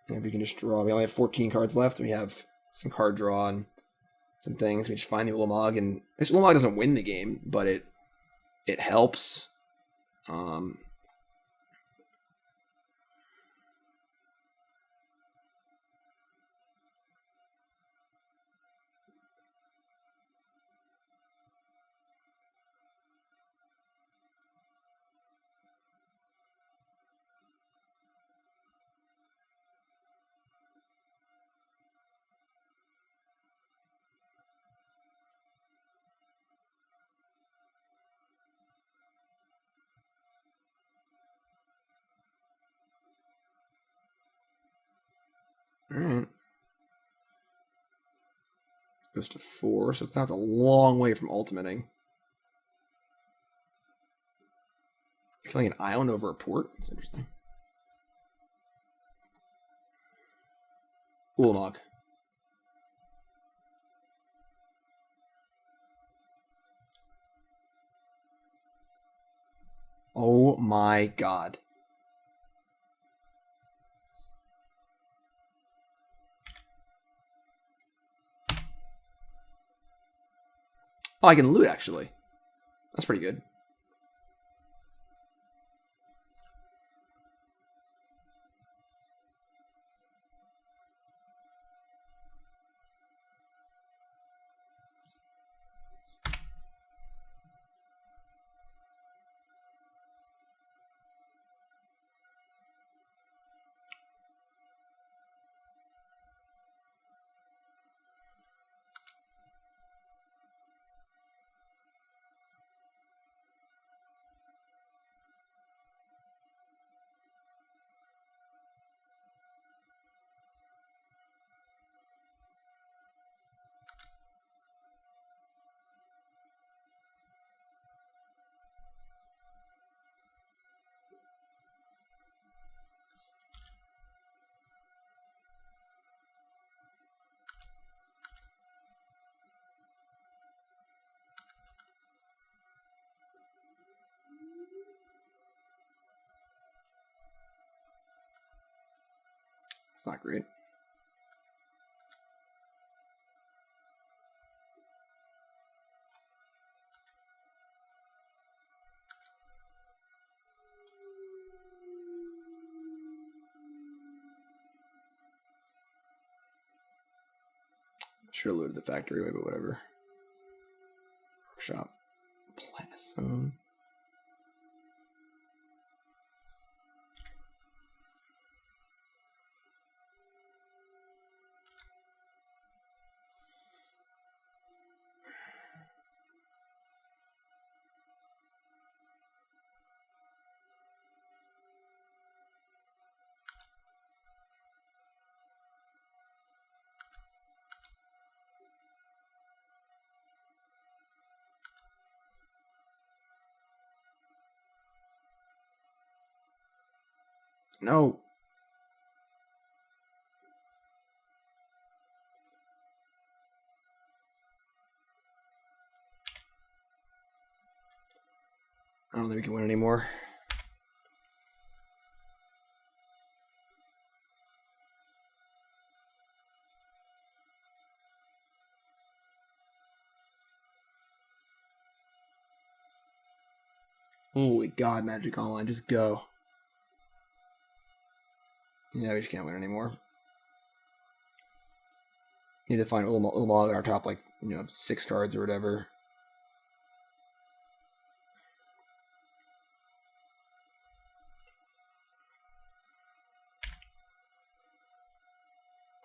And if we can just draw, we only have 14 cards left. We have some card draw and some things. We just find the Ulamog, and this Ulamog doesn't win the game, but it helps. Alright. Goes to 4, so it's a long way from ultimating. Killing an island over a port? That's interesting. Ulamog. Oh my god. Oh, I can loot, actually. That's pretty good. It's not great. Should have looted the factory way, but whatever. Workshop. Plasm. No. I don't think we can win anymore. Holy God, Magic Online, just go. Yeah, we just can't win anymore. Need to find Ulamog in our top, 6 cards or whatever.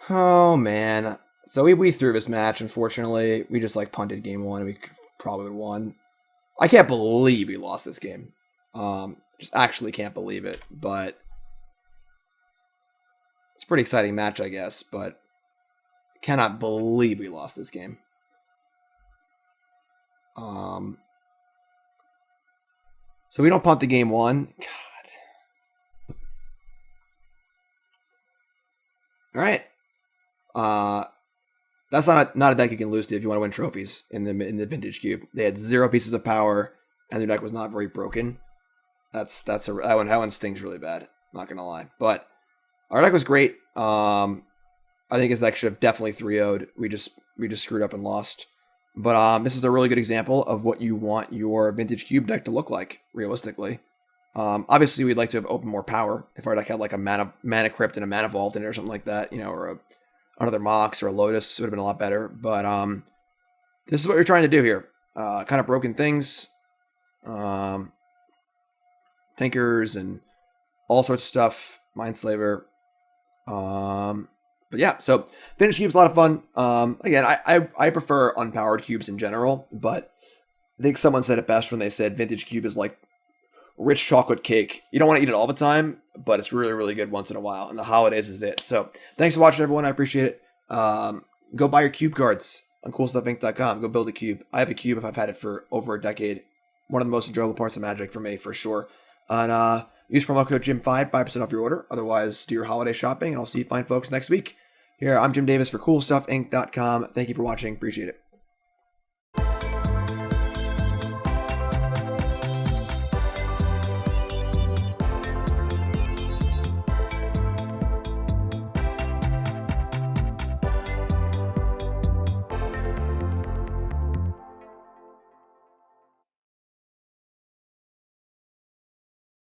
Oh, man. So we threw this match, unfortunately. We just, punted game 1, and we probably would have won. I can't believe we lost this game. Just actually can't believe it, but it's a pretty exciting match, I guess, but cannot believe we lost this game. So we don't punt the game 1. God. All right. That's not a deck you can lose to if you want to win trophies in the Vintage Cube. They had 0 pieces of power, and their deck was not very broken. That one stings really bad. Not gonna lie, but our deck was great. I think his deck should have definitely 3-0'd. We just screwed up and lost. But this is a really good example of what you want your Vintage Cube deck to look like, realistically. Obviously, we'd like to have opened more power. If our deck had a mana crypt and a mana vault in it or something like that, or another Mox or a Lotus, would have been a lot better. But this is what we're trying to do here. Kind of broken things, Thinkers, and all sorts of stuff. Mindslaver. But yeah, so Vintage Cube's a lot of fun. Again, I prefer unpowered cubes in general, but I think someone said it best when they said Vintage Cube is like rich chocolate cake. You don't want to eat it all the time, but it's really, really good once in a while. And the holidays is it. So thanks for watching, everyone. I appreciate it. Go buy your cube cards on CoolStuffInc.com. Go build a cube. I have a cube if I've had it for over a decade. One of the most enjoyable parts of Magic for me, for sure. And use promo code Jim5, 5% off your order. Otherwise, do your holiday shopping, and I'll see you fine folks next week. Here, I'm Jim Davis for CoolStuffInc.com. Thank you for watching. Appreciate it.